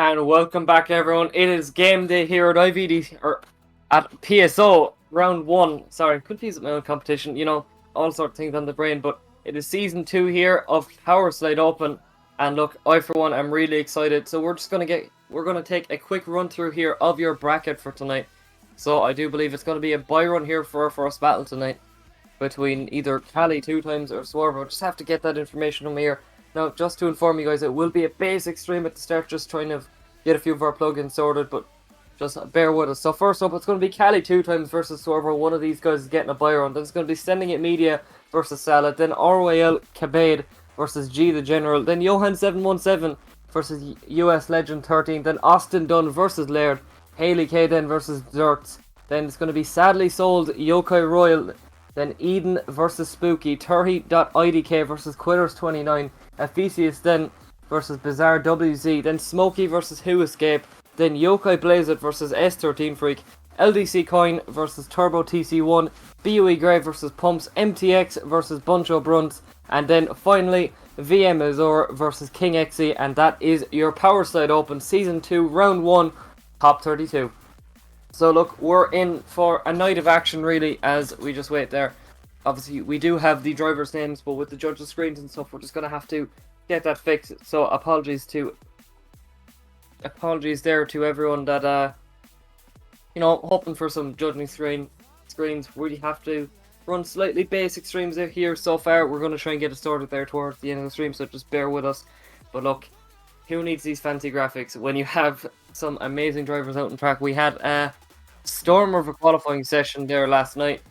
And welcome back, everyone. It is game day here at IVD, or at PSO round 1. Sorry, confused with my own competition. You know, all sorts of things on the brain. But it is season 2 here of Power Slide Open. And look, I for one am really excited. So we're gonna take a quick run through here of your bracket for tonight. So I do believe it's gonna be a bye run here for our first battle tonight between either Cali 2 times or Swervo. Just have to get that information from here. Now, just to inform you guys, it will be a basic stream at the start, just trying to get a few of our plugins sorted, but just bear with us. So first up, it's going to be Cali 2 times versus Swervo. One of these guys is getting a buy run. Then it's going to be Sending It Media versus Salad. Then RYL Cabade versus G the General. Then Johan717 versus US Legend 13. Then Austin Dunn versus Laird. Haley K then versus Zertz. Then it's going to be Sadly Sold Yokai Royal. Then Eden versus Spooky. Turhi.idk versus Quitters29. Ephesius then versus Bizarre WZ. Then Smokey versus Who Escape. Then Yokai Blazeit versus S13 Freak. LDC Coin versus Turbo TC1. BUE Grave versus Pumps. MTX versus Buncho Brunts. And then finally VM Azor versus King XE. And that is your Power Slide Open Season 2 Round 1 Top 32. So look, we're in for a night of action really as we just wait there. Obviously we do have the drivers' names, but with the judges' screens and stuff, we're just going to have to get that fixed. So apologies there to everyone that, you know, hoping for some judging screens. Really have to run slightly basic streams out here so far. We're going to try and get it sorted there towards the end of the stream, so just bear with us. But look, who needs these fancy graphics when you have some amazing drivers out on track? We had a storm of a qualifying session there last night.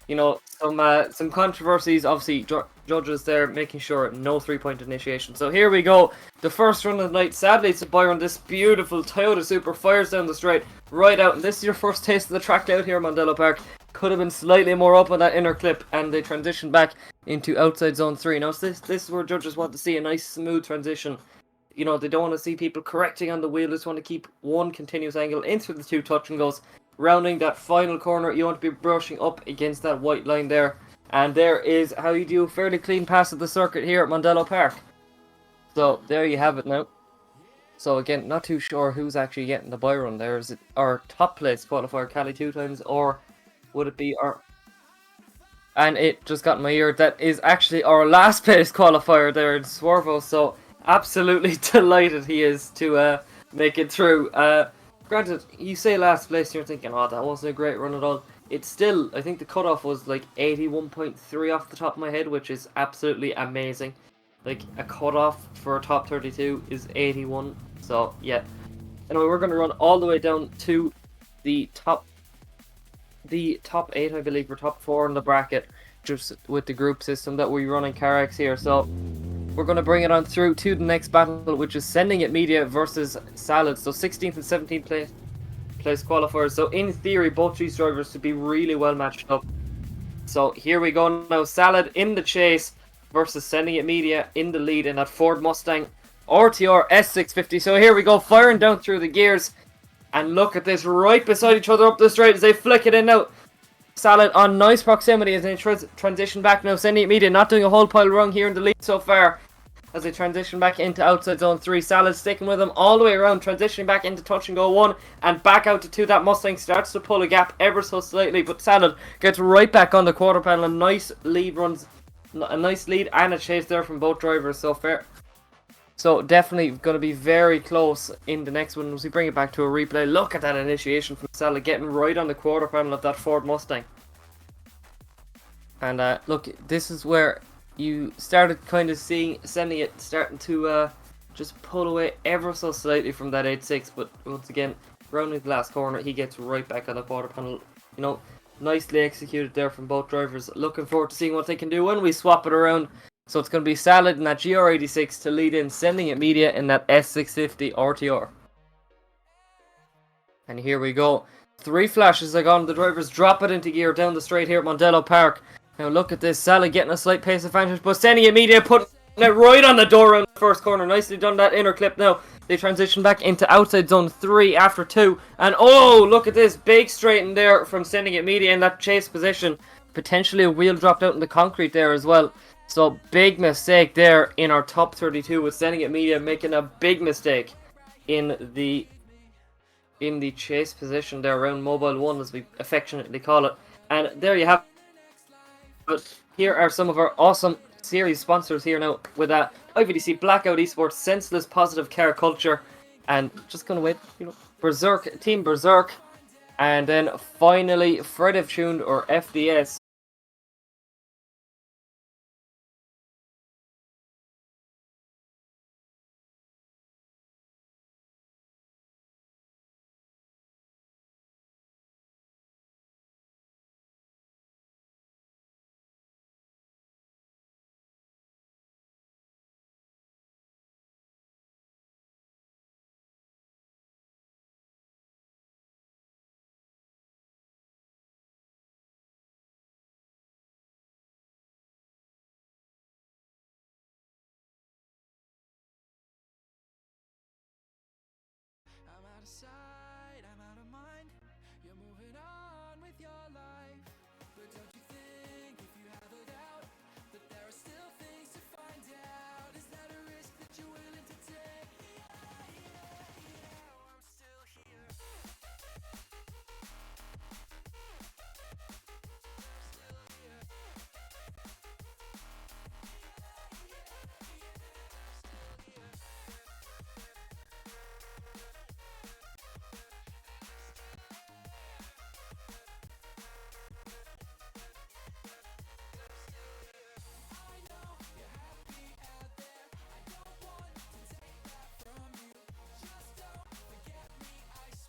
You know, some controversies, obviously judges there making sure no 3-point initiation. So here we go, the first run of the night. Sadly it's a buy run. This beautiful Toyota Supra fires down the straight right out, and this is your first taste of the track out here at Mondello Park. Could have been slightly more up on that inner clip, and they transition back into outside zone 3. Now this is where judges want to see a nice smooth transition. You know, they don't want to see people correcting on the wheel. They just want to keep one continuous angle into the 2 touch and goes. Rounding that final corner, you want to be brushing up against that white line there. And there is how you do a fairly clean pass of the circuit here at Mondello Park. So there you have it now. So again, not too sure who's actually getting the buy run there. Is it our top place qualifier, Cali 2 times, or would it be our... And it just got in my ear, that is actually our last place qualifier there in Swervo. So absolutely delighted he is to make it through. Granted, you say last place, you're thinking, oh, that wasn't a great run at all. It's still, I think the cutoff was like 81.3 off the top of my head, which is absolutely amazing. Like, a cutoff for a top 32 is 81, so yeah. Anyway, we're going to run all the way down to the top 8, I believe, or top 4 in the bracket, just with the group system that we run in Carx here. So we're going to bring it on through to the next battle, which is Sending It Media versus Salad. So 16th and 17th place qualifiers. So in theory, both these drivers should be really well matched up. So here we go now. Salad in the chase versus Sending It Media in the lead in that Ford Mustang RTR S650. So here we go, firing down through the gears. And look at this, right beside each other up the straight as they flick it in now. Salad on nice proximity as they transition back now. Sending It Media not doing a whole pile wrong here in the lead so far as they transition back into outside zone 3. Salad sticking with them all the way around, transitioning back into touch and go 1 and back out to 2. That Mustang starts to pull a gap ever so slightly, but Salad gets right back on the quarter panel. A nice lead and a chase there from both drivers so far. So definitely going to be very close in the next one as we bring it back to a replay. Look at that initiation from Salad, getting right on the quarter panel of that Ford Mustang. And look, this is where you started kind of seeing Sending It starting to just pull away ever so slightly from that 8.6. But once again, rounding the last corner, he gets right back on the quarter panel. You know, nicely executed there from both drivers. Looking forward to seeing what they can do when we swap it around. So it's going to be Salad in that GR86 to lead in Sending It Media in that S650 RTR. And here we go. 3 flashes are gone. The drivers drop it into gear down the straight here at Mondello Park. Now look at this. Salad getting a slight pace advantage, but Sending It Media putting it right on the door around the first corner. Nicely done, that inner clip now. They transition back into outside zone 3 after 2. And oh, look at this. Big straighten there from Sending It Media in that chase position. Potentially a wheel dropped out in the concrete there as well. So big mistake there in our top 32 with Sending It Media making a big mistake. in the chase position there around Mobile 1, as we affectionately call it. And there you have it. Here are some of our awesome series sponsors here now with IVDC, Blackout Esports, Senseless Positive Care Culture, and just gonna wait, Berserk, Team Berserk, and then finally Fred F Tuned, or FDS. I'm out of sight, I'm out of mind. You're moving on with your life. But don't you think, if you have a doubt, that there are still things to find out? Is that a risk that you're willing to take? Yeah, I'm still here.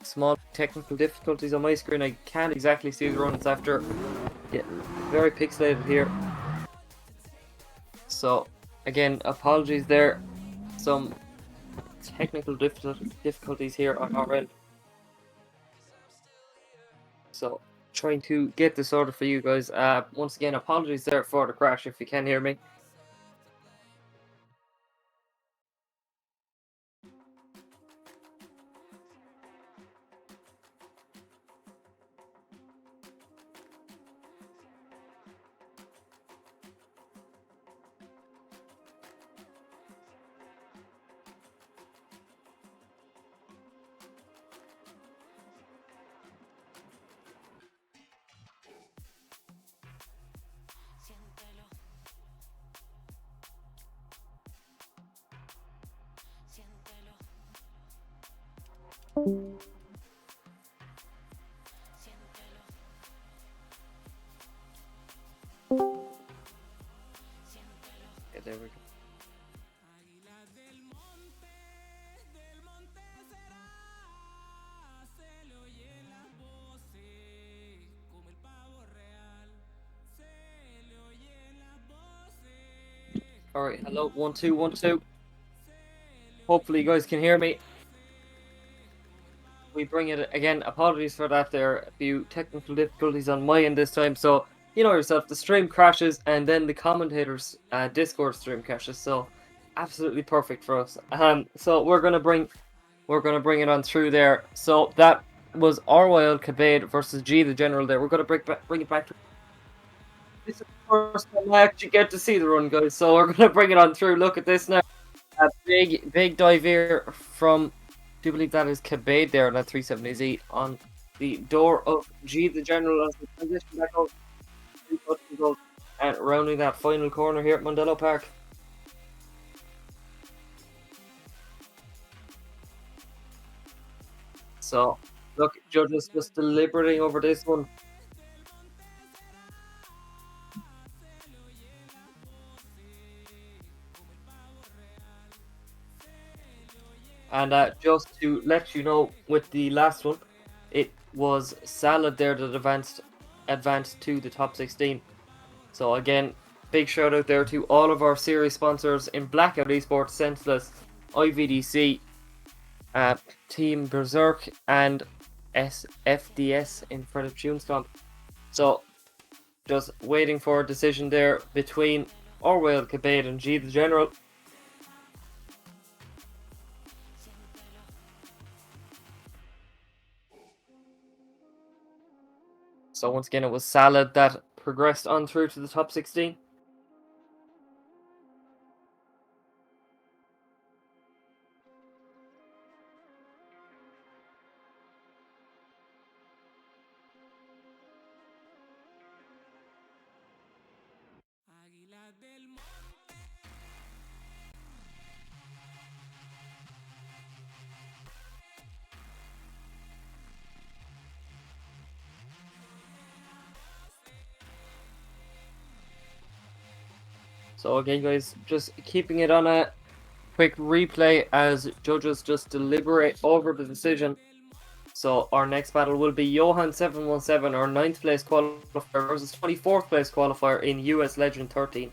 Small technical difficulties on my screen. I can't exactly see the runs after. Yeah, very pixelated here. So again, apologies there. Some technical difficulties here on our end. So trying to get this sorted for you guys. Once again, apologies there for the crash if you can hear me. Okay, there we go. Alright, hello, 1 2 1 2. Hopefully you guys can hear me. We bring it again. Apologies for that. There are a few technical difficulties on my end this time. So you know yourself, the stream crashes and then the commentators' Discord stream crashes. So absolutely perfect for us. So we're gonna bring it on through there. So that was Orwell Cabade versus G the General. There, we're gonna bring it back to. This is the first time I actually get to see the run, guys. So we're gonna bring it on through. Look at this now. A big dive here from, I do believe that is Cabade there on that 370Z on the door of G the General as we transition back over and rounding that final corner here at Mondello Park. So look, judges just deliberating over this one. And just to let you know, with the last one, it was Salad there that advanced to the top 16. So again, big shout out there to all of our series sponsors in Blackout Esports, Senseless, IVDC, Team Berserk, and FDS in front of Tunescomp. So just waiting for a decision there between Orwell Cabade and G the General. So once again, it was Salad that progressed on through to the top 16. So again, guys, just keeping it on a quick replay as judges just deliberate over the decision. So our next battle will be Johan 717, our 9th place qualifier versus 24th place qualifier in US Legend 13.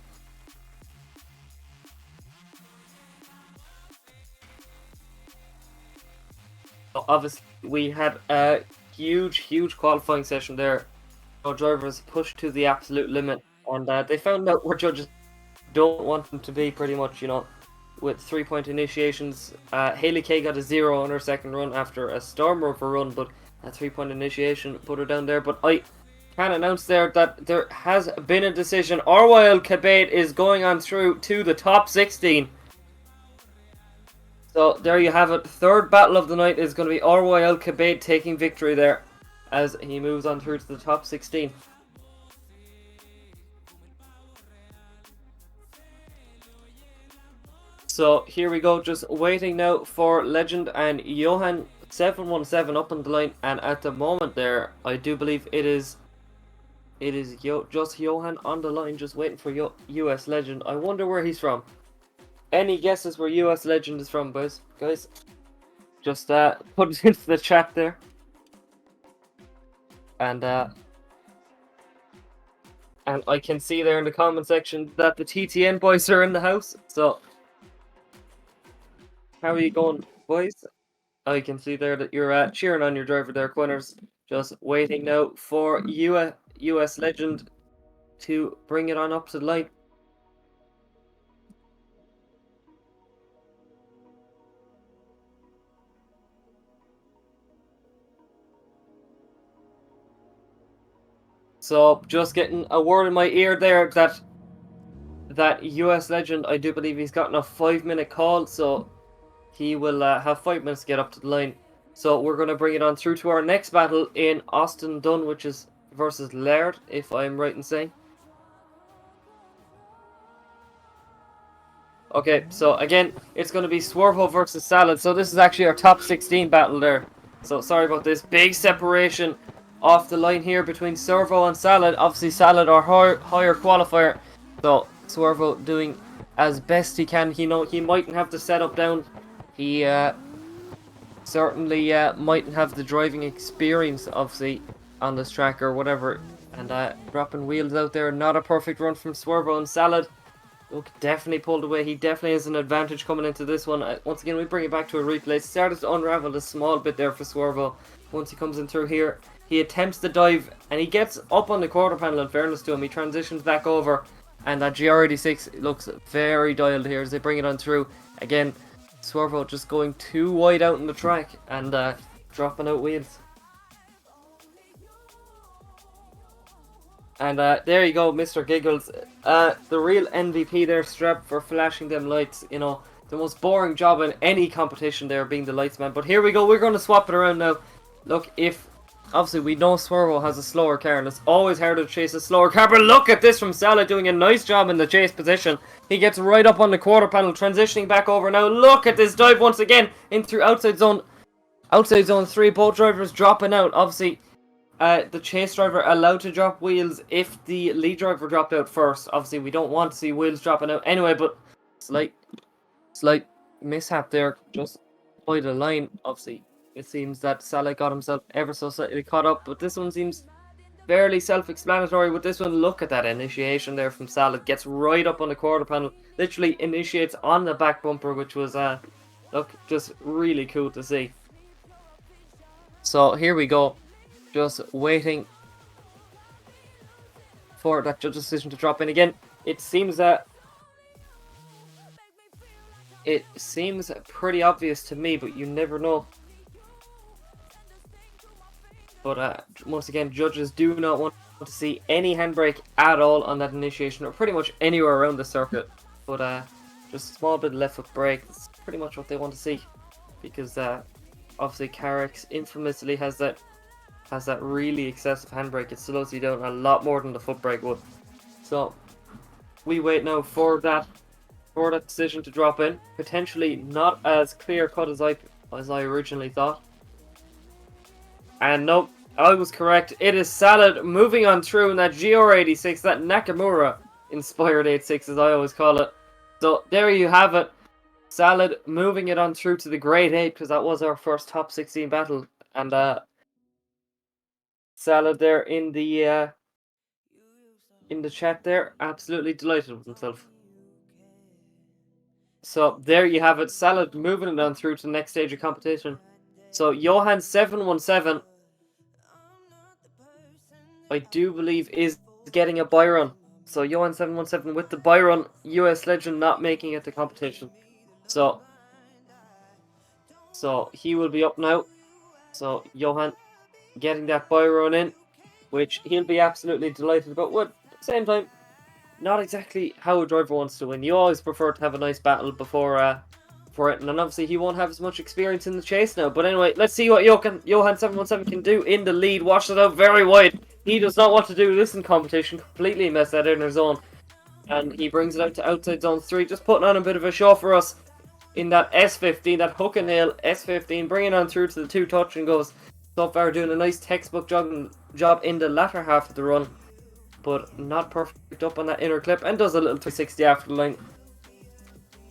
So obviously we had a huge qualifying session there. Our drivers pushed to the absolute limit, and they found out where judges don't want them to be, pretty much, you know, with 3-point initiations. Haley Kay got a 0 on her second run after a Storm Rover run, but a 3-point initiation put her down there. But I can announce there that there has been a decision. Arwail Kabate is going on through to the top 16. So there you have it. Third battle of the night is going to be Arwail Kabate taking victory there as he moves on through to the top 16. So here we go, just waiting now for Legend and Johan 717 up on the line, and at the moment there, I do believe it is just Johan on the line, just waiting for US Legend. I wonder where he's from. Any guesses where US Legend is from, boys? Guys, just put it into the chat there. And I can see there in the comment section that the TTN boys are in the house, so how are you going, boys? I can see there that you're cheering on your driver there, Quinners. Just waiting now for US Legend to bring it on up to the line. So just getting a word in my ear there that US Legend, I do believe he's gotten a 5-minute call, so he will have 5 minutes to get up to the line. So we're going to bring it on through to our next battle in Austin Dunn, which is versus Laird, if I'm right in saying. Okay, so again, it's going to be Swervo versus Salad. So this is actually our top 16 battle there. So sorry about this. Big separation off the line here between Swervo and Salad. Obviously Salad our higher qualifier. So Swervo doing as best he can. He mightn't have the setup down. He certainly mightn't have the driving experience, obviously, on this track or whatever. And dropping wheels out there. Not a perfect run from Swervo and Salad. Look, definitely pulled away. He definitely has an advantage coming into this one. Once again, we bring it back to a replay. Started to unravel a small bit there for Swervo. Once he comes in through here, he attempts the dive and he gets up on the quarter panel. In fairness to him, he transitions back over, and that GR86 looks very dialed here as they bring it on through. Again, Swervo just going too wide out in the track and dropping out wheels. And there you go, Mr. Giggles. The real MVP there, Strap, for flashing them lights. You know, the most boring job in any competition there, being the lights man. But here we go, we're going to swap it around now. Look, if obviously we know Swervo has a slower car, and it's always harder to chase a slower car. But look at this from Salah doing a nice job in the chase position. He gets right up on the quarter panel, transitioning back over now. Look at this dive once again in through outside zone 3. Both drivers dropping out. Obviously, the chase driver allowed to drop wheels if the lead driver dropped out first. Obviously, we don't want to see wheels dropping out anyway, but slight mishap there, just by the line. Obviously, it seems that Salah got himself ever so slightly caught up, but this one seems fairly self-explanatory with this one. Look at that initiation there from Salah. Gets right up on the quarter panel, literally initiates on the back bumper, which was look, just really cool to see. So here we go, just waiting for that judge decision to drop in again. It seems pretty obvious to me, but you never know. But once again, judges do not want to see any handbrake at all on that initiation, or pretty much anywhere around the circuit. But just a small bit of left foot brake, that's pretty much what they want to see. Because obviously Carx infamously has that really excessive handbrake. It slows you down a lot more than the foot brake would. So we wait now for that decision to drop in. Potentially not as clear cut as I originally thought. And nope, I was correct. It is Salad moving on through in that GR86. That Nakamura inspired 8-6 as I always call it. So there you have it. Salad moving it on through to the grade 8 because that was our first top 16 battle. And Salad there in the chat there, absolutely delighted with himself. So there you have it. Salad moving it on through to the next stage of competition. So Johan 717, I do believe, is getting a Byron. So Johan 717 with the Byron, US Legend not making it to competition. So he will be up now. So Johan getting that Byron in, which he'll be absolutely delighted about. But at the same time, not exactly how a driver wants to win. You always prefer to have a nice battle before for it, and then obviously he won't have as much experience in the chase now. But anyway, let's see what Johan 717 can do in the lead. Watch it out very wide. He does not want to do this in competition. Completely mess that inner zone. And he brings it out to outside zone 3. Just putting on a bit of a show for us in that S15, that hook and nail S15. Bringing on through to the 2 touch and goes. So far doing a nice textbook job in the latter half of the run. But not perfect up on that inner clip. And does a little 360 after the line.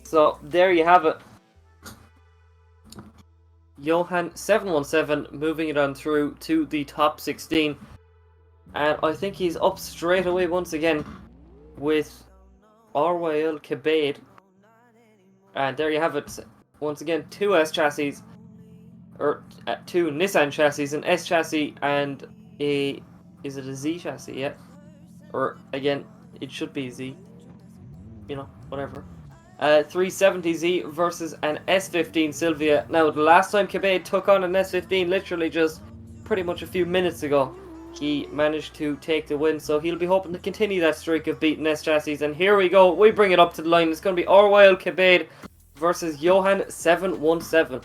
So there you have it. Johan 717 moving it on through to the top 16. And I think he's up straight away once again with RYL Cabade. And there you have it. Once again, 2 S chassis. Or 2 Nissan chassis, an S chassis and a... Is it a Z chassis? Yeah. Or again, it should be Z. You know, whatever. 370Z versus an S15 Sylvia. Now, the last time Cabade took on an S15, literally just pretty much a few minutes ago, he managed to take the win. So he'll be hoping to continue that streak of beating S chassis. And here we go. We bring it up to the line. It's going to be RYL Cabade versus Johan 717.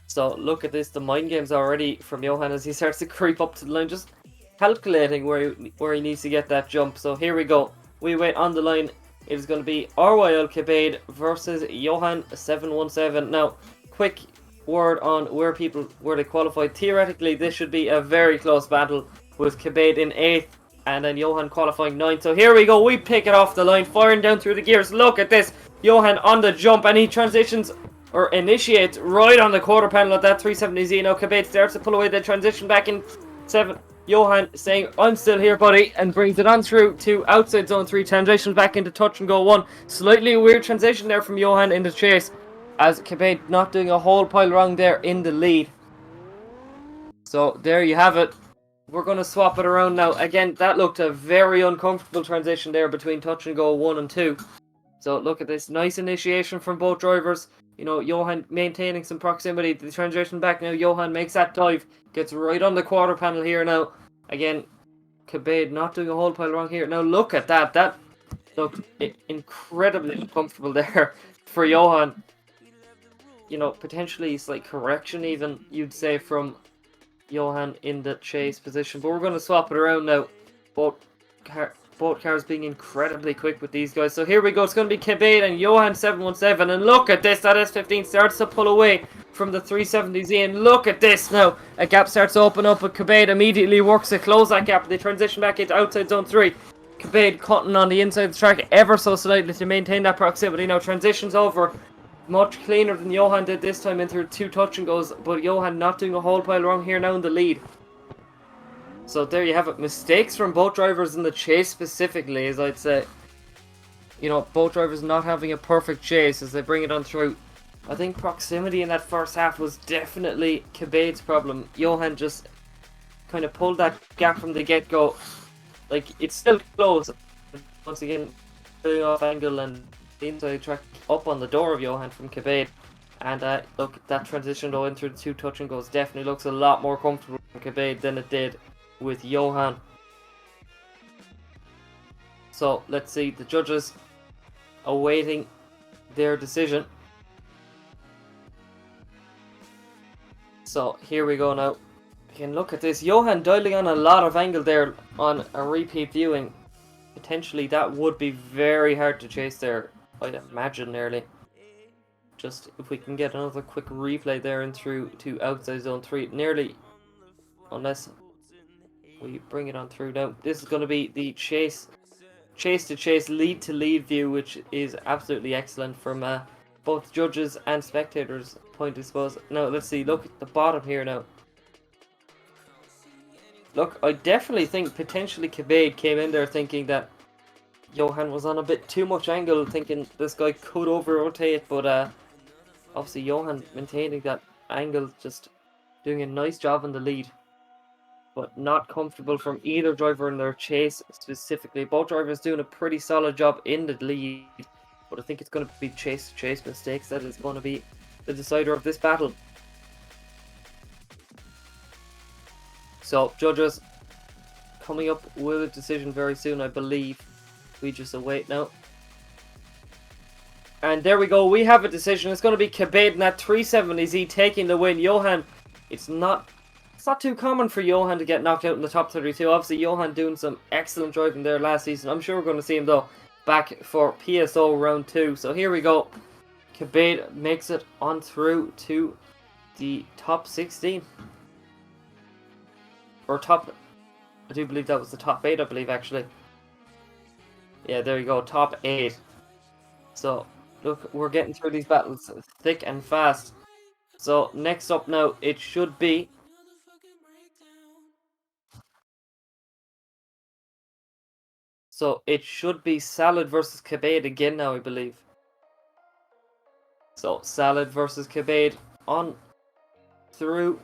So look at this. The mind games already from Johan as he starts to creep up to the line. Just calculating where he needs to get that jump. So here we go. We wait on the line. It is going to be RYL Cabade versus Johan 717. Now, quick word on where they qualified. Theoretically, this should be a very close battle with Cabade in 8th and then Johan qualifying 9th. So here we go. We pick it off the line, firing down through the gears. Look at this. Johan on the jump and he transitions or initiates right on the quarter panel of that 370Z. Now Cabade starts to pull away the transition back in 7. Johan saying, I'm still here, buddy, and brings it on through to outside zone 3. Transitions back into touch and go 1. Slightly weird transition there from Johan in the chase, as Cabade not doing a whole pile wrong there in the lead. So there you have it. We're going to swap it around now. Again, that looked a very uncomfortable transition there between touch and go 1 and 2. So look at this. Nice initiation from both drivers. You know, Johan maintaining some proximity. The transition back now. Johan makes that dive. Gets right on the quarter panel here now. Again, Cabade not doing a whole pile wrong here. Now look at that. That looked incredibly uncomfortable there for Johan. You know, potentially slight correction even, you'd say, from Johan in the chase position. But we're going to swap it around now. Both cars being incredibly quick with these guys. So here we go. It's going to be Cabade and Johan 717. And look at this. That S15 starts to pull away from the 370Z. And look at this now. A gap starts to open up. But Cabade immediately works to close that gap. They transition back into outside zone 3. Cabade cutting on the inside of the track ever so slightly to maintain that proximity. Now transitions over. Much cleaner than Johan did this time in through 2 touch and goes. But Johan not doing a whole pile wrong here now in the lead. So there you have it. Mistakes from both drivers in the chase specifically, as I'd say. You know, both drivers not having a perfect chase as they bring it on through. I think proximity in that first half was definitely Cabade's problem. Johan just kind of pulled that gap from the get-go. Like, it's still close. Once again, pulling off angle and the inside track up on the door of Johan from Cabade. And look, that transition though in through the 2 touch and goes definitely looks a lot more comfortable for Cabade than it did with Johan. So let's see, the judges awaiting their decision. So here we go now. You can look at this. Johan dialing on a lot of angle there on a repeat viewing. Potentially that would be very hard to chase there, I'd imagine nearly. Just if we can get another quick replay there and through to outside zone 3. Nearly, unless we bring it on through now. This is going to be the chase to chase, lead to lead view, which is absolutely excellent from both judges and spectators' point, I suppose. Now, let's see. Look at the bottom here now. Look, I definitely think potentially Cabade came in there thinking that Johan was on a bit too much angle, thinking this guy could over-rotate, but obviously Johan maintaining that angle, just doing a nice job in the lead. But not comfortable from either driver in their chase specifically. Both drivers doing a pretty solid job in the lead, but I think it's going to be chase mistakes that is going to be the decider of this battle. So, judges coming up with a decision very soon, I believe. We just await now. And there we go, we have a decision. It's going to be Cabade in that 370Z taking the win. Johan, it's not too common for Johan to get knocked out in the top 32. Obviously, Johan doing some excellent driving there last season. I'm sure we're going to see him, though, back for PSO round 2. So here we go. Cabade makes it on through to the top 16. Or top... I do believe that was the top 8, I believe, actually. Yeah, there you go. Top 8. So, look, we're getting through these battles thick and fast. So, next up now, it should be... So, it should be Salad versus Cabade again now, I believe. So, Salad versus Cabade on through.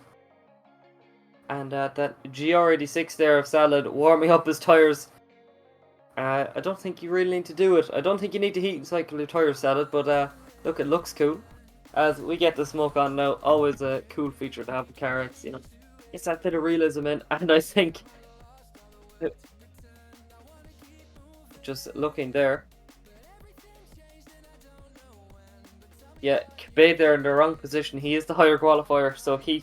And that GR86 there of Salad warming up his tyres. I don't think you really need to do it. I don't think you need to heat and cycle your tyres, Salad, but look, it looks cool. As we get the smoke on now, always a cool feature to have with Carx, you know. It's that bit of realism in, and I think... Just looking there. Yeah, Cabade there in the wrong position. He is the higher qualifier, so he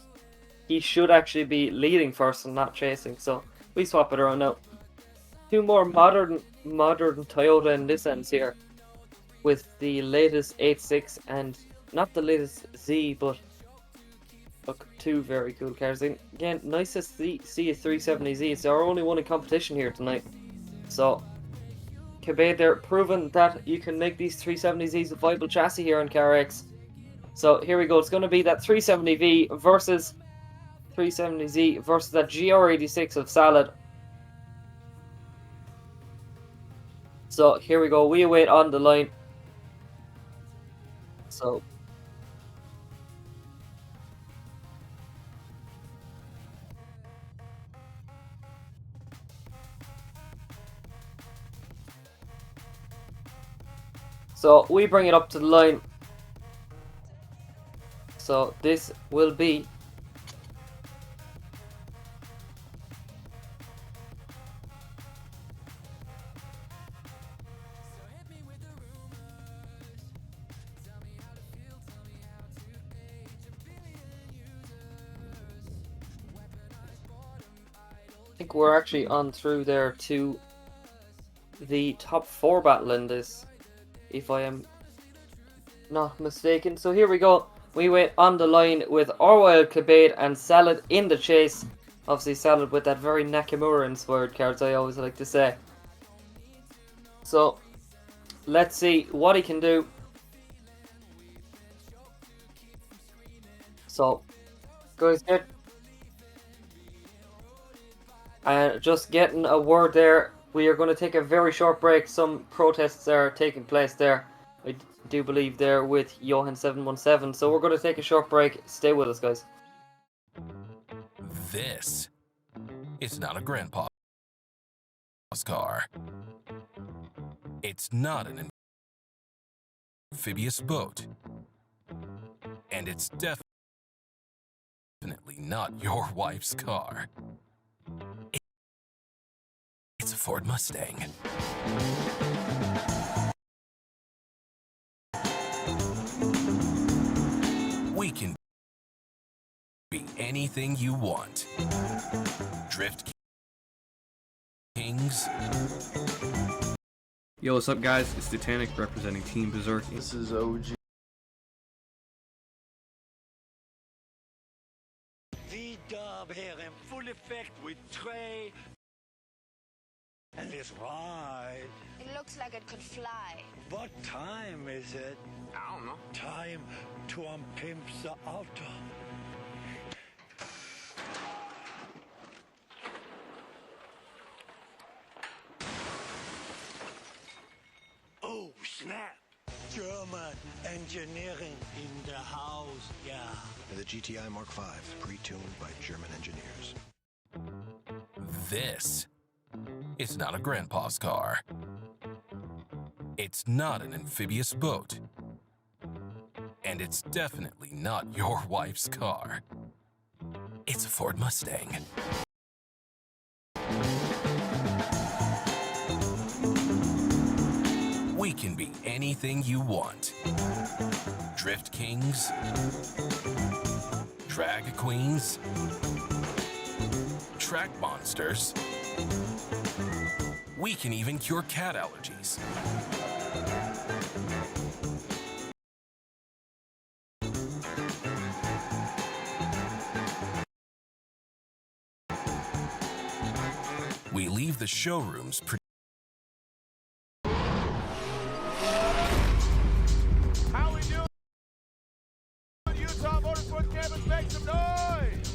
should actually be leading first and not chasing. So we swap it around now. Two more modern Toyota in this end here, with the latest 86 and not the latest Z, but look, two very cool cars. And again, nice to see a 370Z. It's our only one in competition here tonight. So Cabade there proving that you can make these 370Zs a viable chassis here on Carx. So here we go. It's going to be that 370V versus 370Z versus that GR86 of Salad. So here we go. We await on the line. So we bring it up to the line. So this will be I think we're actually on through there to the top 4 battle in this, if I am not mistaken. So here we go. We wait on the line with Orwell, Cabade and Salad in the chase. Obviously Salad with that very Nakamura inspired cards, I always like to say. So let's see what he can do. So guys, just getting a word there. We are going to take a very short break. Some protests are taking place there, I do believe, there with Johan 717. So we're going to take a short break. Stay with us, guys. This is not a grandpa's car. It's not an amphibious boat. And it's definitely not your wife's car. It's a Ford Mustang. We can be anything you want. Drift Kings. Yo, what's up, guys? It's Titanic representing Team Berserk. This is OG. job here in full effect with Trey and his ride. It looks like it could fly. What time is it? I don't know. Time to unpimp the auto. Oh, snap. German engineering in the house, yeah. The GTI Mark V, pre-tuned by German engineers. This is not a grandpa's car. It's not an amphibious boat. And it's definitely not your wife's car. It's a Ford Mustang. We can be anything you want. Drift kings, drag queens, track monsters. We can even cure cat allergies. We leave the showrooms How we doing? Utah Motorsports Campus, make some noise!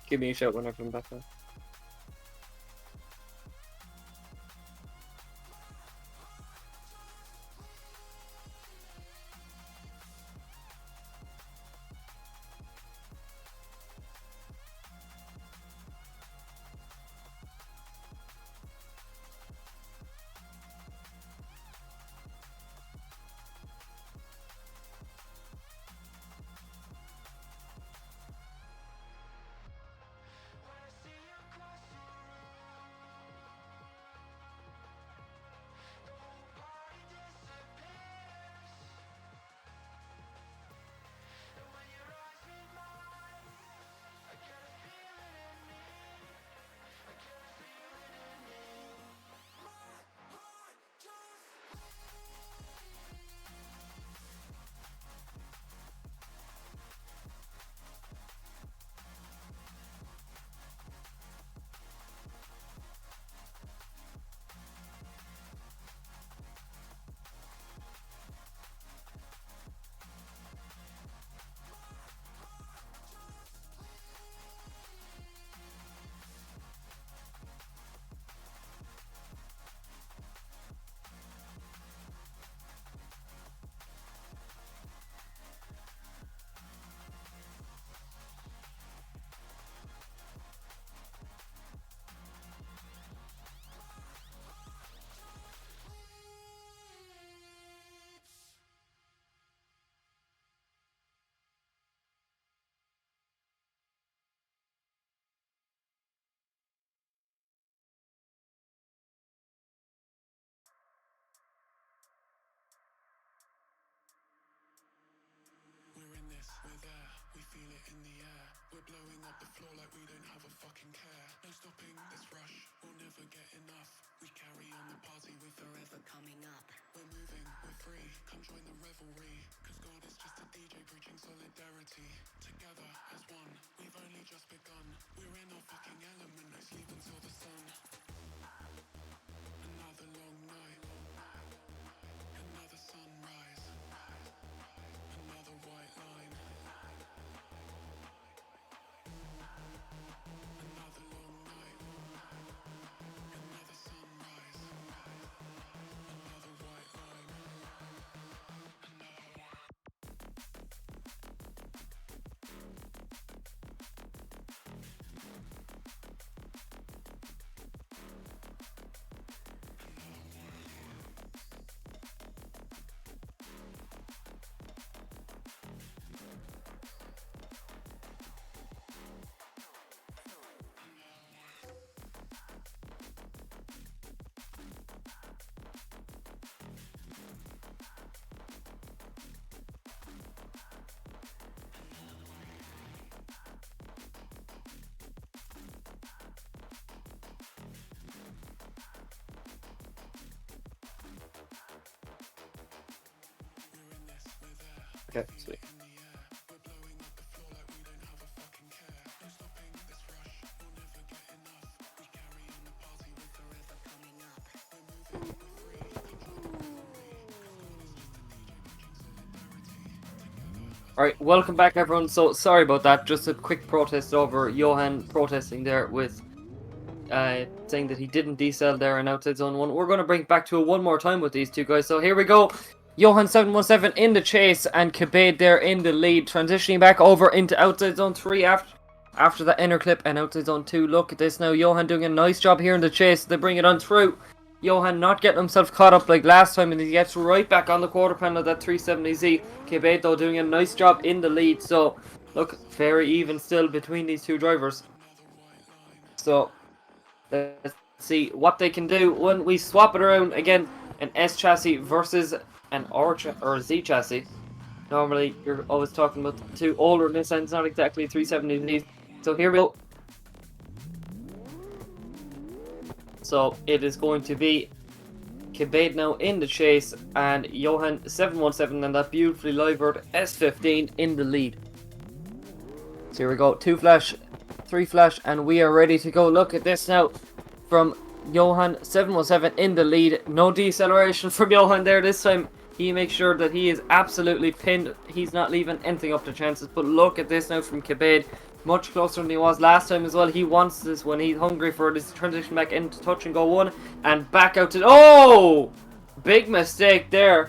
Give me a shout when I come back then. Okay, sweet. Alright, welcome back everyone. So, sorry about that. Just a quick protest over Johan protesting there with saying that he didn't decel there in outside zone 1. We're going to bring it back to it one more time with these two guys. So, here we go. Johan 717 in the chase and Kebade there in the lead. Transitioning back over into outside zone 3 after that inner clip and outside zone 2. Look at this now. Johan doing a nice job here in the chase. They bring it on through. Johan not getting himself caught up like last time, and he gets right back on the quarter panel of that 370Z. Kebade though doing a nice job in the lead. So look, very even still between these two drivers. So let's see what they can do when we swap it around again. An S chassis versus an R or Z chassis. Normally you're always talking about two older Nissans, not exactly 370Z. So here we go. So it is going to be Kebade now in the chase and Johan 717 and that beautifully livered S15 in the lead. So here we go, 2 flash, 3 flash, and we are ready to go. Look at this now from Johan 717 in the lead. No deceleration from Johan there this time. He makes sure that he is absolutely pinned. He's not leaving anything up to chances. But look at this now from Kebade. Much closer than he was last time as well. He wants this when he's hungry for this transition back into touch and go 1 and back out to... Oh! Big mistake there.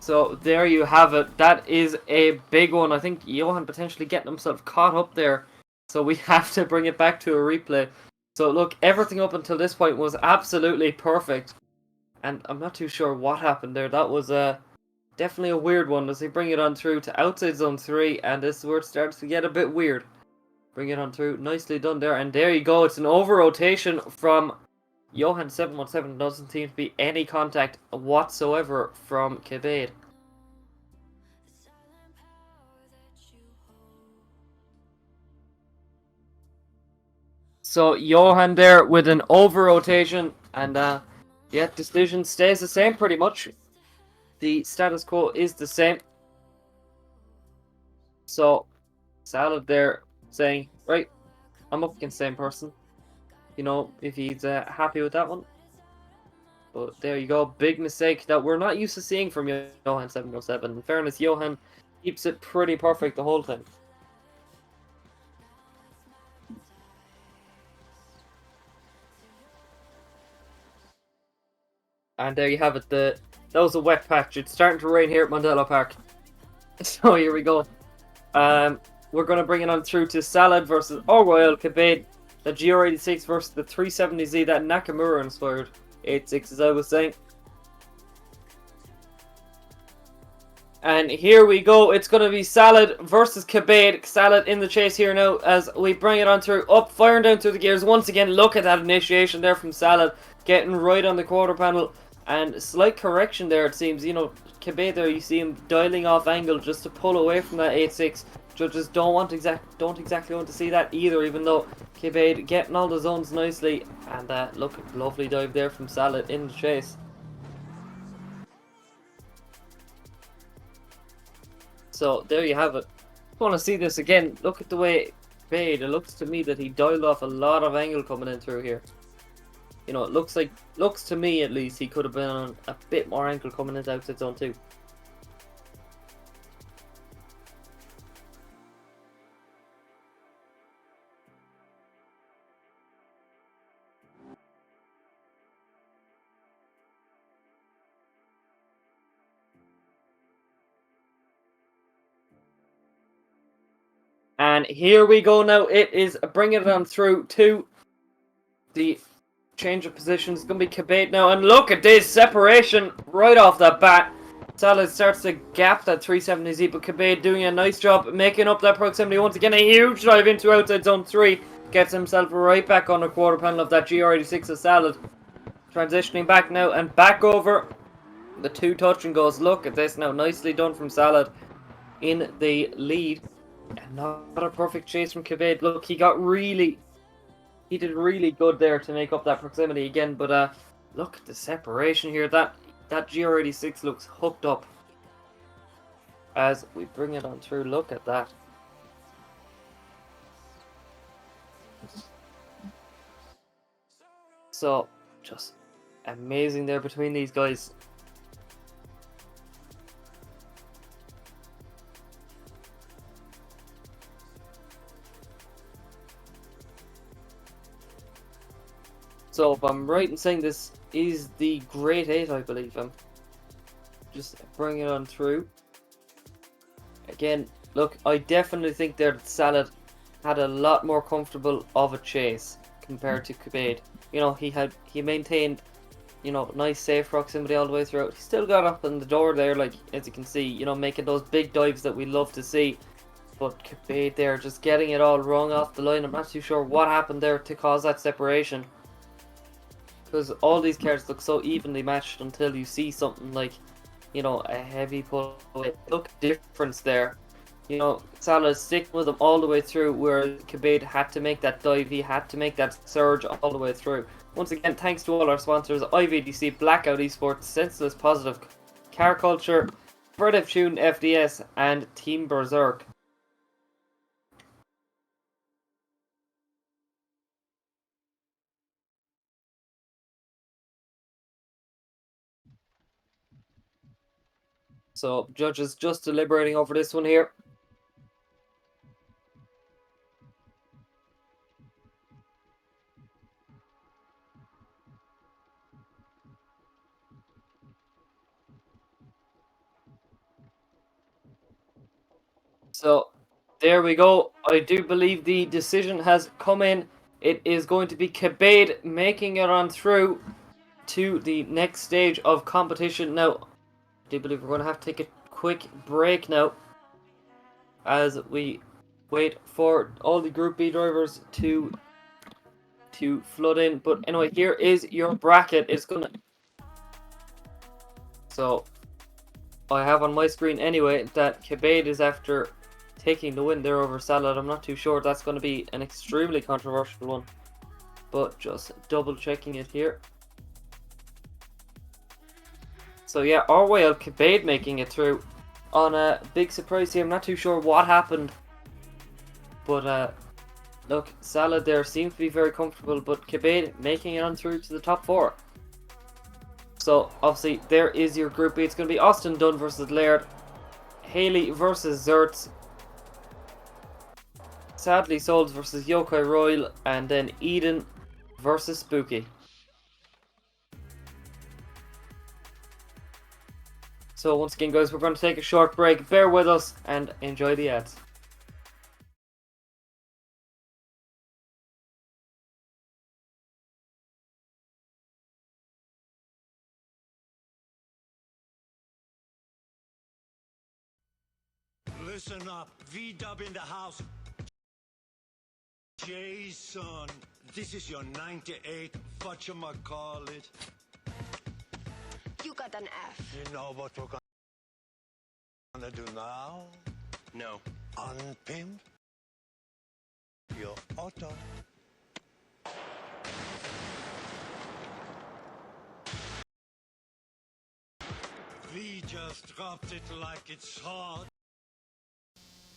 So there you have it. That is a big one. I think Johan potentially getting himself caught up there. So we have to bring it back to a replay. So look, everything up until this point was absolutely perfect. And I'm not too sure what happened there. That was definitely a weird one as they bring it on through to outside zone 3. And this is where it starts to get a bit weird. Bring it on through. Nicely done there. And there you go. It's an over-rotation from Johan 717. Doesn't seem to be any contact whatsoever from Kebade. So Johan there with an over-rotation. And yeah, decision stays the same pretty much. The status quo is the same. So, Salad there saying, right, I'm up against the same person. You know, if he's happy with that one. But there you go, big mistake that we're not used to seeing from Johan 707. In fairness, Johan keeps it pretty perfect the whole time. And there you have it. That was a wet patch. It's starting to rain here at Mondello Park. So here we go. We're going to bring it on through to Salad versus Royal Kebade. The GR86 versus the 370Z that Nakamura inspired. 86 as I was saying. And here we go. It's going to be Salad versus Kebade. Salad in the chase here now as we bring it on through. Up, firing down through the gears. Once again, look at that initiation there from Salad. Getting right on the quarter panel. And slight correction there, it seems. You know, Kebe there, you see him dialing off angle just to pull away from that 8-6. Judges don't exactly want to see that either, even though Kebe getting all the zones nicely. And look, lovely dive there from Salad in the chase. So there you have it. I want to see this again. Look at the way Kebe, it looks to me that he dialed off a lot of angle coming in through here. You know, it looks to me at least, he could have been on a bit more angle coming into outside zone 2. And here we go now. It is bringing it on through to the change of positions. It's going to be Kebe now. And look at this separation right off the bat. Salad starts to gap that 370Z, but Kebe doing a nice job making up that proximity. Once again, a huge dive into outside zone 3. Gets himself right back on the quarter panel of that GR86 of Salad. Transitioning back now and back over the 2 touch and goes. Look at this now. Nicely done from Salad in the lead. And not a perfect chase from Kebe. Look, he did really good there to make up that proximity again. But look at the separation here. That GR86 looks hooked up as we bring it on through. Look at that. So, just amazing there between these guys. So if I'm right in saying this is the Great 8, I believe. Just bring it on through. Again, look, I definitely think there that Salad had a lot more comfortable of a chase compared to Kebe. You know, he maintained, you know, nice safe proximity all the way throughout. He still got up in the door there, like as you can see, you know, making those big dives that we love to see. But Kebe there just getting it all wrong off the line. I'm not too sure what happened there to cause that separation. Because all these cards look so evenly matched until you see something like, you know, a heavy pull. Look difference there. You know, Salah sticking with him all the way through, where Kebe had to make that dive. He had to make that surge all the way through. Once again, thanks to all our sponsors: IVDC, Blackout Esports, Senseless Positive, Car Culture, Furtive Tune FDS, and Team Berserk. So, judges just deliberating over this one here. So, there we go. I do believe the decision has come in. It is going to be Kebe making it on through to the next stage of competition. Now, I do believe we're going to have to take a quick break now as we wait for all the Group B drivers to flood in. But anyway, here is your bracket. It's gonna. So I have on my screen anyway that Kebe is after taking the win there over Salad. I'm not too sure that's going to be an extremely controversial one, but just double checking it here. So yeah, Orwell Kebe making it through on a big surprise here. I'm not too sure what happened, but look, Salad there seems to be very comfortable, but Kebe making it on through to the top 4. So obviously there is your Group B. It's going to be Austin Dunn versus Laird, Haley versus Zertz, Sadly Souls versus Yokai Royal, and then Eden versus Spooky. So once again guys, we're going to take a short break. Bear with us and enjoy the ads. Listen up, V-Dub in the house. Jason, this is your 98, whatchamacallit. got an F. You know what we're gonna do now? No. Unpimp your auto. We just dropped it like it's hot.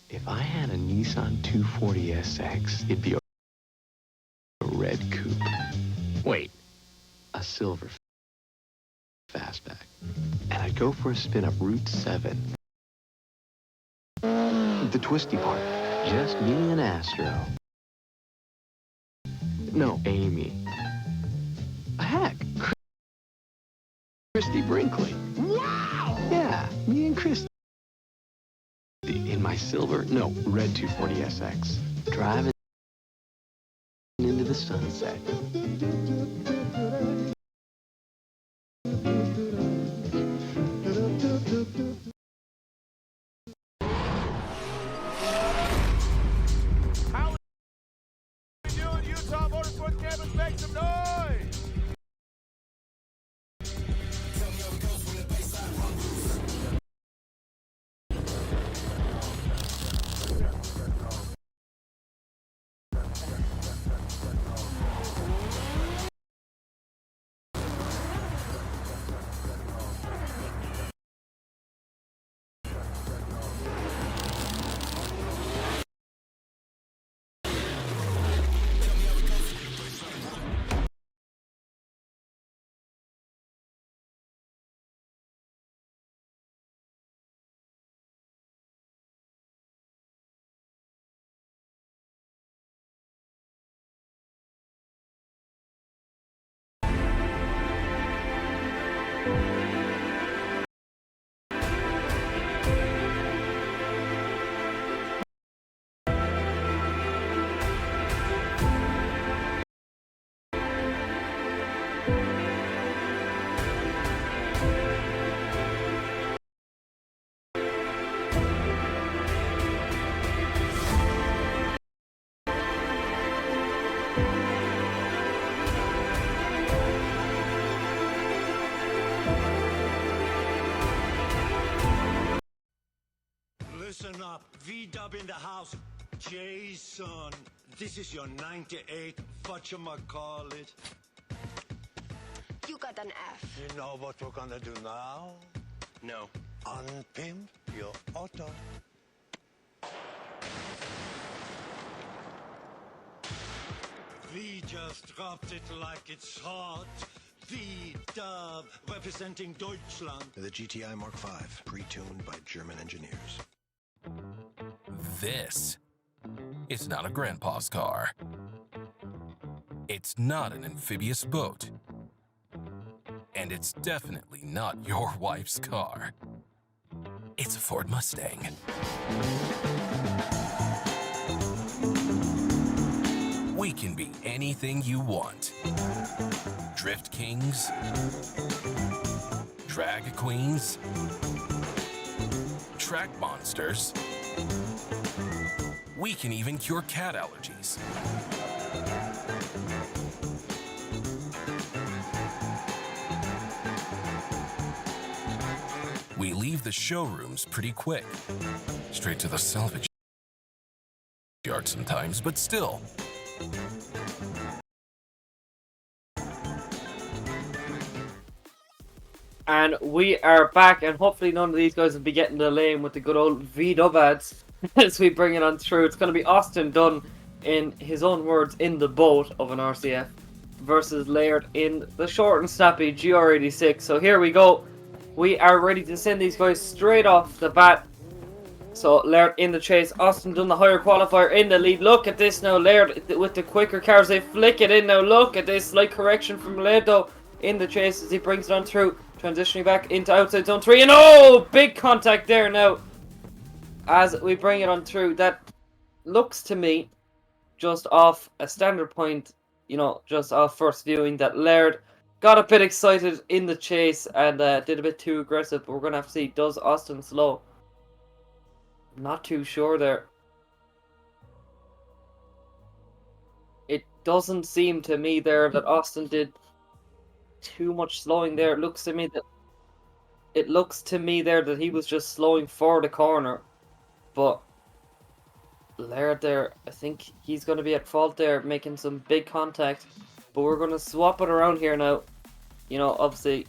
If I had a Nissan 240SX, it'd be a red coupe. Wait, a silver fastback. And I'd go for a spin up Route 7. The twisty part, just me and Astro. No, Amy. Heck, Christy Brinkley. Wow! Yeah, me and Christy. In my silver, no, red 240SX. Driving into the sunset. How we doing, Utah Motorsports Campus? Make some noise! Listen up, V-Dub in the house. Jason, this is your 98, whatchamacallit. You got an F. You know what we're gonna do now? No. Unpimp your auto. We just dropped it like it's hot. V-Dub, representing Deutschland. The GTI Mark V, pre-tuned by German engineers. This is not a grandpa's car. It's not an amphibious boat. And it's definitely not your wife's car. It's a Ford Mustang. We can be anything you want. Drift kings, drag queens, track monsters. We can even cure cat allergies. We leave the showrooms pretty quick. Straight to the salvage yard sometimes, but still. And we are back, and hopefully none of these guys will be getting the lane with the good old V-Dub ads as we bring it on through. It's going to be Austin Dunn, in his own words, in the boat of an RCF, versus Laird in the short and snappy GR86. So here we go. We are ready to send these guys straight off the bat. So Laird in the chase, Austin Dunn the higher qualifier in the lead. Look at this now, Laird with the quicker cars, they flick it in now. Look at this, slight correction from Laird though in the chase as he brings it on through. Transitioning back into outside zone 3, and oh, big contact there now as we bring it on through. That looks to me, just off a standard point, you know, just off first viewing, that Laird got a bit excited in the chase and did a bit too aggressive. But we're going to have to see, does Austin slow? Not too sure there. It doesn't seem to me there that Austin did too much slowing there. It looks to me that it looks to me there that he was just slowing for the corner. But Laird there, I think he's going to be at fault there, making some big contact. But we're going to swap it around here now. You know, obviously,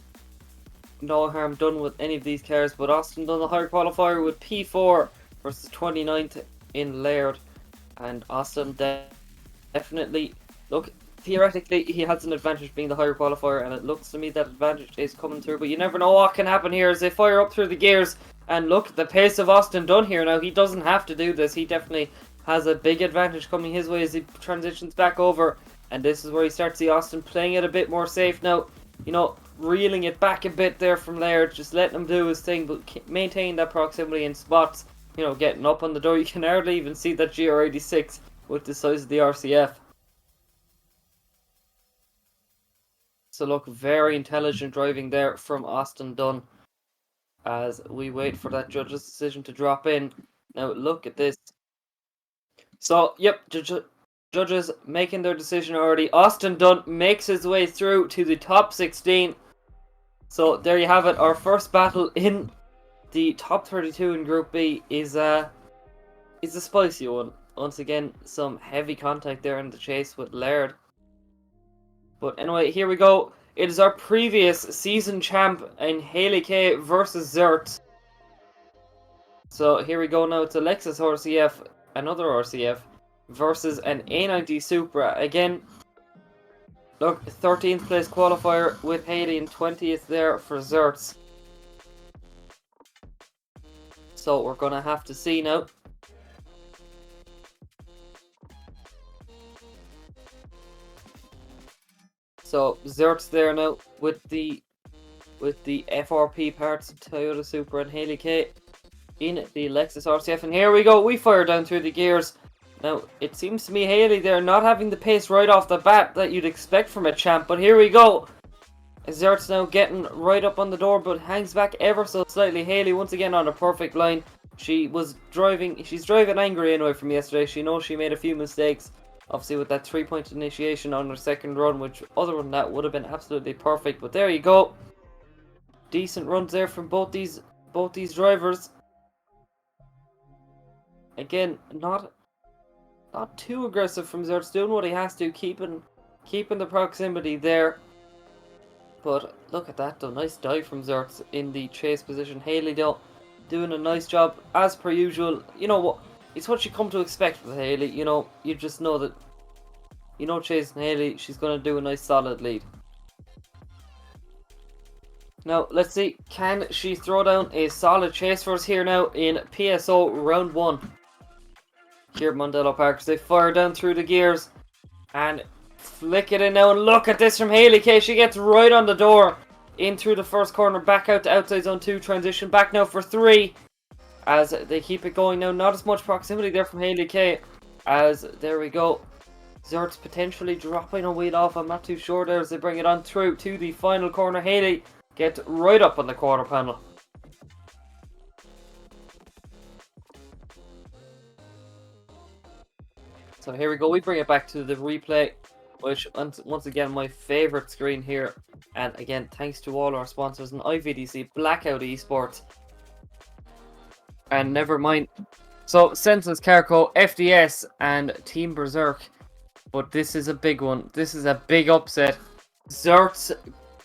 no harm done with any of these cars. But Austin done the higher qualifier with P4 versus 29th in Laird. And Austin definitely, look, theoretically, he has an advantage being the higher qualifier. And it looks to me that advantage is coming through. But you never know what can happen here as they fire up through the gears. And look, the pace of Austin Dunn here now. He doesn't have to do this. He definitely has a big advantage coming his way as he transitions back over. And this is where you start to see Austin playing it a bit more safe now. You know, reeling it back a bit there from Laird. Just letting him do his thing, but maintain that proximity in spots. You know, getting up on the door. You can hardly even see that GR86 with the size of the RCF. So look, very intelligent driving there from Austin Dunn. As we wait for that judge's decision to drop in. Now look at this. So, yep, judges making their decision already. Austin Dunn makes his way through to the top 16. So there you have it. Our first battle in the top 32 in Group B is a spicy one. Once again, some heavy contact there in the chase with Laird. But anyway, here we go. It is our previous season champ in Haley K versus Zert. So here we go now. It's a Lexus RCF, another RCF, versus an A90 Supra. Again, look, 13th place qualifier with Haley and 20th there for Zerts. So we're going to have to see now. So Zert's there now with the FRP parts of Toyota Supra and Haley K in the Lexus RCF. And here we go, we fire down through the gears. Now, it seems to me Haley there not having the pace right off the bat that you'd expect from a champ. But here we go. Zert's now getting right up on the door, but hangs back ever so slightly. Haley once again on a perfect line. She's driving angry anyway from yesterday. She knows she made a few mistakes. Obviously with that 3-point initiation on her second run, which other than that would have been absolutely perfect. But there you go. Decent runs there from both these drivers. Again, not too aggressive from Zert's, doing what he has to, keeping the proximity there. But look at that though, nice dive from Zert's in the chase position. Haley though, doing a nice job as per usual. You know what? It's what you come to expect with Haley. You know, you just know that, you know, chasing Haley, she's going to do a nice solid lead. Now, let's see, can she throw down a solid chase for us here now in PSO round 1? Here at Mondello Park, they fire down through the gears and flick it in now. And look at this from Haley K. She gets right on the door, in through the first corner, back out to outside zone 2, transition back now for 3. As they keep it going now, not as much proximity there from Haley K. As there we go, Zert's potentially dropping a wheel off. I'm not too sure there as they bring it on through to the final corner. Haley gets right up on the quarter panel. So here we go, we bring it back to the replay, which once again my favourite screen here. And again, thanks to all our sponsors in IVDC, Blackout Esports. And never mind. So, Senseless Carco, FDS, and Team Berserk. But this is a big one. This is a big upset. Zertz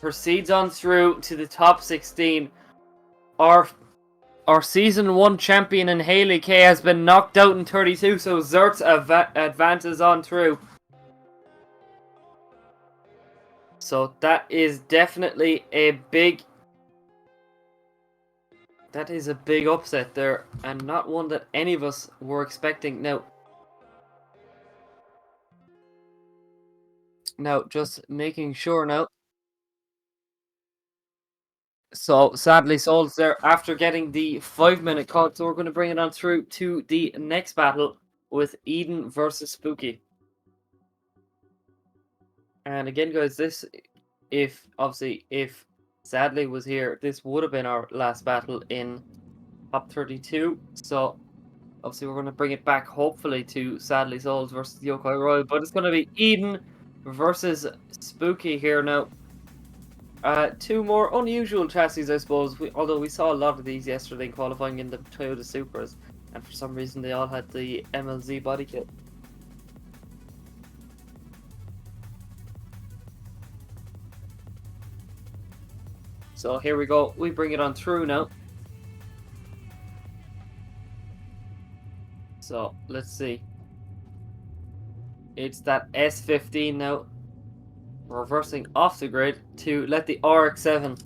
proceeds on through to the top 16. Our Season 1 champion in Haley K has been knocked out in 32, so Zertz advances on through. So, that is definitely a big... That is a big upset there, and not one that any of us were expecting. Now, just making sure now. So, sadly, Souls there after getting the 5-minute cut. So, we're going to bring it on through to the next battle with Eden versus Spooky. And again, guys, this, if Sadly was here, this would have been our last battle in top 32. So obviously we're going to bring it back hopefully to Sadly Souls versus Yokai Royal, but it's going to be Eden versus Spooky here now. Two more unusual chassis, I suppose. Although we saw a lot of these yesterday in qualifying in the Toyota Supras, and for some reason they all had the MLZ body kit. So here we go. We bring it on through now. So let's see. It's that S15 now. Reversing off the grid to let the RX-7.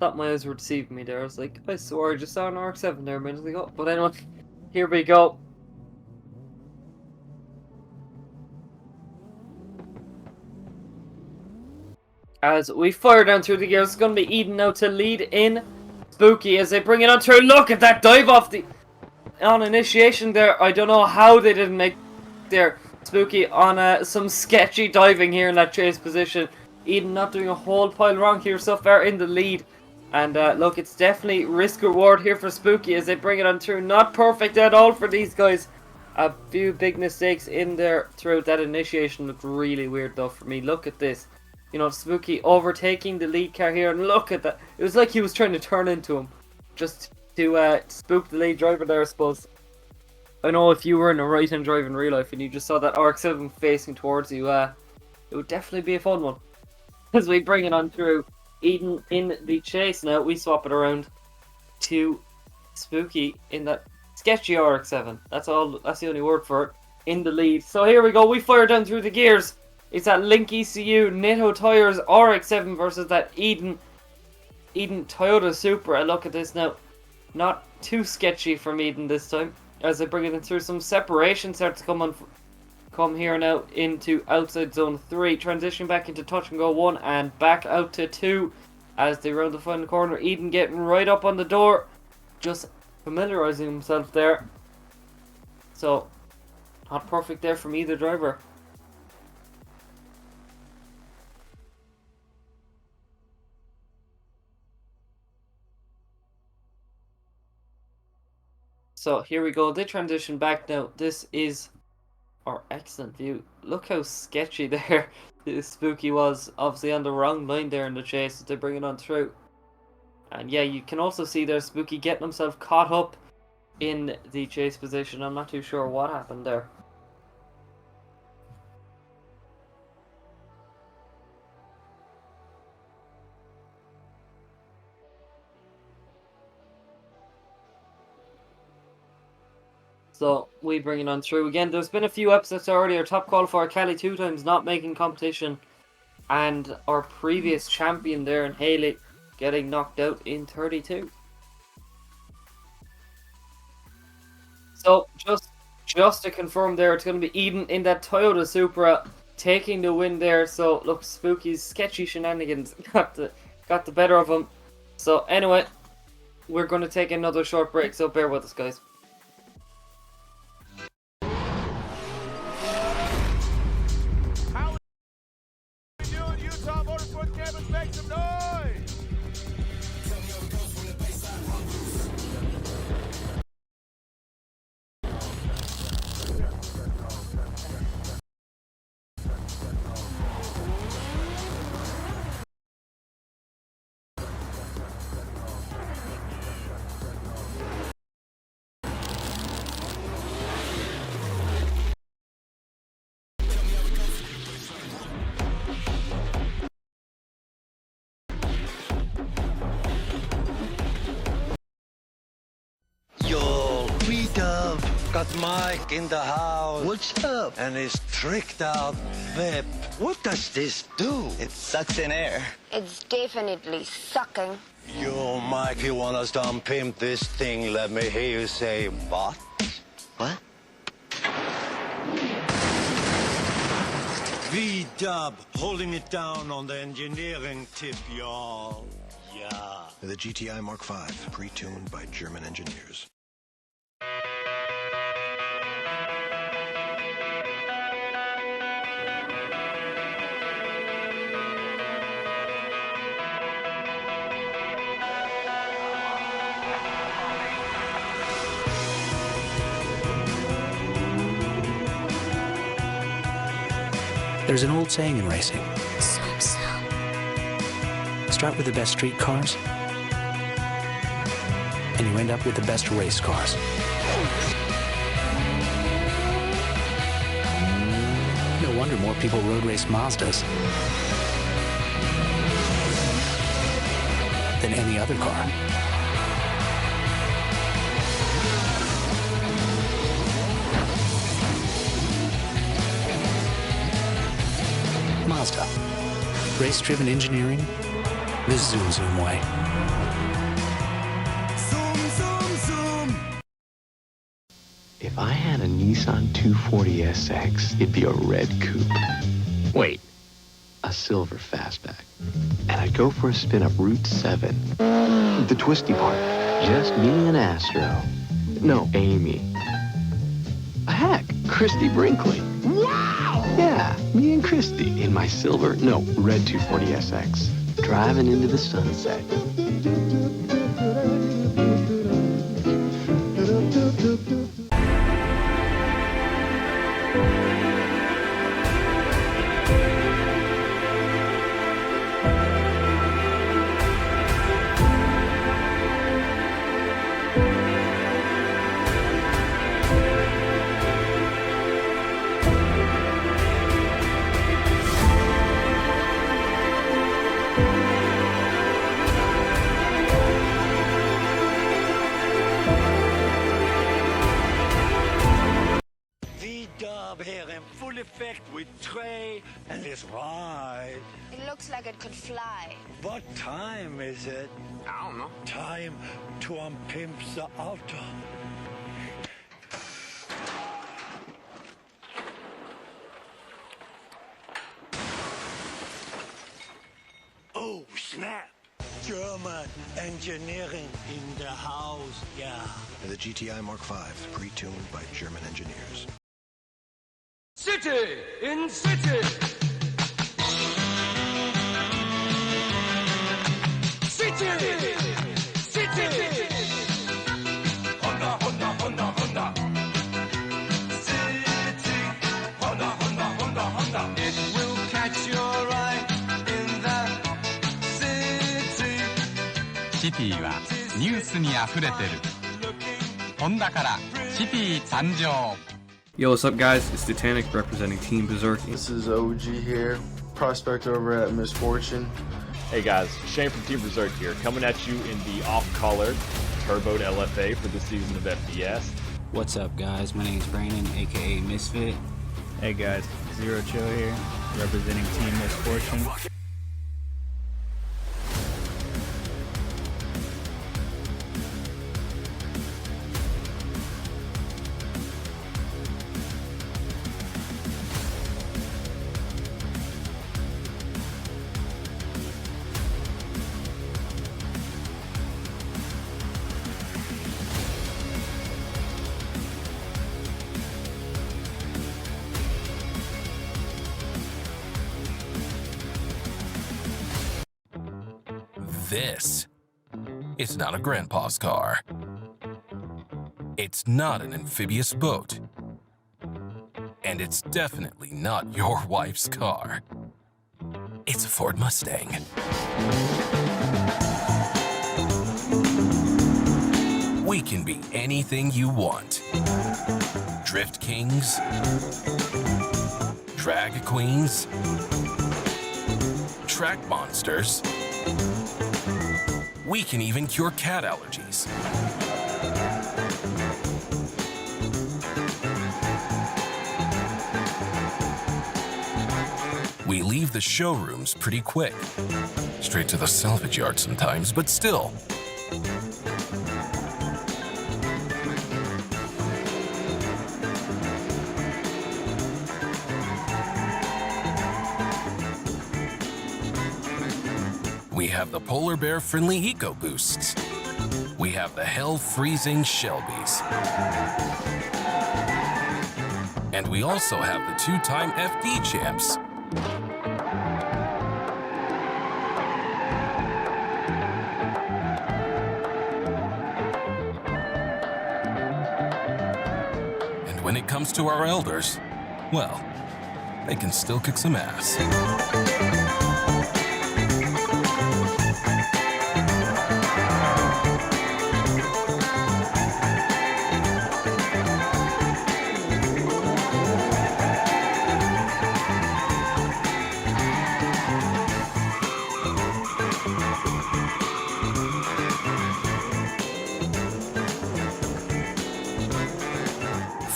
Thought my eyes were deceiving me there. I was like, I swore I just saw an RX-7 there a minute ago. But anyway, here we go. As we fire down through the gears, it's going to be Eden now to lead in. Spooky as they bring it on through. Look at that dive off the... on initiation there. I don't know how they didn't make their Spooky on some sketchy diving here in that chase position. Eden not doing a whole pile wrong here so far in the lead. And look, it's definitely risk reward here for Spooky as they bring it on through. Not perfect at all for these guys. A few big mistakes in there throughout that initiation. Looked really weird though for me. Look at this. You know, Spooky overtaking the lead car here, and look at that. It was like he was trying to turn into him. Just to spook the lead driver there, I suppose. I know if you were in a right-hand drive in real life and you just saw that RX-7 facing towards you, it would definitely be a fun one. As we bring it on through, Eden in the chase now. We swap it around to Spooky in that sketchy RX-7. That's all. That's the only word for it. In the lead. So here we go. We fire down through the gears. It's that Link ECU Nitto Tires RX-7 versus that Eden Toyota Supra. Look at this now. Not too sketchy from Eden this time. As they bring it in through, some separation starts to come here now into outside zone 3. Transition back into touch and go 1 and back out to 2 as they round the final corner. Eden getting right up on the door. Just familiarizing himself there. So, not perfect there from either driver. So here we go, they transition back now. This is our excellent view. Look how sketchy there this Spooky was. Obviously on the wrong line there in the chase as they bring it on through. And yeah, you can also see there Spooky getting himself caught up in the chase position. I'm not too sure what happened there. So we bring it on through again. There's been a few upsets already. Our top qualifier Kelly 2 times not making competition, and our previous champion there in Haley getting knocked out in 32. So just to confirm there, it's going to be Eden in that Toyota Supra taking the win there. So look, Spooky's sketchy shenanigans got the better of him. So anyway, we're going to take another short break. So bear with us, guys. Make some noise! Got Mike in the house. What's up? And his tricked out whip. What does this do? It sucks in air. It's definitely sucking. Yo, Mike, you want us to unpimp this thing? Let me hear you say, what? What? V-Dub, holding it down on the engineering tip, y'all. Yeah. The GTI Mark V, pre-tuned by German engineers. There's an old saying in racing. start with the best street cars, and you end up with the best race cars. No wonder more people road race Mazdas than any other car. Mazda. Race-driven engineering the Zoom Zoom way. If I had a Nissan 240SX, it'd be a red coupe. Wait, a silver fastback. And I'd go for a spin up Route 7. The twisty part. Just me and Astro. No, Amy. Heck, Christy Brinkley. Wow! Yeah, me and Christy in my silver, no, red 240SX. Driving into the sunset. V-dub here in full effect with Trey and his ride. It looks like it could fly. What time is it? I don't know. Time to unpimp the auto. Oh, snap! German engineering in the house, yeah. The GTI Mark V, pre-tuned by German engineers. City in city. City. City. Honda, Honda, Honda, Honda. City. Honda, Honda, Honda, Honda. It will catch your eye in the city. シティはニュースにあふれてる。ホンダからシティ誕生。 Yo, what's up, guys? It's Titanic representing Team Berserk. This is OG here, prospect over at Misfortune. Hey guys, Shane from Team Berserk here, coming at you in the off-color turboed LFA for this season of FBS. What's up, guys? My name is Brandon, aka Misfit. Hey guys, Zero Chill here, representing Team Misfortune. This is not a grandpa's car. It's not an amphibious boat. And it's definitely not your wife's car. It's a Ford Mustang. We can be anything you want. Drift kings, drag queens, track monsters. We can even cure cat allergies. We leave the showrooms pretty quick. Straight to the salvage yard sometimes, but still. We have the polar bear friendly eco boosts. We have the hell freezing Shelbys. And we also have the two-time FD champs. And when it comes to our elders, well, they can still kick some ass.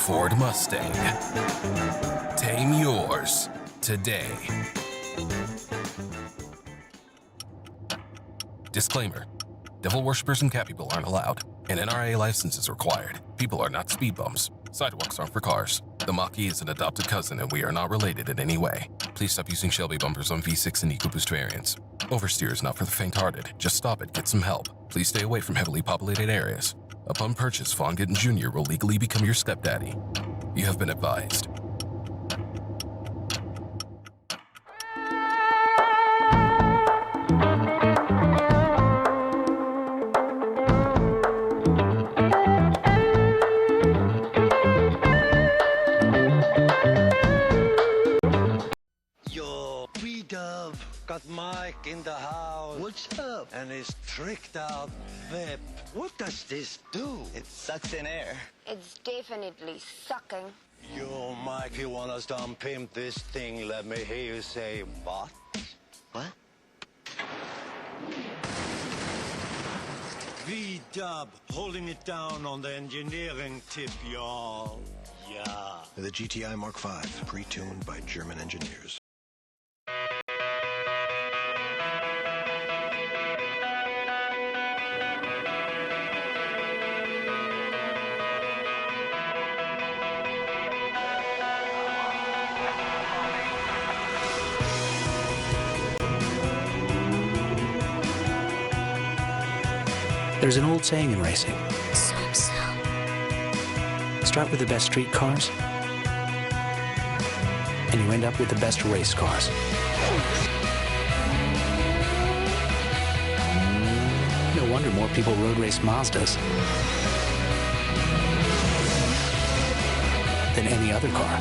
Ford Mustang. Tame yours today. Disclaimer. Devil worshippers and cat people aren't allowed. An NRA license is required. People are not speed bumps. Sidewalks aren't for cars. The Mach-E is an adopted cousin and we are not related in any way. Please stop using Shelby bumpers on V6 and EcoBoost variants. Oversteer is not for the faint-hearted. Just stop it, get some help. Please stay away from heavily populated areas. Upon purchase, Vaughn Gittin Jr. will legally become your stepdaddy. You have been advised. Yo, B-Dub got Mike in the house. What's up? And his tricked out whip. What does this do? It sucks in air. It's definitely sucking. Yo, Mike, you want us to unpimp this thing? Let me hear you say what? What? V-Dub holding it down on the engineering tip, y'all. Yeah. The GTI Mark V, pre-tuned by German engineers. There's an old saying in racing. Start with the best street cars, and you end up with the best race cars. No wonder more people road race Mazdas than any other car.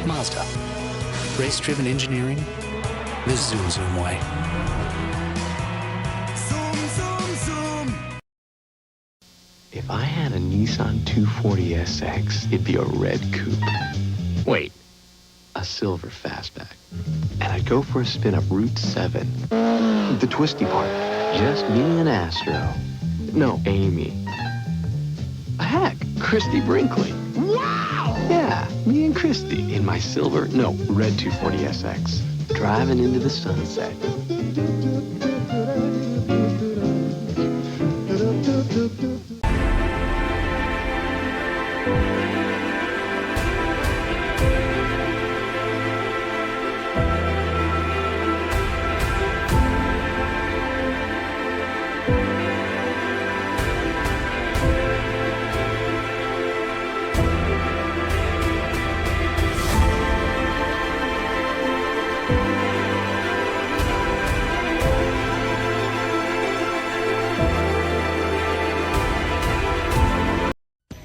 Mazda. Race-driven engineering the Zoom Zoom way. Zoom, zoom, zoom. If I had a Nissan 240 SX, it'd be a red coupe. Wait, a silver fastback. And I'd go for a spin up Route 7. The twisty part. Just me and Astro. No, Amy. Heck, Christy Brinkley. Wow! Yeah, me and Christy in my silver, no, red 240 SX. Driving into the sunset.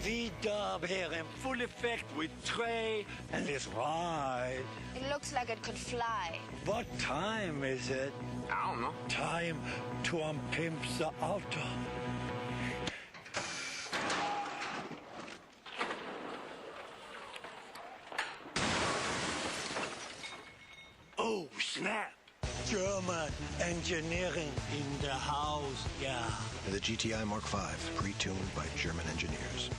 V-Dub here in full effect with Trey and his ride. It looks like it could fly. What time is it? I don't know. Time to unpimp the auto. Oh, snap! German engineering in the house, yeah. The GTI Mark V, pre-tuned by German engineers.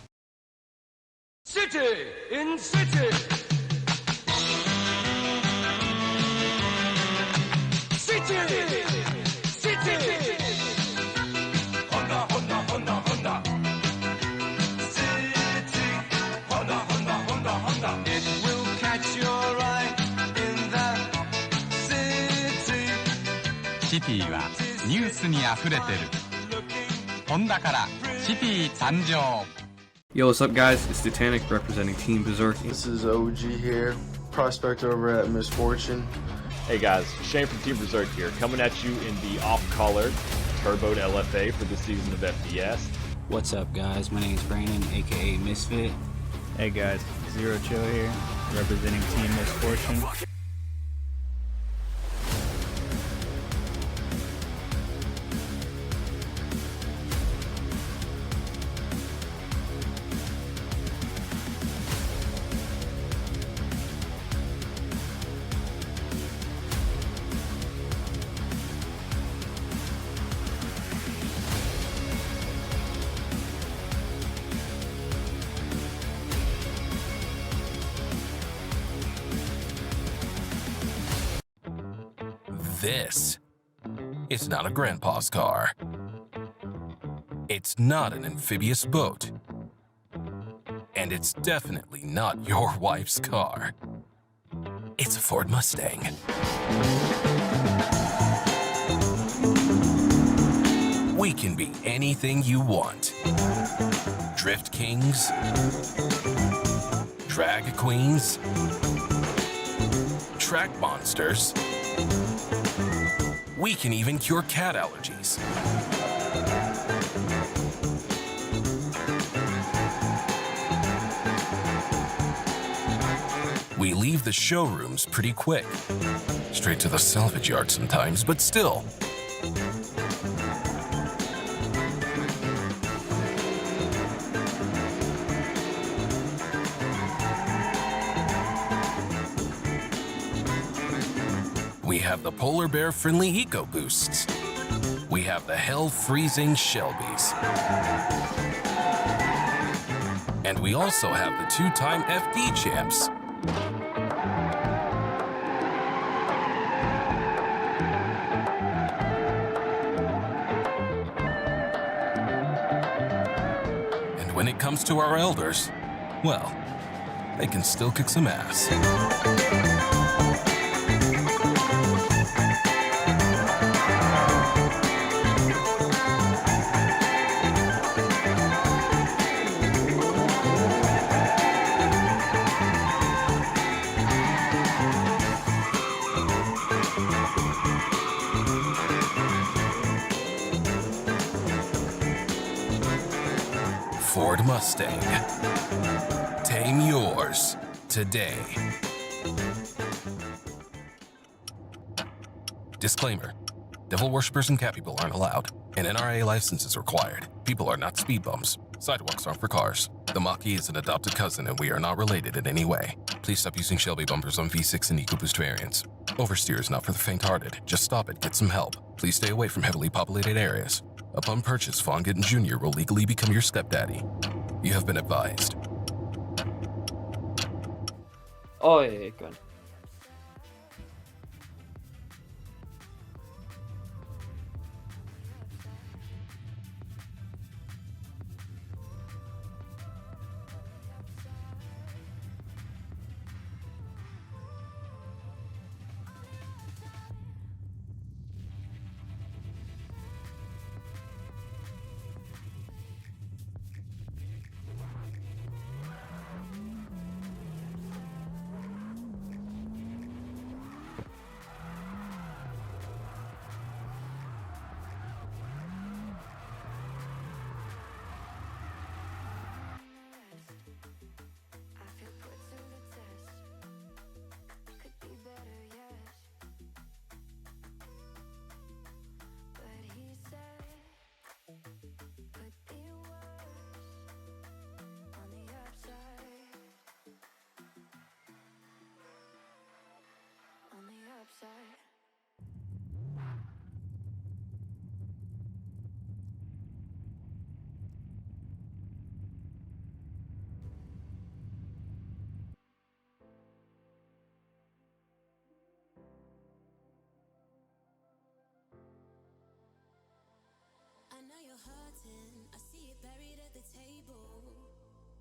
City in city. City. City. Honda, Honda, Honda, Honda. City. Honda, Honda, Honda, Honda. It will catch your eye in the city. シティはニュースにあふれてる。ホンダからシティ参上。 Yo, what's up guys? It's Titanic representing Team Berserk. This is OG here, prospect over at Misfortune. Hey guys, Shane from Team Berserk here, coming at you in the off-colored turboed LFA for this season of FBS. What's up, guys? My name is Brandon, aka Misfit. Hey guys, Zero Chill here, representing Team Misfortune. This is not a grandpa's car. It's not an amphibious boat. And it's definitely not your wife's car. It's a Ford Mustang. We can be anything you want. Drift kings, drag queens, track monsters. We can even cure cat allergies. We leave the showrooms pretty quick. Straight to the salvage yard sometimes, but still. We have the polar bear friendly eco boosts. We have the hell freezing Shelbys. And we also have the 2-time FD champs. And when it comes to our elders, well, they can still kick some ass. Ford Mustang. Tame yours today. Disclaimer. Devil worshippers and cat people aren't allowed. An NRA license is required. People are not speed bumps. Sidewalks aren't for cars. The Mach-E is an adopted cousin and we are not related in any way. Please stop using Shelby bumpers on V6 and EcoBoost variants. Oversteer is not for the faint-hearted. Just stop it, get some help. Please stay away from heavily populated areas. Upon purchase, Vaughn Jr. will legally become your stepdaddy. You have been advised. Oh, yeah, go on. I know you're hurting, I see it buried at the table.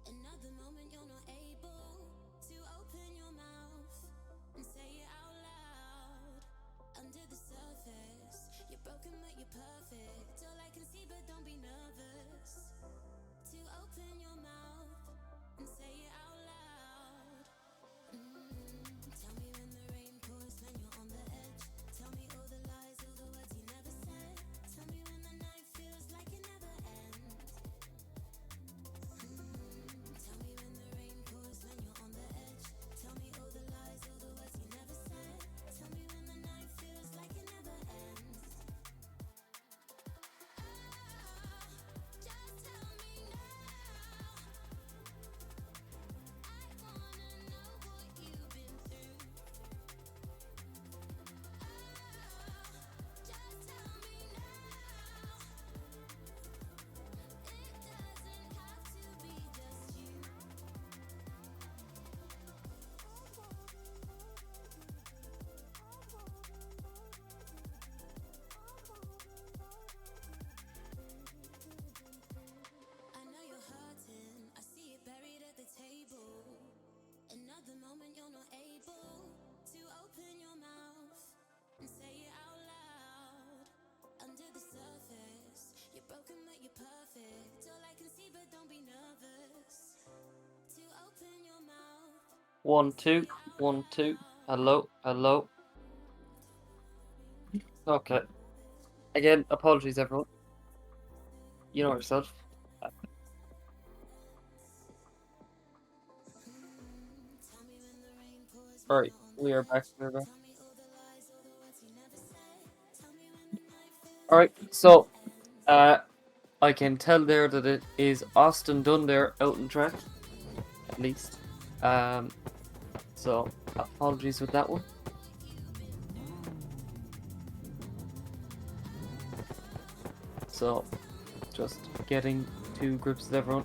Another moment you're not able to open your mouth and say it out loud. Under the surface, you're broken but you're perfect. All I can see, but don't be nervous. To open your mouth and say it out loud. Tell me when the rain pours, when you're on the edge. Tell me all the lies, all the words you never said. Tell me when the night feels like it never ends. Tell me when the rain pours, when you're on them that you're perfect. All I can see, but don't be nervous to open your mouth. 1 2 1 2. Hello, hello. Okay. Again, apologies everyone. You know yourself. Alright, we are back. We're back. Alright, so I can tell there that it is Austin Dunn there out in track, at least. So apologies with that one. So just getting to grips with everyone.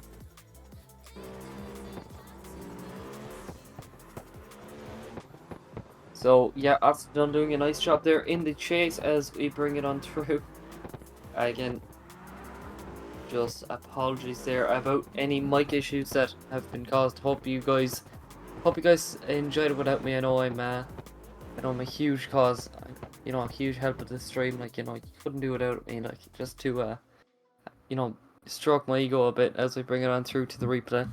So yeah, Austin Dunn doing a nice job there in the chase as we bring it on through. Again, just apologies there about any mic issues that have been caused. Hope you guys enjoyed it without me. I know I'm a huge cause, you know, a huge help with this stream. Like, you know, you couldn't do without me. Like, just to you know, stroke my ego a bit as we bring it on through to the replay.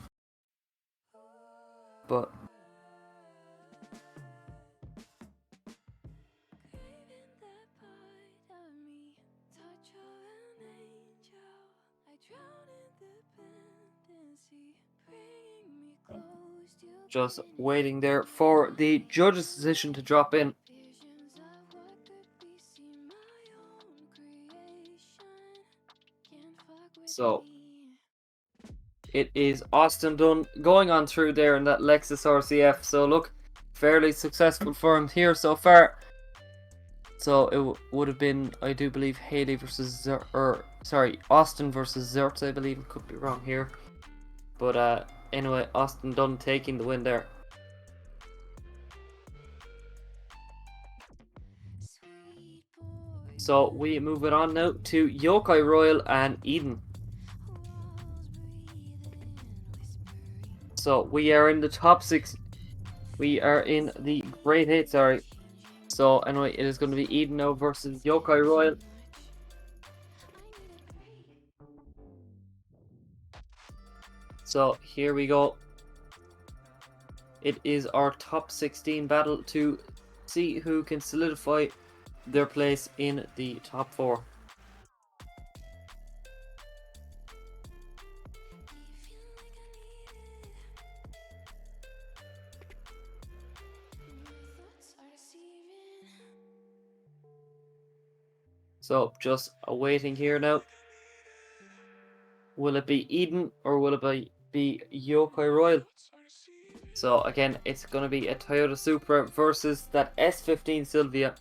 But just waiting there for the judge's decision to drop in. So it is Austin Dunn going on through there in that Lexus RCF. So look, fairly successful for him here so far. So it would have been, I do believe, Haley versus Austin versus Zertz, I believe. I could be wrong here. But anyway, Austin Dunn taking the win there. So we move it on now to Yokai Royal and Eden. So we are in the top 6. We are in the grade 8, sorry. So anyway, it is going to be Eden now versus Yokai Royal. So here we go. It is our top 16 battle to see who can solidify their place in the top 4. So just awaiting here now. Will it be Eden or will it be Yokai Royal? So again, it's going to be a Toyota Supra versus that S15 Sylvia.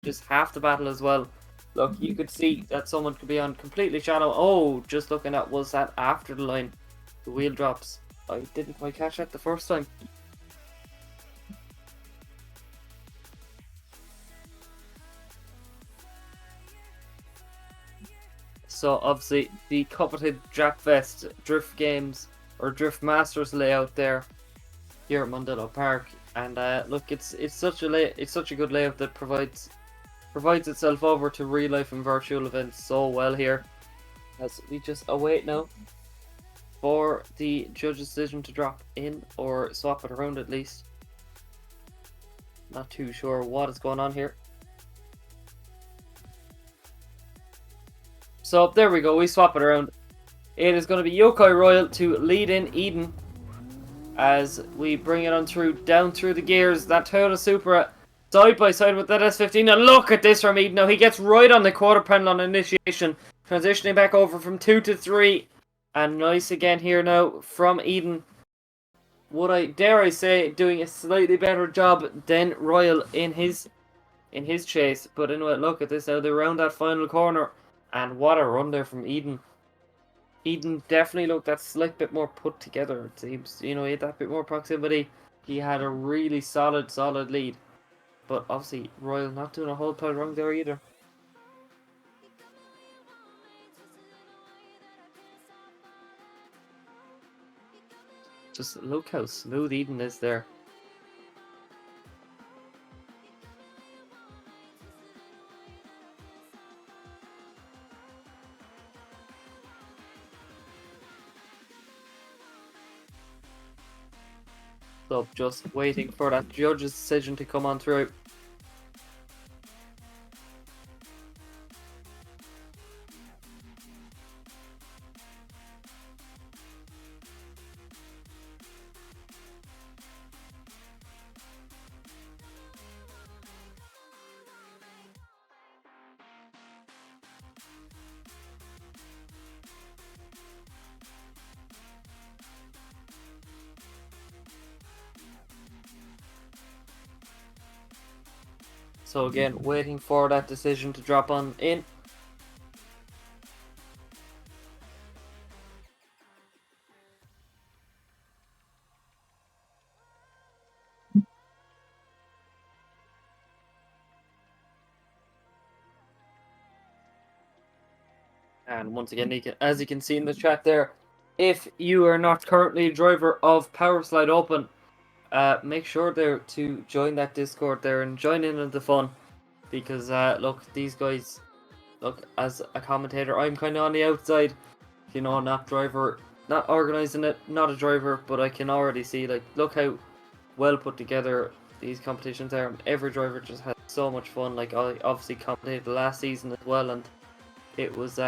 just half the battle as well. Look, you could see that someone could be on completely shallow. Oh, just looking at, was that after the line? The wheel drops. I didn't quite catch that the first time. So obviously the coveted Japfest Drift Games or Drift Masters layout there here at Mondello Park, and look, it's such a good layout that provides itself over to real life and virtual events so well here. As we just await now for the judge's decision to drop in or swap it around at least. Not too sure what is going on here. So there we go, we swap it around. It is going to be Yokai Royal to lead in Eden as we bring it on through, down through the gears. That Toyota Supra side by side with that S15. And look at this from Eden. Now he gets right on the quarter panel on initiation, transitioning back over from 2 to 3. And nice again here now from Eden. Would I dare I say doing a slightly better job than Royal in his chase. But anyway, look at this now. They're around that final corner. And what a run there from Eden. Eden definitely looked that slight bit more put together, it seems. You know, he had that bit more proximity. He had a really solid lead. But obviously, Royal not doing a whole pile wrong there either. Just look how smooth Eden is there. So just waiting for that judge's decision to come on through. So again, waiting for that decision to drop on in. And once again, as you can see in the chat there, if you are not currently a driver of Powerslide Open, make sure there to join that Discord there and join in on the fun. Because look, these guys, look, as a commentator, I'm kind of on the outside, you know, not organizing it, not a driver, but I can already see, like, look how well put together these competitions are. Every driver just has so much fun. Like, I obviously commentated the last season as well, and it was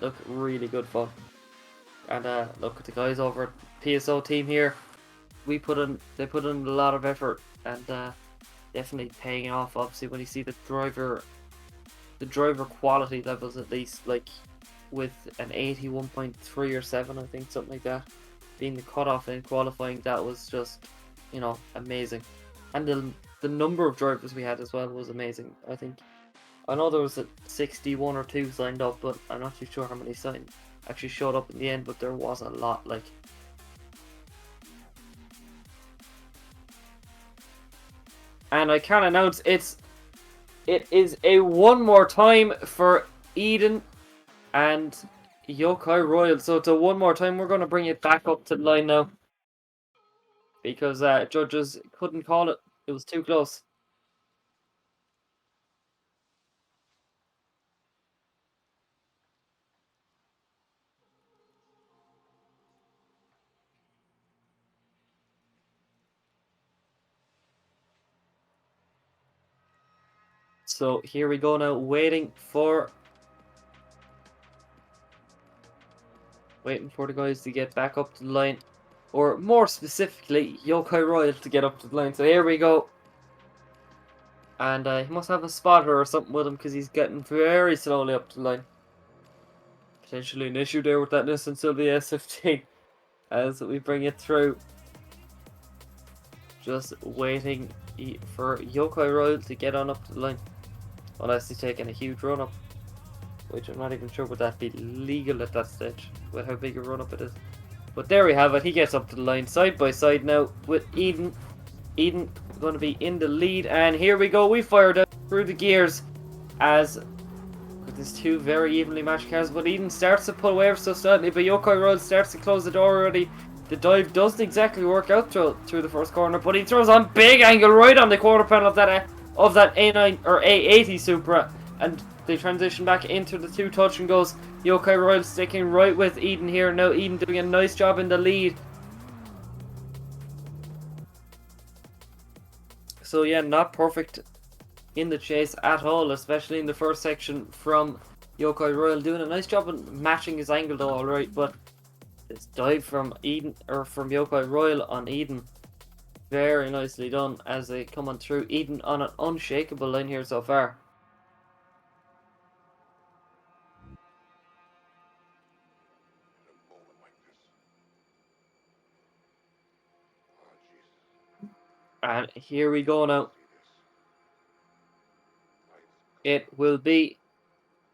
look, really good fun. And look at the guys over at PSO team here. They put in a lot of effort, and definitely paying off. Obviously, when you see the driver quality levels, at least, like with an 81.3 or 7, I think, something like that, being the cutoff in qualifying, that was just, you know, amazing. And the number of drivers we had as well was amazing. I know there was 61 or 2 signed up, but I'm not too sure how many actually showed up in the end, but there was a lot, like. And I can announce it is a one more time for Eden and Yokai Royal. So it's a one more time. We're going to bring it back up to the line now, because judges couldn't call it. It was too close. So here we go now, waiting for the guys to get back up to the line, or more specifically, Yokai Royal to get up to the line. So here we go, and he must have a spotter or something with him, because he's getting very slowly up to the line. Potentially an issue there with that Nissan Sylvia S15 as we bring it through. Just waiting for Yokai Royal to get on up to the line. unless he's taking a huge run up, which I'm not even sure would that be legal at that stage with how big a run up it is. But there we have it. He gets up to the line side by side now with Eden. Eden going to be in the lead, and here we go. We fired out through the gears as there's two very evenly matched cars, but Eden starts to pull away so slightly, but Yokai Royal starts to close the door already. The dive doesn't exactly work out through the first corner, but he throws on big angle right on the quarter panel of that A9 or A80 Supra, and they transition back into the two touch and goes. Yokai Royal sticking right with Eden here. Now Eden doing a nice job in the lead. So yeah, not perfect in the chase at all, especially in the first section from Yokai Royal. Doing a nice job of matching his angle though, alright, but this dive from Eden, or from Yokai Royal on Eden, very nicely done as they come on through. Eden on an unshakable line here so far. And here we go now. It will be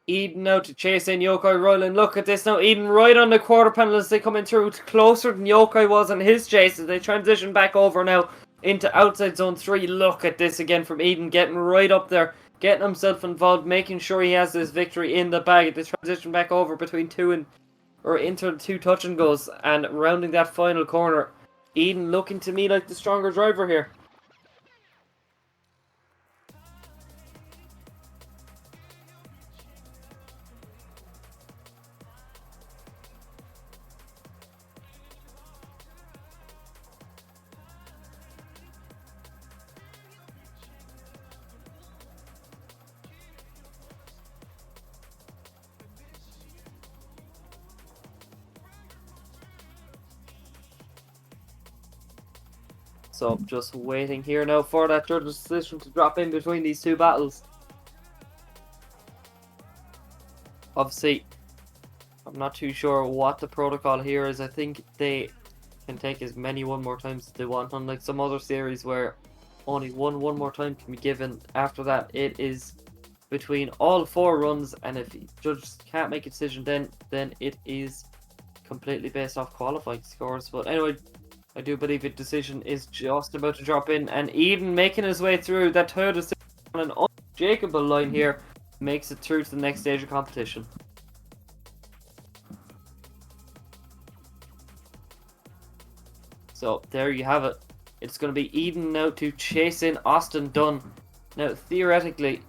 Eden now to chase in Yokai Royal, and look at this now. Eden right on the quarter panel as they come in through, closer than Yokai was on his chase as they transition back over now into outside zone 3. Look at this again from Eden, getting right up there, getting himself involved, making sure he has this victory in the bag. They transition back over between into the two touch and goes, and rounding that final corner. Eden looking to me like the stronger driver here. So just waiting here now for that judge's decision to drop in between these two battles. Obviously, I'm not too sure what the protocol here is. I think they can take as many one more times as they want, unlike some other series where only one more time can be given. After that, it is between all 4 runs, and if the judges can't make a decision, then it is completely based off qualifying scores. But anyway, I do believe a decision is just about to drop in, and Eden making his way through that Toyota on an unshakable line here, makes it through to the next stage of competition. So there you have it. It's going to be Eden now to chase in Austin Dunn. Now theoretically,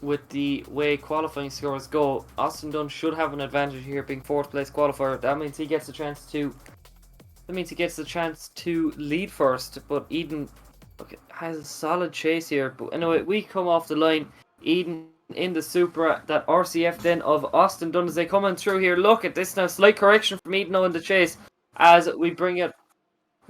with the way qualifying scores go, Austin Dunn should have an advantage here, being 4th place qualifier. That means he gets a chance to lead first, but Eden has a solid chase here. But anyway, we come off the line. Eden in the Supra, that RCF then of Austin Dunn as they come on through here. Look at this now, slight correction from Eden now in the chase as we bring it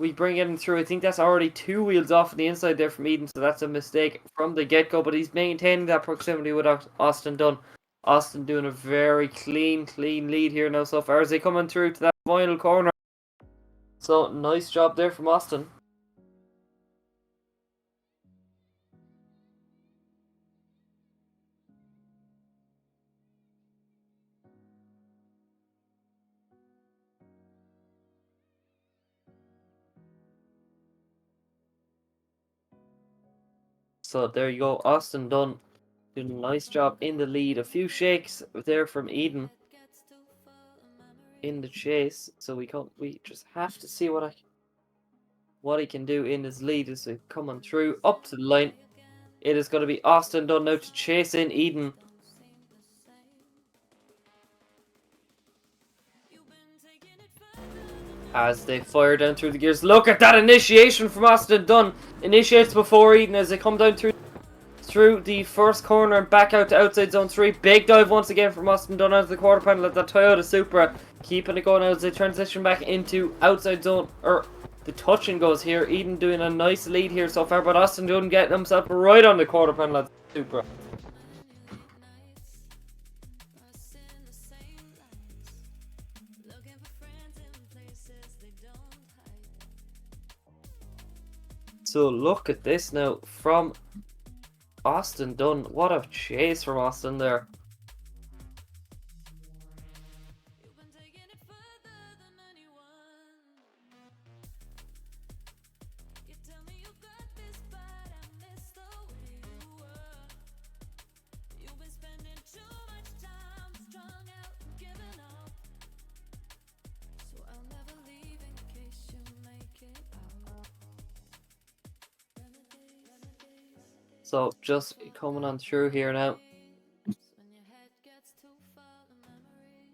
in through. I think that's already 2 wheels off on the inside there from Eden, so that's a mistake from the get-go, but he's maintaining that proximity with Austin Dunn. Austin doing a very clean lead here now so far as they come on through to that final corner. So, nice job there from Austin. So, there you go. Austin Dunn doing a nice job in the lead. A few shakes there from Eden in the chase. So, we just have to see what he can do in his lead as we come on through up to the line. It is going to be Austin Dunn now to chase in Eden. As they fire down through the gears. Look at that initiation from Austin Dunn. Initiates before Eden as they come down through the first corner and back out to outside zone 3. Big dive once again from Austin Dunn out of the quarter panel at that Toyota Supra. Keeping it going as they transition back into outside zone, or the touch and goes here. Eden doing a nice lead here so far, but Austin Dunn getting himself right on the quarter panel at the Supra. So look at this now from Austin Dunn. What a chase from Austin there. So just coming on through here now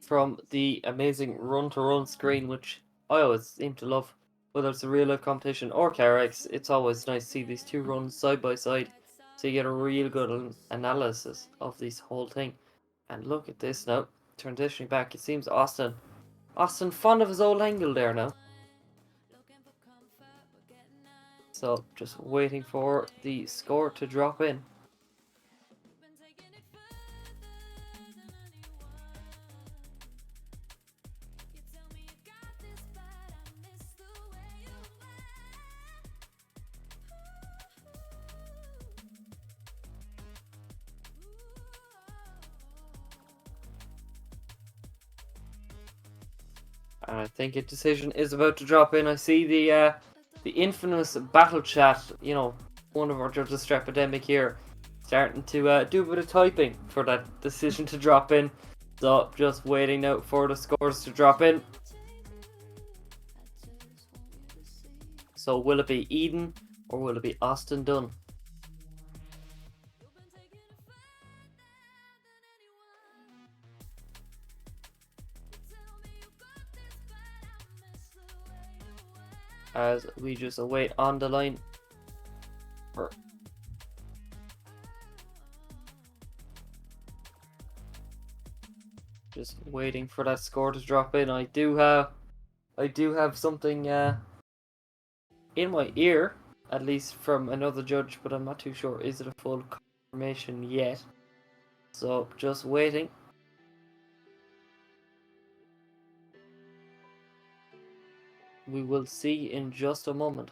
from the amazing run-to-run screen, which I always seem to love, whether it's a real life competition or Carx. It's always nice to see these two runs side by side, so you get a real good analysis of this whole thing. And look at this now, transitioning back. It seems Austin fond of his old angle there now. So just waiting for the score to drop in. And I think a decision is about to drop in. I see the infamous battle chat, you know, one of our judges, Strepidemic here, starting to do a bit of typing for that decision to drop in. So just waiting now for the scores to drop in. So will it be Eden or will it be Austin Dunn? As we just await on the line. Just waiting for that score to drop in. I do have something in my ear, at least from another judge, but I'm not too sure. Is it a full confirmation yet? So just waiting. We will see in just a moment.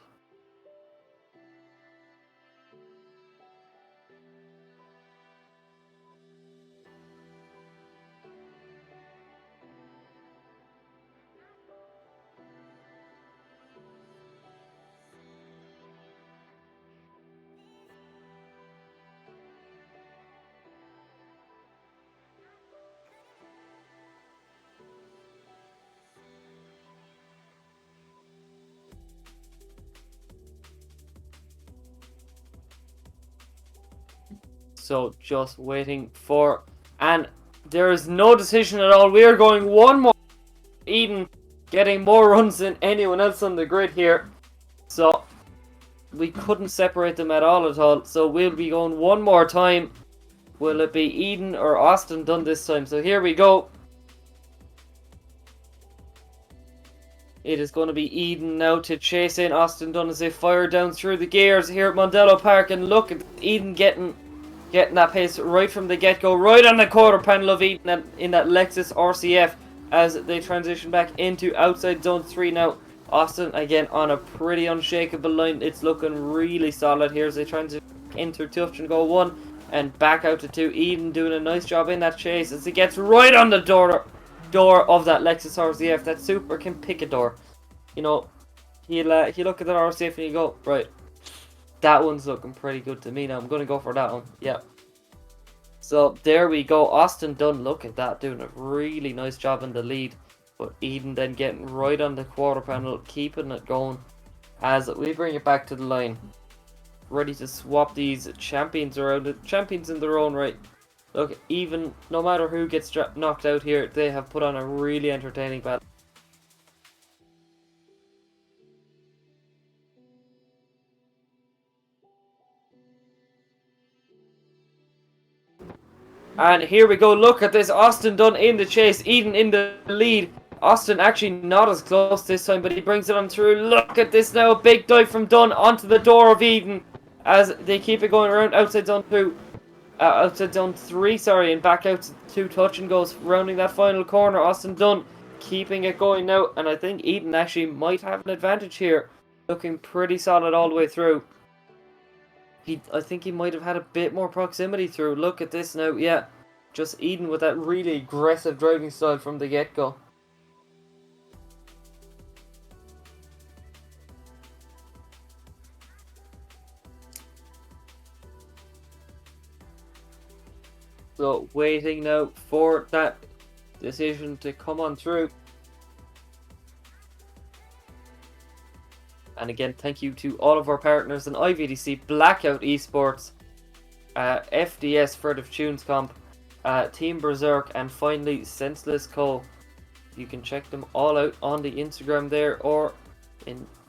So just waiting for, and there is no decision at all. We are going one more. Eden getting more runs than anyone else on the grid here. So we couldn't separate them at all. So we'll be going one more time. Will it be Eden or Austin Dunn this time? So here we go. It is going to be Eden now to chase in Austin Dunn as they fire down through the gears here at Mondello Park. And look at Eden getting that pace right from the get-go, right on the quarter panel of Eden in that Lexus RCF as they transition back into outside zone 3 now. Austin again on a pretty unshakable line. It's looking really solid here as they transition into touch and go 1 and back out to 2. Eden doing a nice job in that chase as he gets right on the door of that Lexus RCF. That super can pick a door. You know, he'll look at that RCF and he'll go, right, that one's looking pretty good to me now. I'm going to go for that one. Yeah. So there we go. Austin Dunn, look at that, doing a really nice job in the lead. But Eden then getting right on the quarter panel, keeping it going as we bring it back to the line. Ready to swap these champions around. Champions in their own right. Look, even no matter who gets knocked out here, they have put on a really entertaining battle. And here we go, look at this, Austin Dunn in the chase, Eden in the lead. Austin actually not as close this time, but he brings it on through. Look at this now, a big dive from Dunn onto the door of Eden as they keep it going around outside zone 2. Outside zone 3, sorry, and back out to 2 touch and goes, rounding that final corner. Austin Dunn keeping it going now, and I think Eden actually might have an advantage here. Looking pretty solid all the way through. I think he might have had a bit more proximity through. Look at this now, yeah. Just Eden with that really aggressive driving style from the get-go. So, waiting now for that decision to come on through. And again, thank you to all of our partners in IVDC, Blackout Esports, FDS Furtive Tunes Comp, Team Berserk, and finally Senseless Co. You can check them all out on the Instagram there, or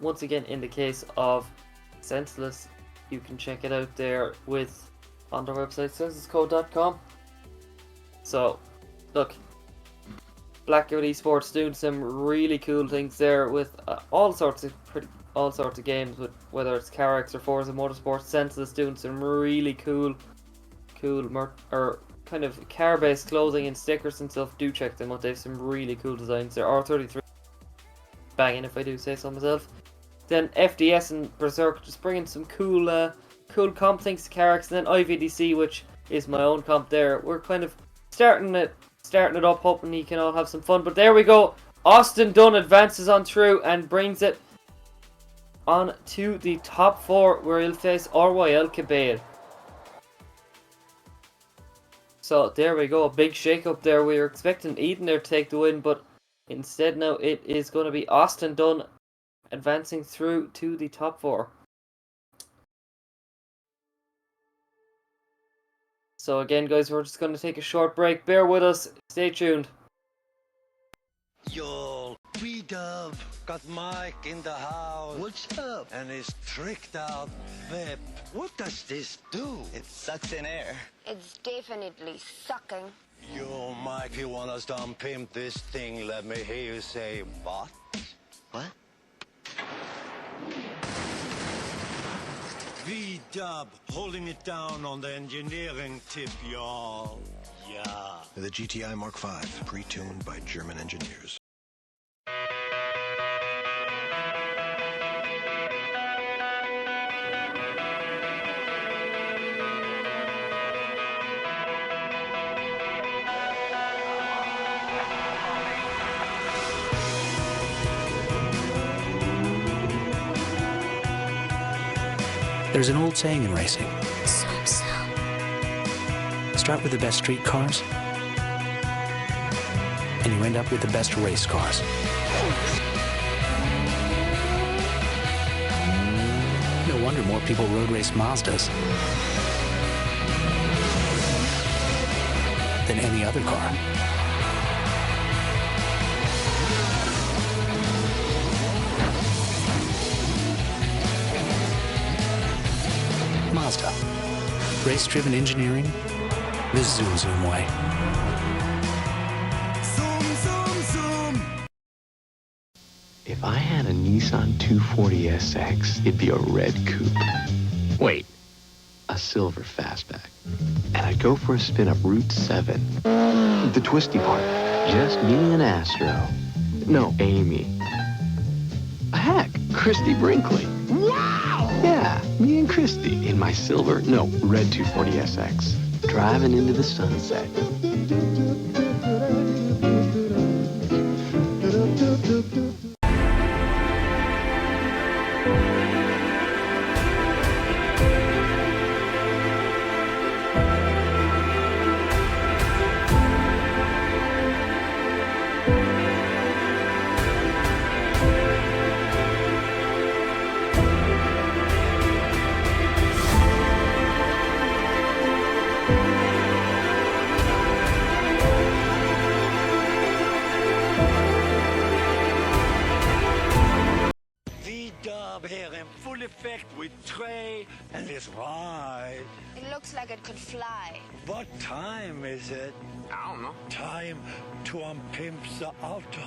once again in the case of Senseless, you can check it out there on their website senselessco.com. So, look, Blackout Esports doing some really cool things there with all sorts of games, with whether it's Carx or Forza Motorsports. Senseless doing some really cool kind of car-based clothing and stickers and stuff. Do check them out. They have some really cool designs. They're R33 banging, if I do say so myself. Then FDS and Berserk just bringing some cool comp things to Carx, and then IVDC, which is my own comp there. We're kind of starting it up, hoping you can all have some fun. But there we go. Austin Dunn advances on through and brings it on to the top 4, where he'll face RYL Cabale. So there we go, a big shake up there. We were expecting Eden there to take the win, but instead now it is going to be Austin Dunn advancing through to the top 4. So again, guys, we're just going to take a short break. Bear with us. Stay tuned. Yo, V-Dub got Mike in the house. What's up? And his tricked out whip. What does this do? It sucks in air. It's definitely sucking. Yo, Mike, if you want us to unpimp this thing, let me hear you say what? What? V-Dub holding it down on the engineering tip, y'all. Yeah. The GTI Mark V, pre-tuned by German engineers. There's an old saying in racing. Start with the best street cars, and you end up with the best race cars. No wonder more people road race Mazdas than any other car. Mazda. Race-driven engineering the Zoom Zoom way. Zoom, zoom, zoom. If I had a Nissan 240SX, it'd be a red coupe. Wait, a silver fastback. And I'd go for a spin up Route 7. The twisty part. Just me and Astro. No, Amy. Heck, Christy Brinkley. Wow! Yeah, me and Christy in my silver, no, red 240SX. Driving into the sunset. V-Dub here in full effect with Trey and his ride. It looks like it could fly. What time is it? I don't know. Time to unpimp the auto.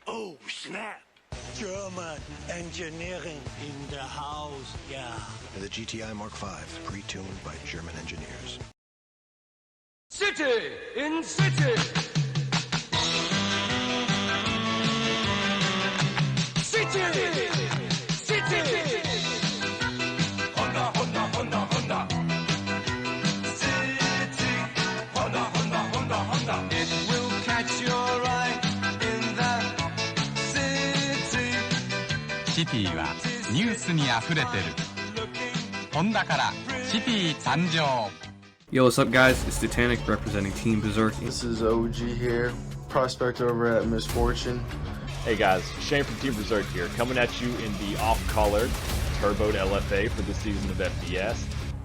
Oh, snap! German engineering in the house, yeah. The GTI Mark V, pre-tuned by German engineers. City in city. Honda, Honda, Honda, Honda. City. Honda, Honda, Honda, Honda. It will catch your eye in the city. シティはニュースにあふれてる。ホンダからシティ参上。 Yo, what's up, guys? It's Titanic representing Team Berserk. This is OG here, prospect over at Misfortune. Hey guys, Shane from Team Berserk here, coming at you in the off-colored turboed LFA for this season of FBS.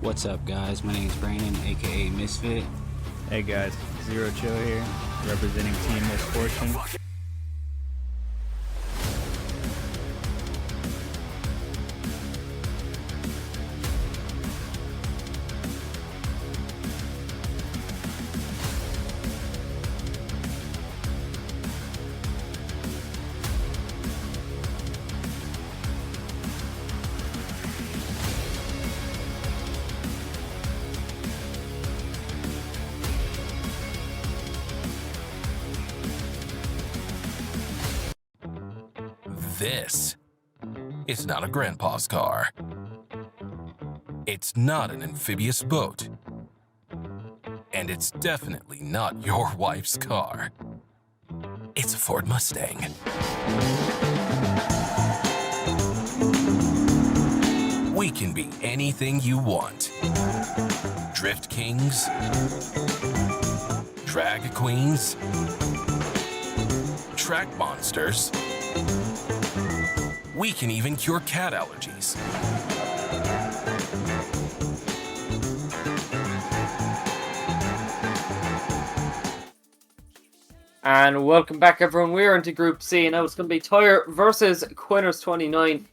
What's up, guys? My name is Brandon, aka Misfit. Hey guys, Zero Chill here, representing Team Misfortune. This is not a grandpa's car. It's not an amphibious boat. And it's definitely not your wife's car. It's a Ford Mustang. We can be anything you want. Drift kings, drag queens, track monsters. We can even cure cat allergies. And welcome back, everyone. We're into Group C. Now it's going to be Tyre versus Quinners 29.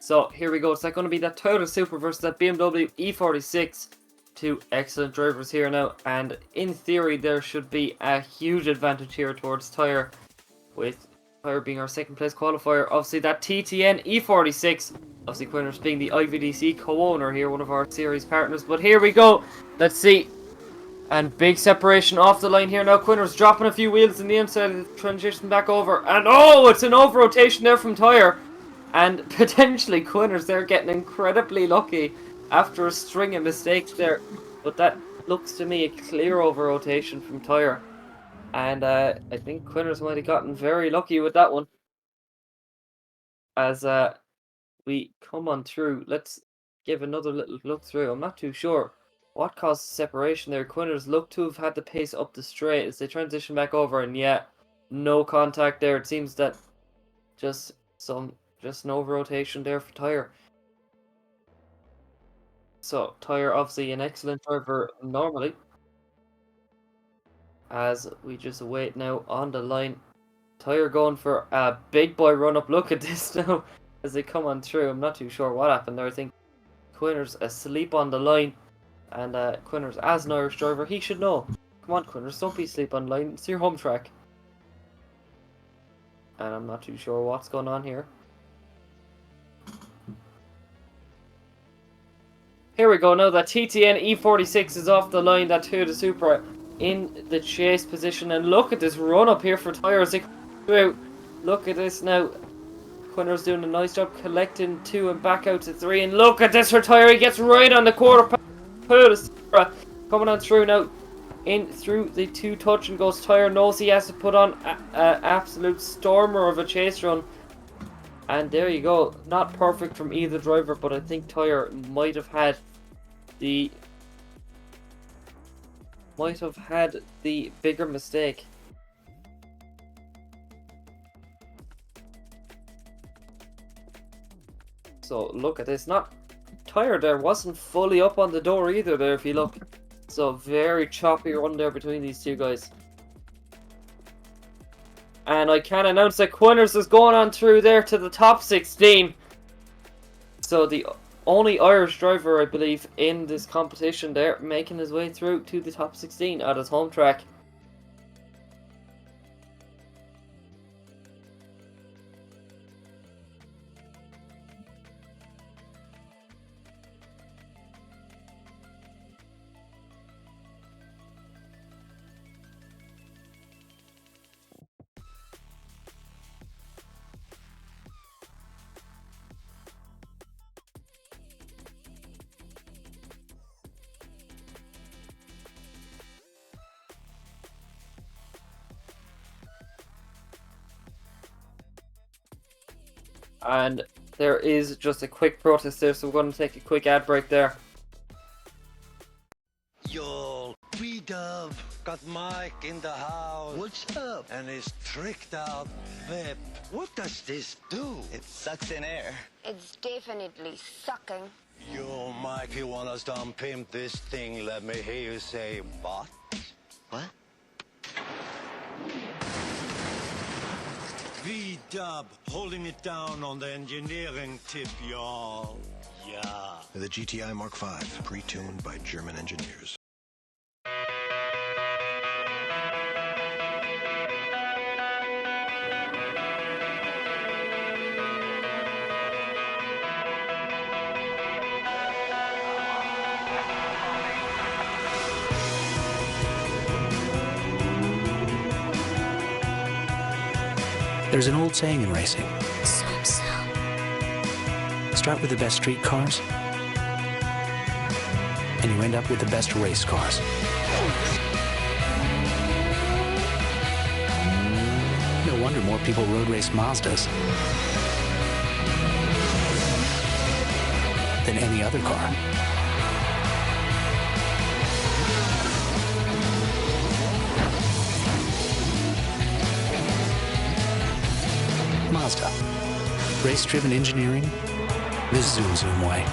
So here we go. It's like going to be that Toyota Supra versus that BMW E46. Two excellent drivers here now. And in theory, there should be a huge advantage here towards Tyre, with Tyre being our second place qualifier. Obviously that TTN E46. Obviously Quinners being the IVDC co-owner here, one of our series partners. But here we go. Let's see. And big separation off the line here now. Quinners dropping a few wheels in the inside, transition back over. And oh, it's an over rotation there from Tyre. And potentially Quinners, they're getting incredibly lucky after a string of mistakes there. But that looks to me a clear over rotation from Tyre. And I think Quinners might have gotten very lucky with that one. As we come on through, let's give another little look through. I'm not too sure what caused separation there. Quinners look to have had the pace up the straight as they transition back over, and yeah, no contact there. It seems that just an over rotation there for Tyre. So Tyre obviously an excellent driver normally. As we just wait now on the line. Tyre going for a big boy run up. Look at this now as they come on through. I'm not too sure what happened there. I think Quinners asleep on the line. And Quinners, as an Irish driver, he should know. Come on, Quinners, don't be asleep on the line. It's your home track. And I'm not too sure what's going on here. Here we go now. That TTN E46 is off the line. That Toyota Supra in the chase position. And look at this run up here for Tyre as they come through. Look at this now. Quinners doing a nice job collecting 2 and back out to 3. And look at this for Tyre. He gets right on the quarter. Supra coming on through now. In through the 2 touch and goes. Tyre knows he has to put on an absolute stormer of a chase run. And there you go. Not perfect from either driver, but I think Tyre might have had the bigger mistake. So look at this. Not Tyre there wasn't fully up on the door either there if you look. So very choppy run there between these two guys. And I can announce that Quinners is going on through there to the top 16. So the only Irish driver, I believe, in this competition there, making his way through to the top 16 at his home track. and there is just a quick protest there, so we're going to take a quick ad break there. Yo, B-Dub got Mike in the house. What's up? And his tricked out Vip. What does this do? It sucks in air. It's definitely sucking. Yo, Mike, you want us to unpimp this thing? Let me hear you say, what? What? V-Dub holding it down on the engineering tip, y'all. Yeah. The GTI Mark V, pre-tuned by German engineers. There's an old saying in racing. Start with the best street cars, and you end up with the best race cars. No wonder more people road race Mazdas than any other car. Mazda. Race-driven engineering the Zoom Zoom way.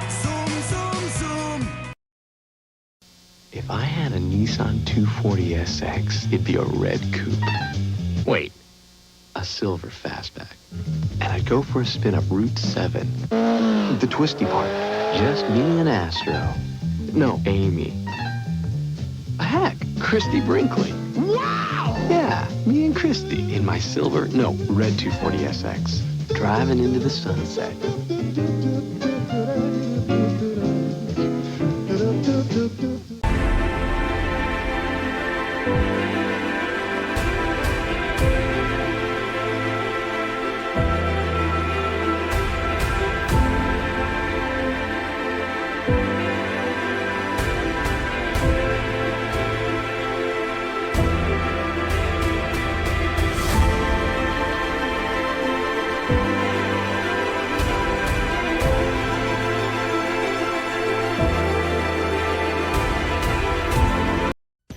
Zoom, zoom, zoom. If I had a Nissan 240SX, it'd be a red coupe. Wait, a silver fastback. And I'd go for a spin up Route 7. The twisty part. Just me and Astro. No, Amy. Heck, Christy Brinkley. Wow! Yeah, me and Christy in my silver, no, red 240SX. Driving into the sunset.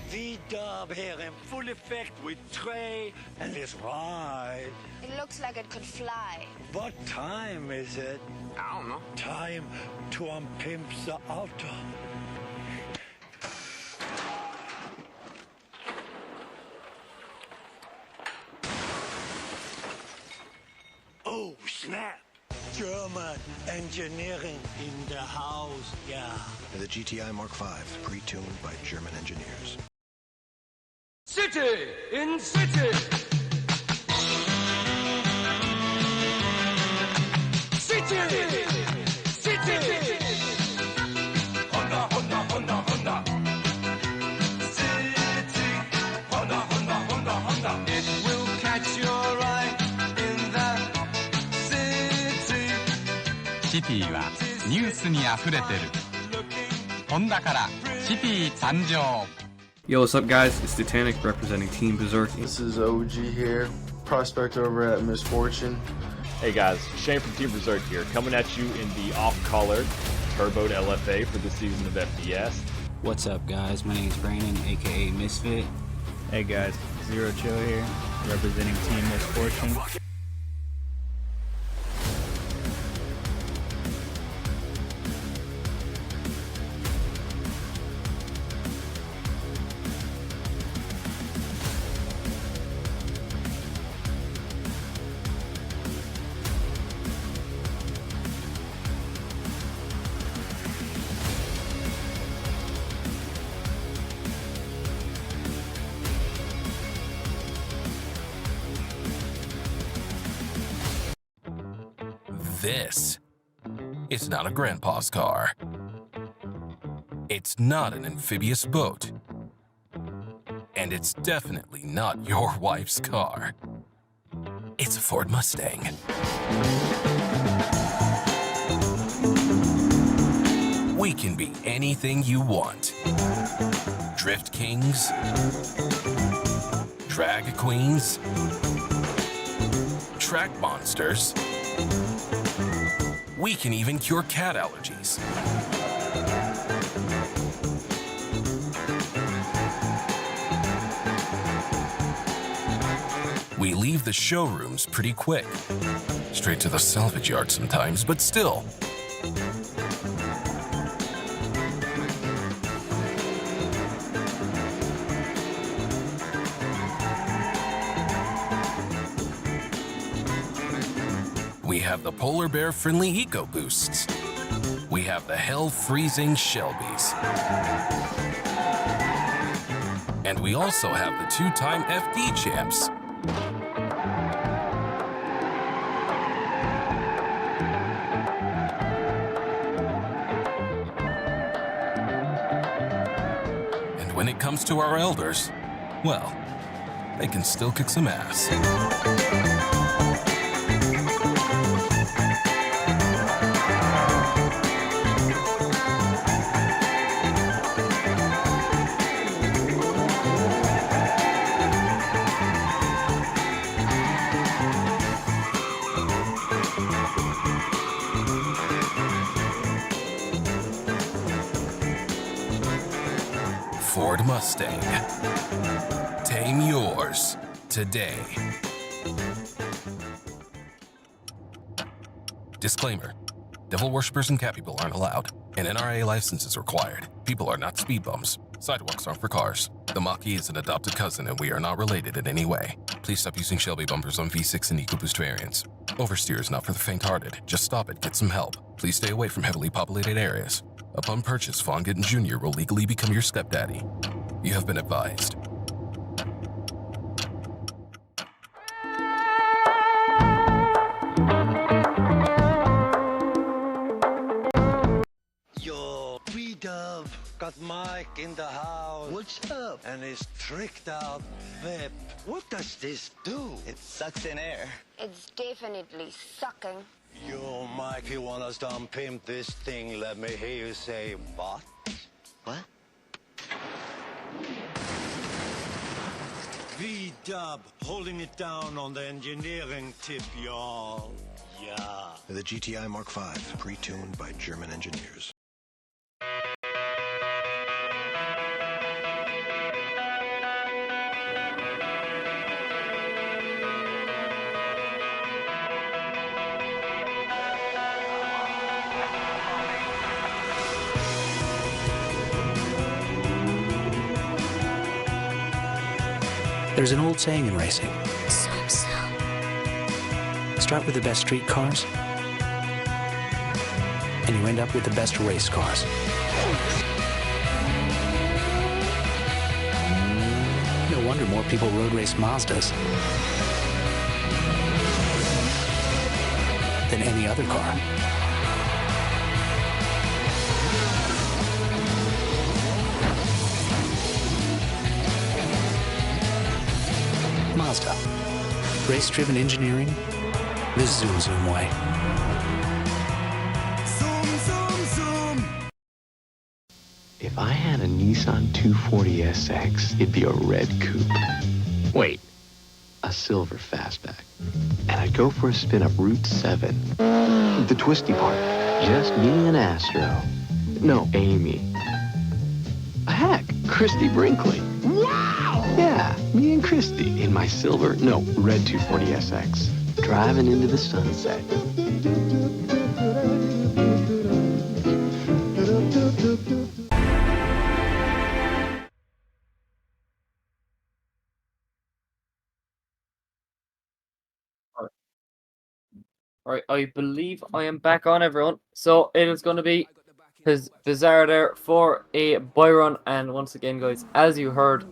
V-Dub here in full effect with Trey and his ride. It looks like it could fly. What time is it? I don't know. Time to unpimp the auto. Oh, snap! German engineering in the house, yeah. The GTI Mark V, pre-tuned by German engineers. City in city. City. City. Honda, Honda, Honda, Honda. City. Honda, Honda, Honda, Honda. It will catch your eye in the city. シティはニュースにあふれてる。ホンダからシティ誕生。 Yo, what's up, guys? It's Titanic representing Team Berserk. This is OG here, prospect over at Misfortune. Hey guys, Shane from Team Berserk here, coming at you in the off-colored turboed LFA for this season of FDS. What's up, guys? My name is Brandon, aka Misfit. Hey guys, Zero Chill here, representing Team Misfortune. This is not a grandpa's car. It's not an amphibious boat. And it's definitely not your wife's car. It's a Ford Mustang. We can be anything you want. Drift kings, drag queens, track monsters. We can even cure cat allergies. We leave the showrooms pretty quick. Straight to the salvage yard sometimes, but still. We have the polar bear friendly eco boosts. We have the hell freezing Shelbys. And we also have the 2-time FD champs. And when it comes to our elders, well, they can still kick some ass. Ford Mustang. Tame yours today. Disclaimer. Devil worshippers and cat people aren't allowed. An NRA license is required. People are not speed bumps. Sidewalks aren't for cars. The Mach-E is an adopted cousin and we are not related in any way. Please stop using Shelby bumpers on V6 and EcoBoost variants. Oversteer is not for the faint-hearted. Just stop it, get some help. Please stay away from heavily populated areas. Upon purchase, Vaughn Jr. will legally become your stepdaddy. You have been advised. Yo, Dove got Mike in the house. What's up? And his tricked out whip. What does this do? It sucks in air. It's definitely sucking. Yo, Mike, you want us to unpimp this thing? Let me hear you say what? What? V-Dub holding it down on the engineering tip, y'all. Yeah. The GTI Mark V, pre-tuned by German engineers. There's an old saying in racing. Start with the best street cars, and you end up with the best race cars. No wonder more people road race Mazdas than any other car. Mazda. Race-driven engineering the Zoom Zoom way. Zoom, zoom, zoom. If I had a Nissan 240SX, it'd be a red coupe. Wait, a silver fastback. And I'd go for a spin up Route 7. The twisty part. Just me and Astro. No, Amy. Heck, Christy Brinkley. Wow! Yeah, me and Christy in my silver, no, red 240SX. Driving into the sunset. Alright, I believe I am back on, everyone. So it is going to be his Bizarre there for a Byron, and once again, guys, as you heard,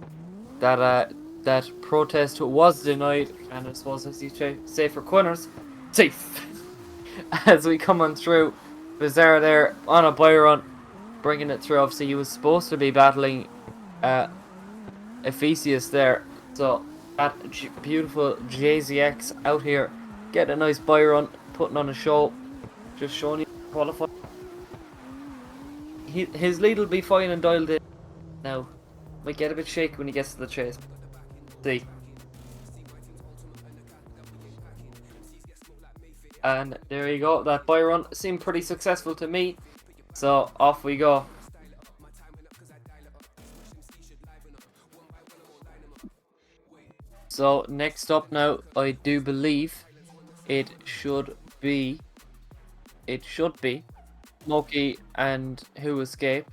that that protest was denied, and I suppose as you say for corners, safe. As we come on through, Bizarre there on a Byron, bringing it through. Obviously, he was supposed to be battling Ephesius there, so that beautiful JZX out here, getting a nice Byron, putting on a show, just showing you qualified. His lead will be fine and dialed in now. Might get a bit shaky when he gets to the chase. See. And there you go. That buy run seemed pretty successful to me. So off we go. So next up now, I do believe it should be Smokey and Who Escape.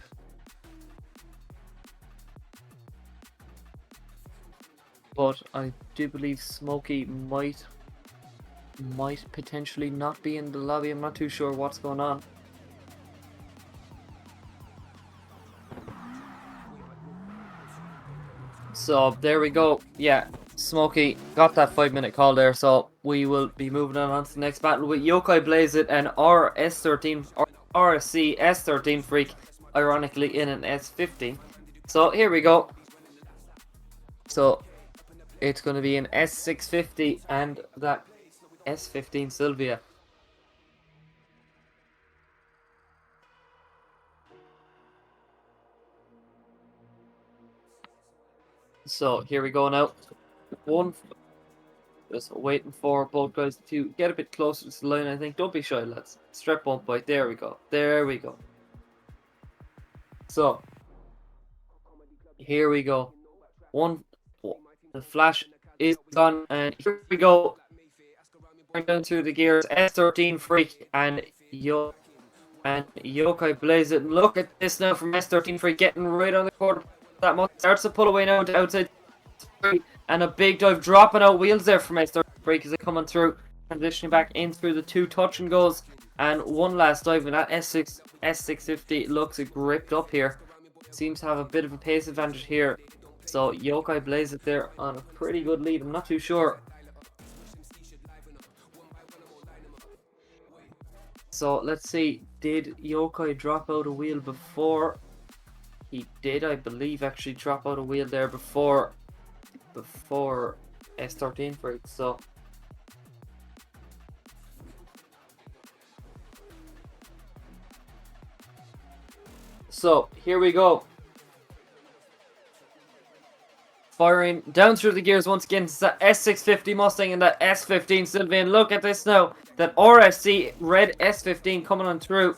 But I do believe Smokey might potentially not be in the lobby. I'm not too sure what's going on. So there we go. Yeah, Smokey got that 5-minute call there. So we will be moving on to the next battle with Yokai Blaze It and RS13 or RSC S13 Freak, ironically in an S15. So here we go. So it's going to be an S650 and that S15 Sylvia. So here we go now. Just waiting for both guys to get a bit closer to the line, I think. Don't be shy, lads. Strap bump bite. There we go. There we go. So here we go. The flash is gone, and here we go. Down to the gears. S13 Freak and Yokai Blaze It. Look at this now from S13 Freak getting right on the quarter. That much starts to pull away now to outside. And a big dive, dropping out wheels there from S13 Freak as it coming through, transitioning back in through the 2 touch and goes, and one last dive. And that S650 looks gripped up here. Seems to have a bit of a pace advantage here. So Yokai Blaze It there on a pretty good lead. I'm not too sure. So let's see, did Yokai drop out a wheel before? He did, I believe, actually drop out a wheel there before S13 Freak. So here we go. Firing down through the gears once again. It's that S650 Mustang and that S15 Sylvian. Look at this now. That RSC red S15 coming on through.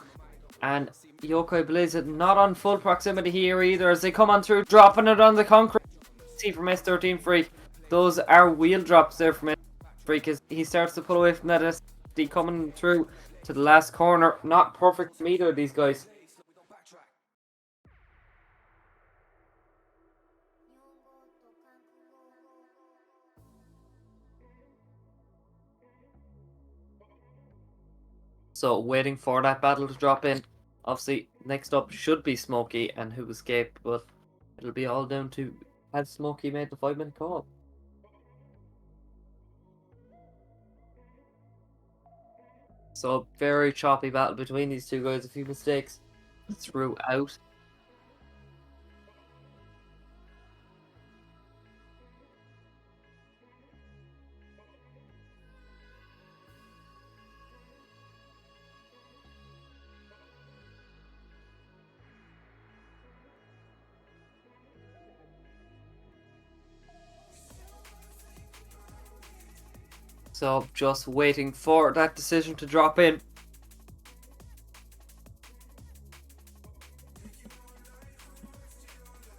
And Yokai Blaze It not on full proximity here either as they come on through, dropping it on the concrete. See from S13 Freak. Those are wheel drops there from S13 Freak as he starts to pull away from that SD coming through to the last corner. Not perfect from either of these guys. So waiting for that battle to drop in. Obviously, next up should be Smokey and Who Escape, but it'll be all down to has Smokey made the 5-minute call. So very choppy battle between these two guys. A few mistakes throughout. So just waiting for that decision to drop in.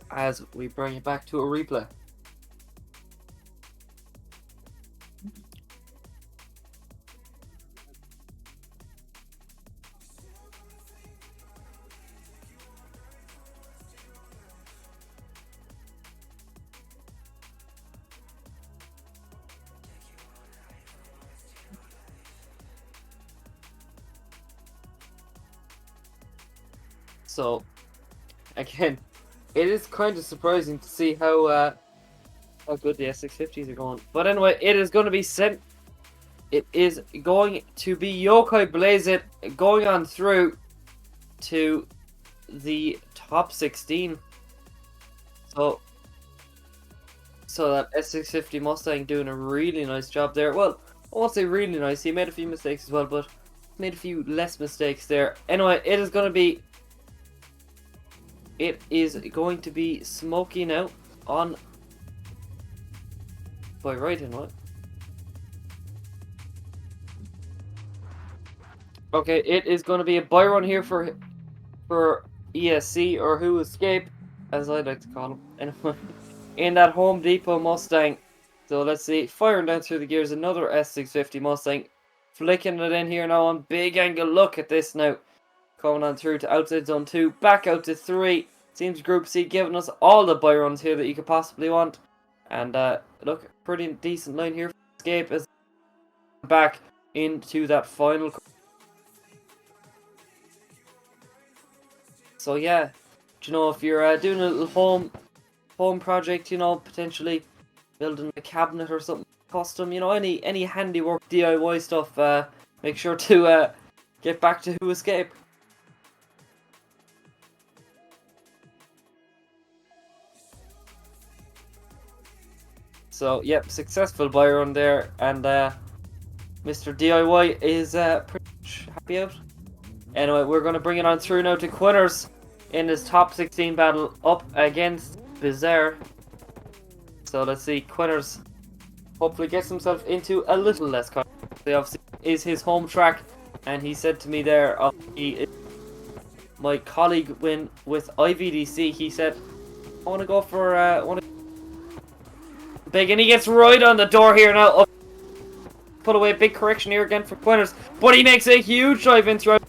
As we bring it back to a replay. So, again, it is kind of surprising to see how good the S650s are going. But anyway, it is going to be sent. It is going to be Yokai Blaze It going on through to the top 16. So that S650 Mustang doing a really nice job there. Well, I won't say really nice. He made a few mistakes as well, but made a few less mistakes there. Anyway, it is going to be Smokey now on by right and what? Okay, it is going to be a buy run here for ESC, or Who Escape, as I like to call him. Anyway, in that Home Depot Mustang. So let's see, firing down through the gears, another S650 Mustang. Flicking it in here now on big angle. Look at this now. Coming on through to outside zone 2, back out to 3. Seems Group C giving us all the buy runs here that you could possibly want. And look, pretty decent line here for Escape as back into that final. So yeah, you know, if you're doing a little home project, you know, potentially building a cabinet or something custom, you know, any handiwork DIY stuff, make sure to get back to Who Escape. So yep, successful buy run there, and Mr. DIY is pretty much happy out. Anyway, we're going to bring it on through now to Quinners in his top 16 battle up against Bizarre. So let's see, Quinners hopefully gets himself into a little less confidence. Obviously is his home track, and he said to me there, my colleague win with IVDC, he said, I want to go for big, and he gets right on the door here now. Put away a big correction here again for Quinners, but he makes a huge drive in throughout.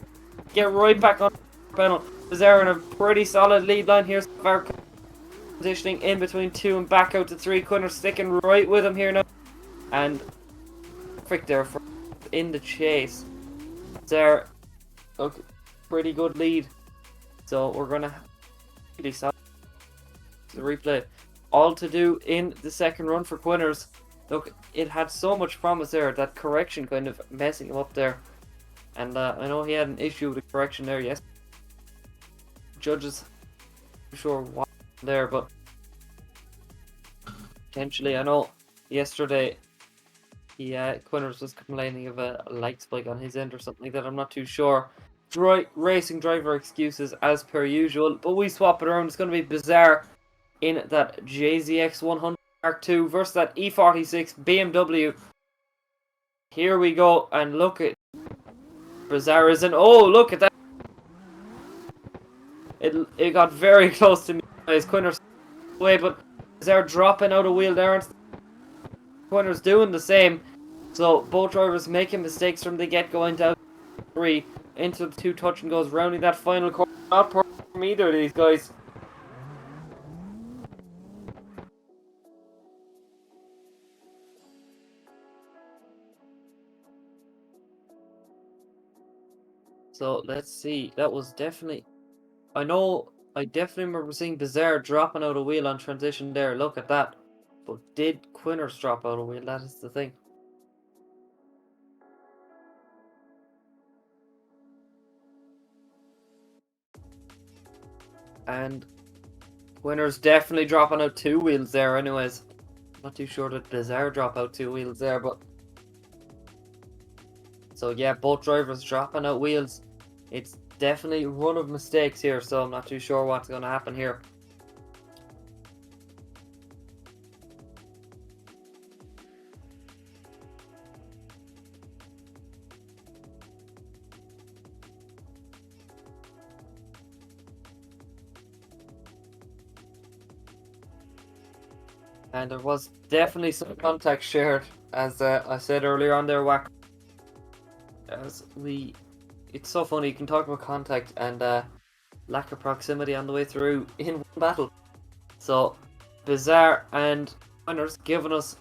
Get right back on the panel. Bizarre in a pretty solid lead line here. So far, positioning in between 2 and back out to 3. Quinners sticking right with him here now, and quick there for in the chase. Bizarre, look, pretty good lead. So we're gonna really solid the replay. All to do in the second run for Quinners. Look, it had so much promise there. That correction kind of messing him up there. And I know he had an issue with the correction there, yes. Judges, I'm sure what there, but potentially, I know yesterday Quinners was complaining of a light spike on his end or something like that. I'm not too sure. Racing driver excuses as per usual, but we swap it around. It's going to be Bizarre in that JZX 100 Mark II versus that E46 BMW. Here we go, and look at Bizarre is in. Oh, look at that! It got very close to me. Guys, Quinners away, but Bizarre dropping out a wheel there. Quinners doing the same. So both drivers making mistakes from the get-go into 3 into the 2 touch and goes rounding that final corner. Not perfect from either of these guys. So let's see. That was definitely. I definitely remember seeing Bizarre dropping out a wheel on transition there. Look at that. But did Quinners drop out a wheel? That is the thing. And Quinners definitely dropping out 2 wheels there anyways. Not too sure that Bizarre drop out 2 wheels there, but so yeah, both drivers dropping out wheels. It's definitely a run of mistakes here, so I'm not too sure what's going to happen here. And there was definitely some contact shared, as I said earlier on there, Wack. It's so funny, you can talk about contact and lack of proximity on the way through in one battle. So Bizarre and Quinners giving us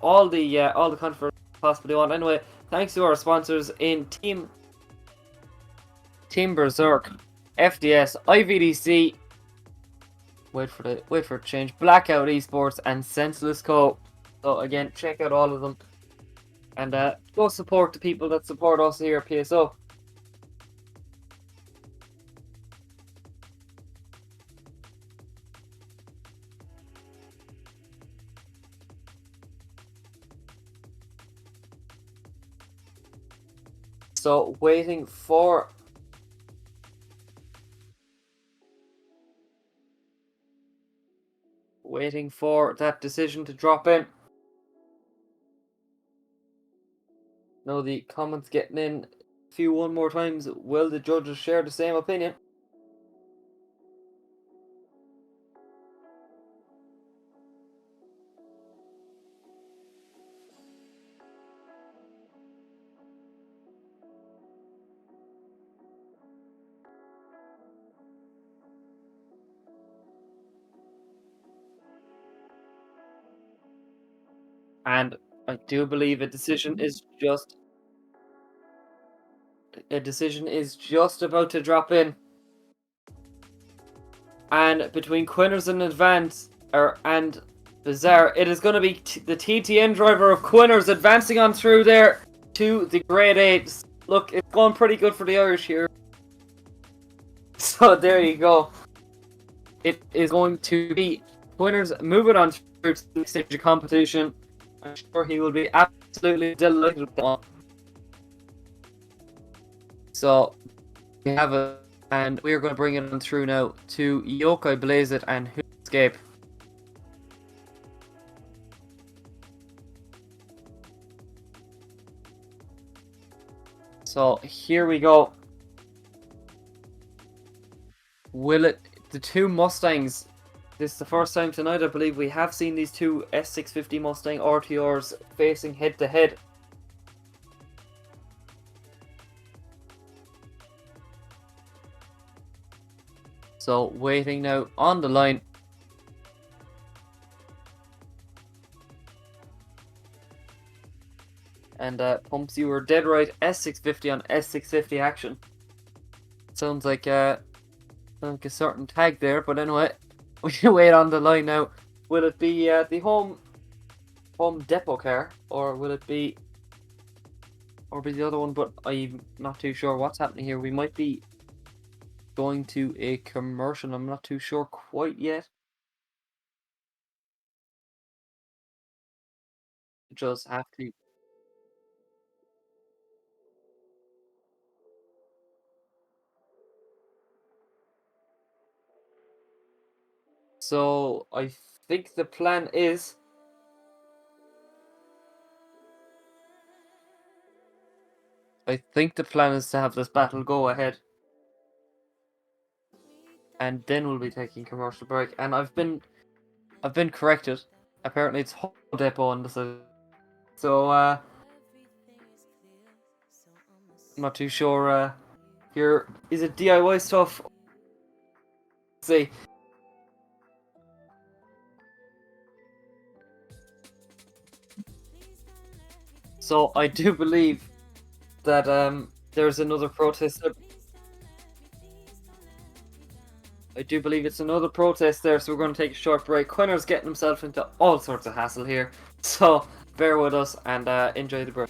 all the controversy possibly want. Anyway, thanks to our sponsors in Team Berserk, FDS, IVDC. Wait for it to change. Blackout Esports and Senseless Co. So again, check out all of them, and go support the people that support us here at PSO. So waiting for that decision to drop in. No, the comments getting in few one more times. Will the judges share the same opinion? And I do believe a decision is just about to drop in. And between Quinners and and Bizarre, it is going to be the TTN driver of Quinners advancing on through there to the grade 8. Look, it's going pretty good for the Irish here. So there you go. It is going to be Quinners moving on through to the next stage of competition. I'm sure he will be absolutely delighted with that one. So we have it, and we are going to bring it on through now to Yokai Blaze It and Escape. So here we go. The two Mustangs, this is the first time tonight I believe we have seen these two S650 Mustang RTRs facing head to head. So waiting now on the line. And Pumps, you were dead right. S650 on S650 action. Sounds like a certain tag there, but anyway, we can wait on the line now. Will it be the home depot car, or will it be the other one? But I'm not too sure what's happening here. We might be going to a commercial. I'm not too sure quite yet. Just have to. So I think the plan is to have this battle go ahead, and then we'll be taking commercial break. And I've been corrected. Apparently it's Home Depot on the side. So I'm not too sure. Here is it DIY stuff. Let's see. So I do believe that there's another protest. I do believe it's another protest there, so we're going to take a short break. Quinner's getting himself into all sorts of hassle here, so bear with us and enjoy the break.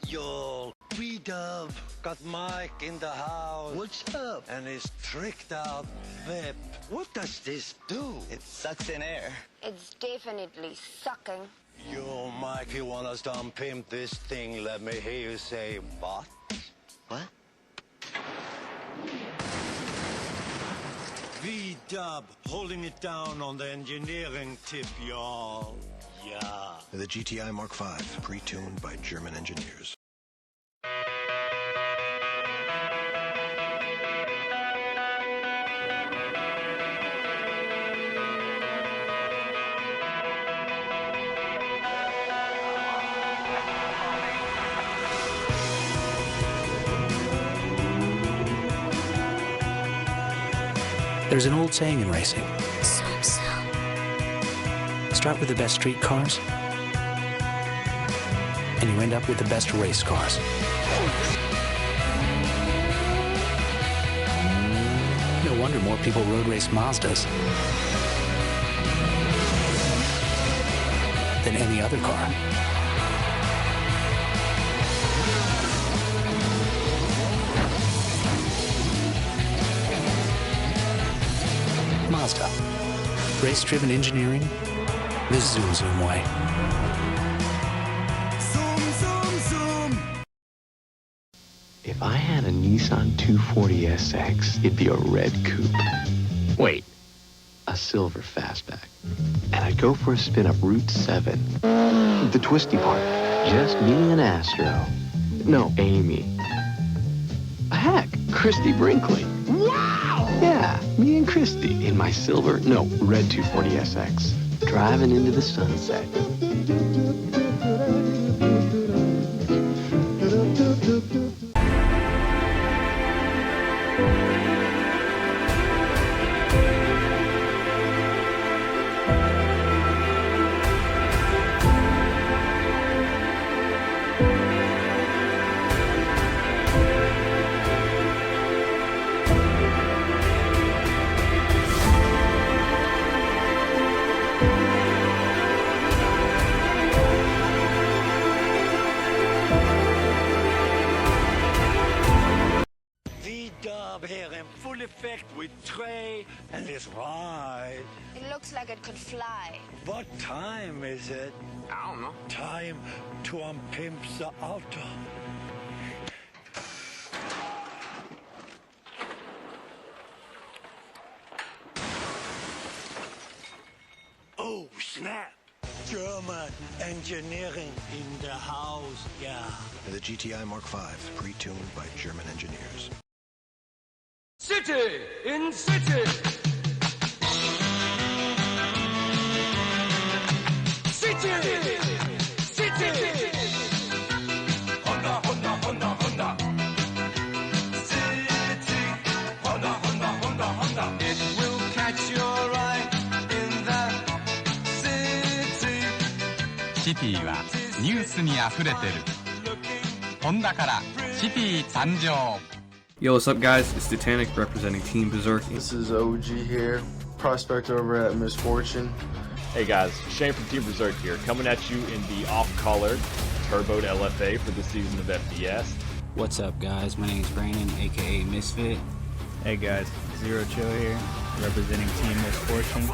Yo, B-Dub, got Mike in the house. What's up? And his tricked out whip. What does this do? It sucks in air. It's definitely sucking. Yo, Mike, you want us to unpimp this thing? Let me hear you say what? What? V-Dub, holding it down on the engineering tip, y'all. Yeah. The GTI Mark V, pre-tuned by German engineers. There's an old saying in racing. Start with the best street cars, and you end up with the best race cars. No wonder more people road race Mazdas than any other car. Mazda. Race-driven engineering the Zoom Zoom way. Zoom, zoom, If I had a Nissan 240 SX, it'd be a red coupe. Wait, a silver fastback. And I'd go for a spin up Route 7. The twisty part. Just me and Astro. No, Amy. Heck, Christy Brinkley. Wow! Yeah, me and Christy in my silver, no, red 240 SX. Driving into the sunset. V-dub here in full effect with Trey and his ride. It looks like it could fly. What time is it? I don't know. Time to unpimp the auto. Oh, snap! German engineering in the house, yeah. The GTI Mark V, pre-tuned by German engineers. City in city. City. City. Honda, Honda, Honda, Honda. City. Honda, Honda, Honda, Honda. It will catch your eye in the city. シティはニュースにあふれてる。ホンダからシティ誕生。 Yo, what's up, guys? It's Titanic representing Team Berserk. This is OG here, prospect over at Misfortune. Hey guys, Shane from Team Berserk here, coming at you in the off-colored turboed LFA for the season of FDS. What's up, guys? My name is Brandon, aka Misfit. Hey guys, Zero Chill here, representing Team Misfortune.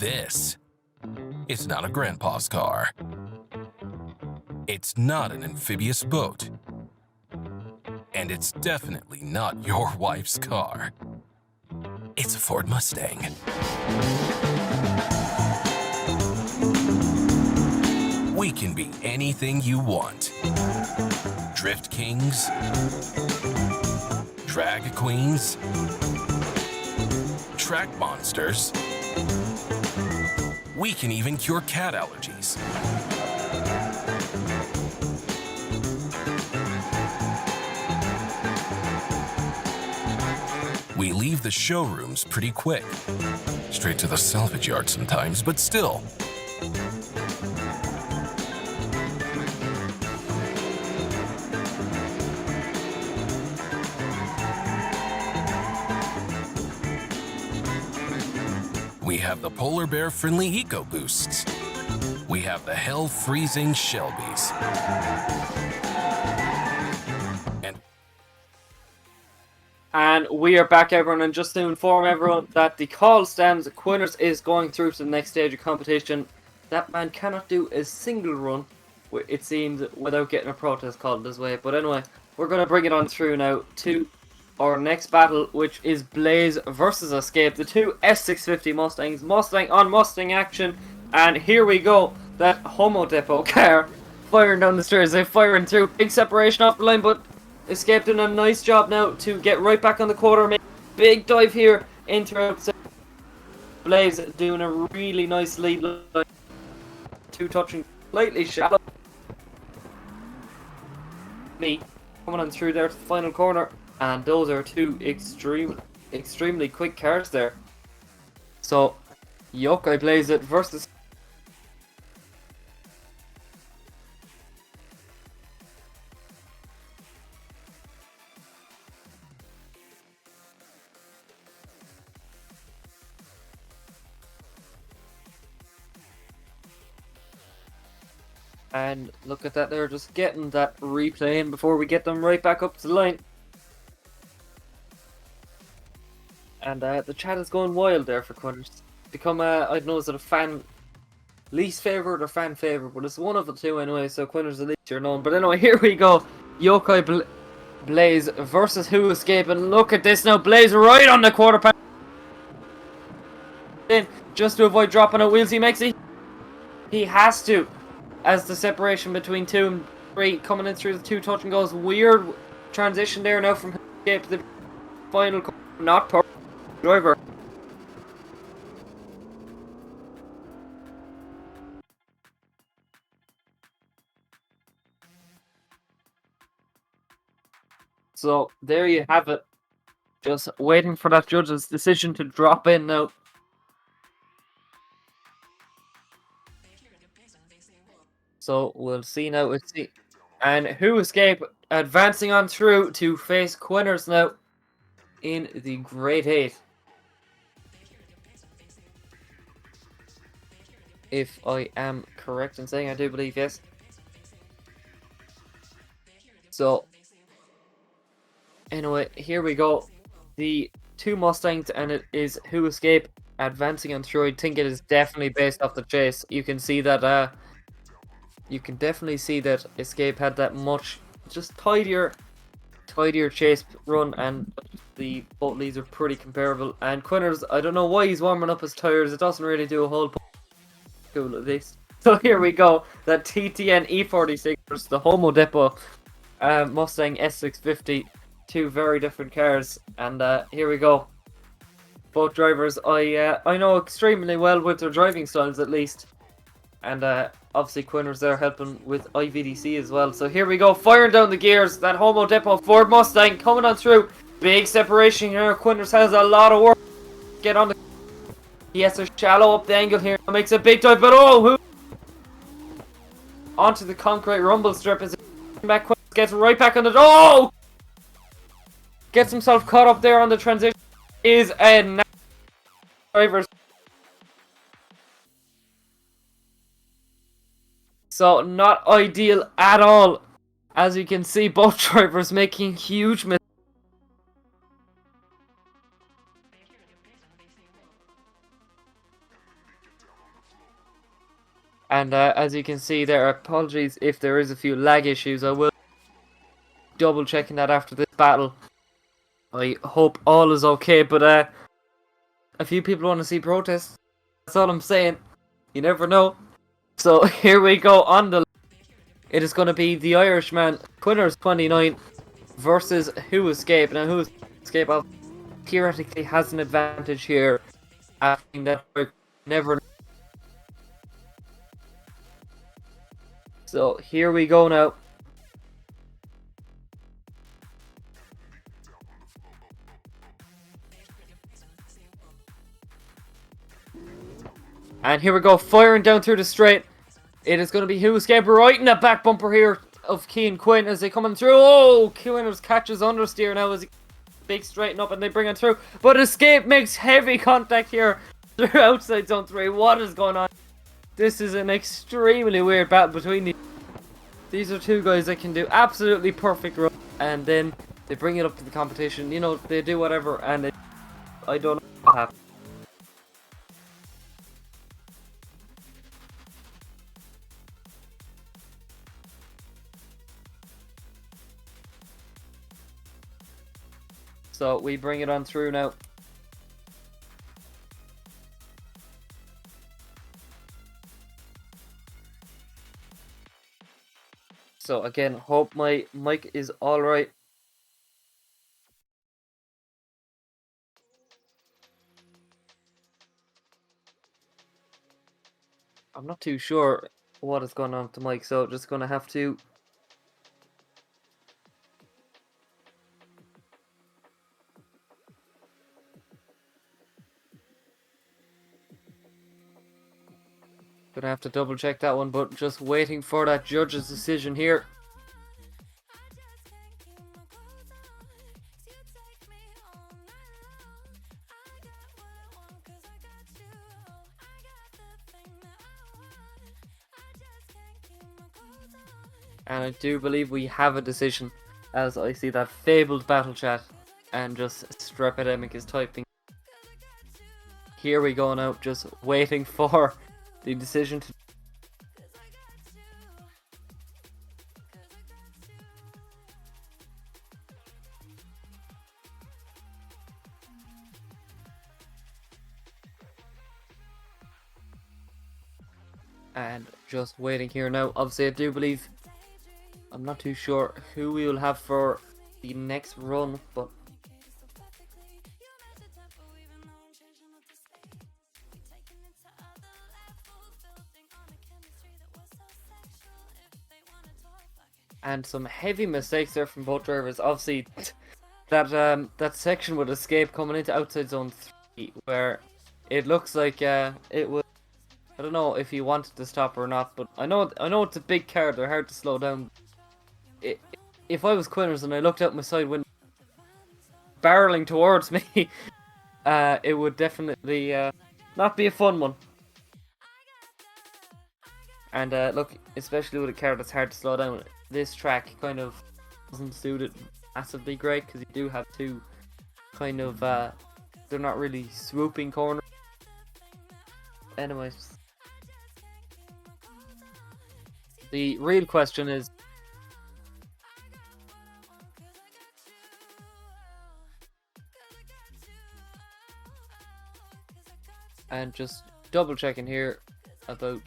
This is not a grandpa's car. It's not an amphibious boat. And it's definitely not your wife's car. It's a Ford Mustang. We can be anything you want. Drift kings, drag queens, track monsters. We can even cure cat allergies. We leave the showrooms pretty quick. Straight to the salvage yard sometimes, but still. We have the polar bear friendly eco boosts. We have the hell freezing Shelbys. And we are back, everyone, and just to inform everyone that the call stands. Quinners is going through to the next stage of competition. That man cannot do a single run, it seems, without getting a protest called this way. But anyway, we're going to bring it on through now to our next battle, which is Blaze versus Escape. The two S650 Mustangs, Mustang on Mustang action. And here we go. That Homo Depot car firing down the stairs. They're firing through. Big separation off the line, but Escape doing a nice job now to get right back on the quarter. Make a big dive here into outside. Blaze doing a really nice lead line. Two touching slightly shallow. Me coming on through there to the final corner. And those are two extremely quick cars there. So, Yokai Blaze it versus... And look at that, they're just getting that replay in before we get them right back up to the line. And the chat is going wild there for Quinners. Become I don't know, is it a fan least favorite or fan favorite? But it's one of the two anyway, so Quinners at least you're known. But anyway, here we go. Yokai Blaze versus Who Escape, and look at this now. Blaze right on the quarter panel. In just to avoid dropping out wheels. He makes it. He has to, as the separation between 2 and 3 coming in through the 2 touch and goes. Weird transition there now from Who Escape to the final. Not perfect driver. So there you have it. Just waiting for that judge's decision to drop in now. So we'll see now. Let's see. And Who Escape advancing on through to face Quinners now in the Great 8. If I am correct in saying, I do believe, yes. So, anyway, here we go. The 2 Mustangs, and it is Who Escape advancing on through. I think it is definitely based off the chase. You can see that, you can definitely see that Escape had that much, just tidier chase run, and both leads are pretty comparable. And Quinners, I don't know why he's warming up his tires. It doesn't really do a whole cool at least. So here we go. That TTN E46 versus the Homo Depot Mustang S650. 2 very different cars, and here we go. Both drivers I know extremely well with their driving styles at least, and obviously Quinners there helping with IVDC as well. So here we go, firing down the gears. That Homo Depot Ford Mustang coming on through. Big separation here. Quinners has a lot of work. Get on the. He has to shallow up the angle here. Makes a big dive, but who? Onto the concrete rumble strip as back. Quinners gets right back on the. Gets himself caught up there on the transition. Is a driver. So not ideal at all. As you can see, both drivers making huge mistakes. And as you can see there, apologies if there is a few lag issues. I will double checking that after this battle. I hope all is okay, but a few people want to see protests. That's all I'm saying. You never know. So here we go on the. It is going to be the Irishman, Quinners 29, versus Who Escape. Now, Who Escape theoretically has an advantage here. I think that never. So here we go now. And here we go, firing down through the straight. It is going to be Who Escape right in the back bumper here of Keane Quinn as they come in through. Oh, Quinners catches understeer now as he big straighten up and they bring it through. But Escape makes heavy contact here through outside zone 3. What is going on? This is an extremely weird battle between these. These are 2 guys that can do absolutely perfect run, and then they bring it up to the competition. You know, they do whatever, and I don't know what happened. So we bring it on through now. So again, hope my mic is alright. I'm not too sure what is going on with the mic, so just gonna have to. Gonna have to double check that one, but just waiting for that judge's decision here. And I do believe we have a decision, as I see that fabled battle chat and just Strepidemic is typing. Here we go now, just waiting for the decision to... And just waiting here now. Obviously, I do believe... I'm not too sure who we will have for the next run, but... And some heavy mistakes there from both drivers. Obviously, that section with Escape coming into outside zone 3, where it looks like it was... I don't know if he wanted to stop or not, but I know it's a big car. They're hard to slow down. If I was Quinners and I looked out my side window, barreling towards me, it would definitely not be a fun one. And look, especially with a car that's hard to slow down, this track kind of doesn't suit it massively great, because you do have two kind of they're not really swooping corners. Anyways, the real question is, and just double checking here about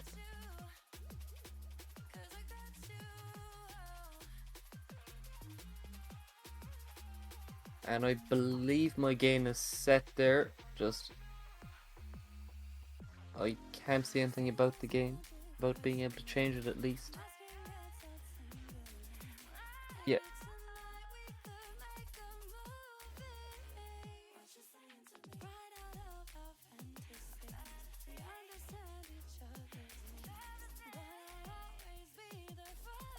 and I believe my gain is set there. Just I can't see anything about the game, about being able to change it at least. Yeah.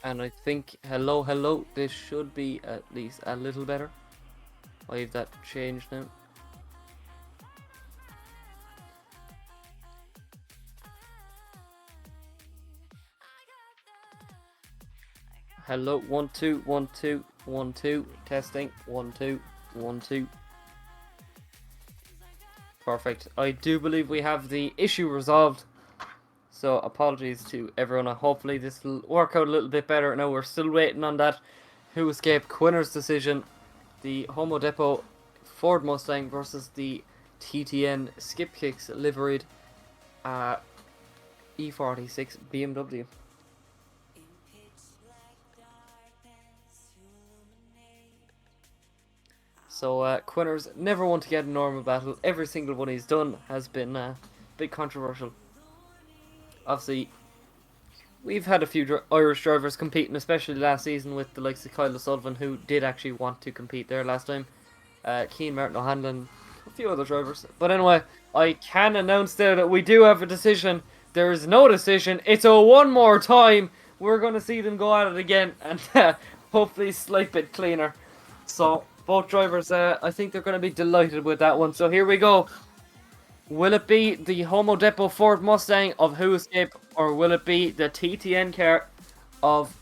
And I think, hello, this should be at least a little better. I have that changed now. Hello, 1 2 1 2 1 2 testing 1 2 1 2. Perfect. I do believe we have the issue resolved. So apologies to everyone. Hopefully this will work out a little bit better. Now we're still waiting on that Who Escaped Quinner's decision. The Homo Depot Ford Mustang versus the TTN Skip Kicks liveried E46 BMW. So Quinner's never want to get a normal battle. Every single one he's done has been a bit controversial. Obviously, we've had a few Irish drivers competing, especially last season with the likes of Kyle O'Sullivan, who did actually want to compete there last time. Keane, Martin O'Hanlon, a few other drivers. But anyway, I can announce there that we do have a decision. There is no decision. It's a one more time. We're going to see them go at it again and hopefully slight bit cleaner. So both drivers, I think they're going to be delighted with that one. So here we go. Will it be the Homo Depot Ford Mustang of Who Escape, or will it be the TTN car of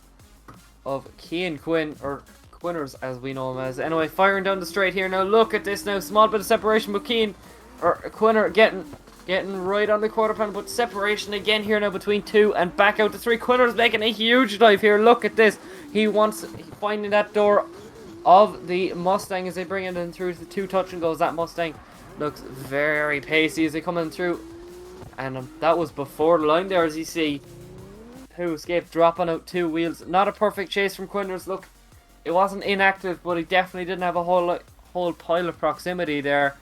Keane Quinn, or Quinners as we know him as? Anyway, firing down the straight here now. Look at this now. Small bit of separation, but Keane or Quinner getting right on the quarter panel, but separation again here now between 2 and back out to 3. Quinner's making a huge dive here. Look at this. He wants finding that door of the Mustang as they bring it in through the 2 touch and goes. That Mustang looks very pacey as they come in through, and that was before the line there, as you see. Who Escaped dropping out 2 wheels. Not a perfect chase from Quinners. Look, it wasn't inactive, but he definitely didn't have a whole pile of proximity there.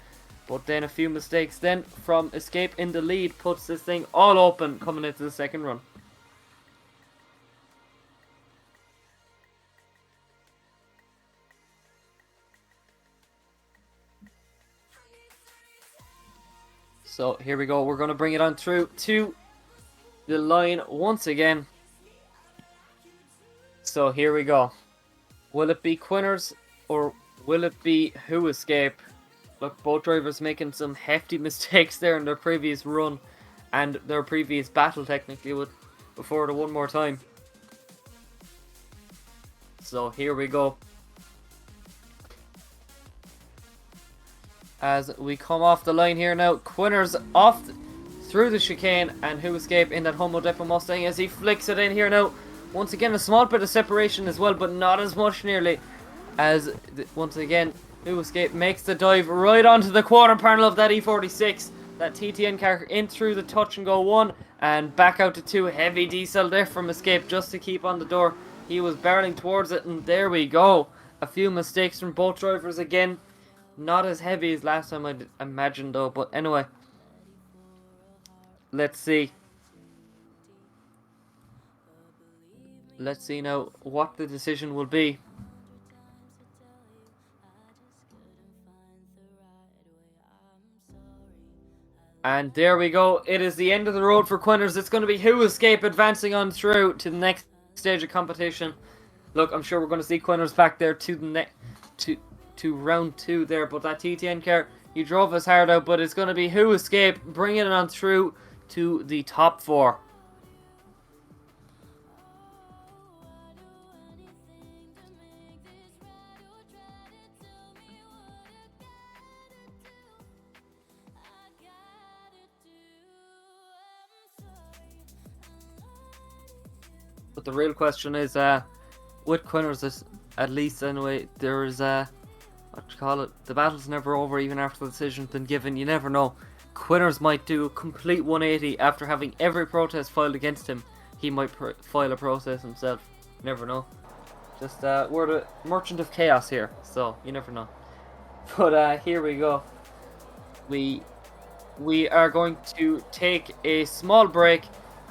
But then a few mistakes then from Escape in the lead puts this thing all open coming into the second run. So here we go. We're going to bring it on through to the line once again. So here we go. Will it be Quinners or will it be Who Escape? Look, both drivers making some hefty mistakes there in their previous run and their previous battle technically before the one more time. So here we go. As we come off the line here now, Quinner's off through the chicane, and Who Escape in that Homo Depot Mustang as he flicks it in here now. Once again, a small bit of separation as well, but not as much nearly as, once again, Who Escape makes the dive right onto the quarter panel of that E46. That TTN car in through the touch and go 1 and back out to 2. Heavy diesel there from Escape just to keep on the door. He was barreling towards it, and there we go. A few mistakes from both drivers again. Not as heavy as last time, I'd imagine, though. But anyway, let's see. Let's see now what the decision will be. And there we go. It is the end of the road for Quinners. It's going to be Who Escape advancing on through to the next stage of competition. Look, I'm sure we're going to see Quinners back there to the to round 2 there. But that TTN car, he drove his heart out. But it's going to be Who Escape bringing it on through to the top 4. But the real question is, with Quinners, at least anyway, there is what you call it, the battle's never over even after the decision's been given. You never know. Quinners might do a complete 180 after having every protest filed against him. He might file a protest himself. Never know. Just we're the merchant of chaos here, so you never know. But here we go. We are going to take a small break,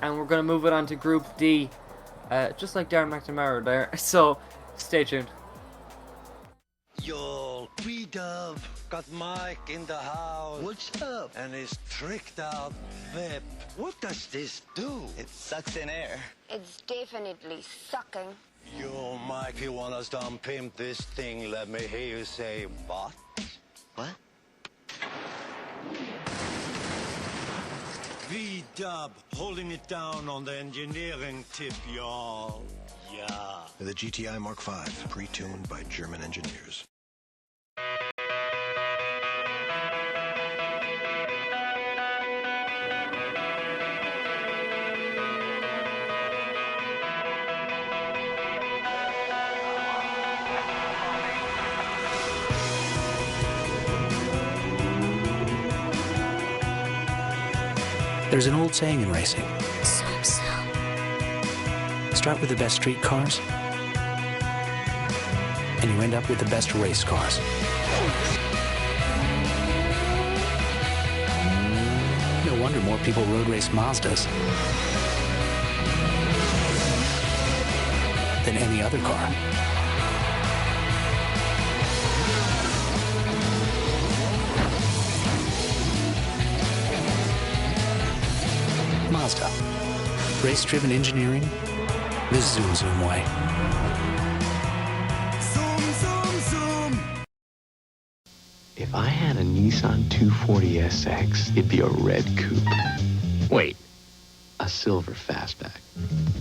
and we're going to move it on to Group D. Just like Darren McNamara there, so stay tuned. Yo, B-Dub, got Mike in the house. What's up? And his tricked out whip. What does this do? It sucks in air. It's definitely sucking. Yo, Mike, if you want us to unpimp this thing, let me hear you say what? What? V-Dub, holding it down on the engineering tip, y'all. Yeah. The GTI Mark V, pre-tuned by German engineers. There's an old saying in racing. Start with the best street cars, and you end up with the best race cars. No wonder more people road race Mazdas than any other car. Mazda. Race-driven engineering the Zoom Zoom way. Zoom, zoom, zoom. If I had a Nissan 240SX, it'd be a red coupe. Wait, a silver fastback.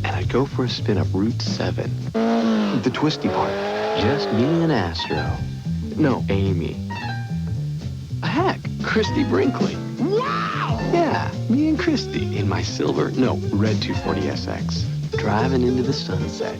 And I'd go for a spin up Route 7. The twisty part. Just me and Astro. No, Amy. Heck, Christy Brinkley. Wow! Yeah, me and Christy in my silver, no, red 240SX. Driving into the sunset.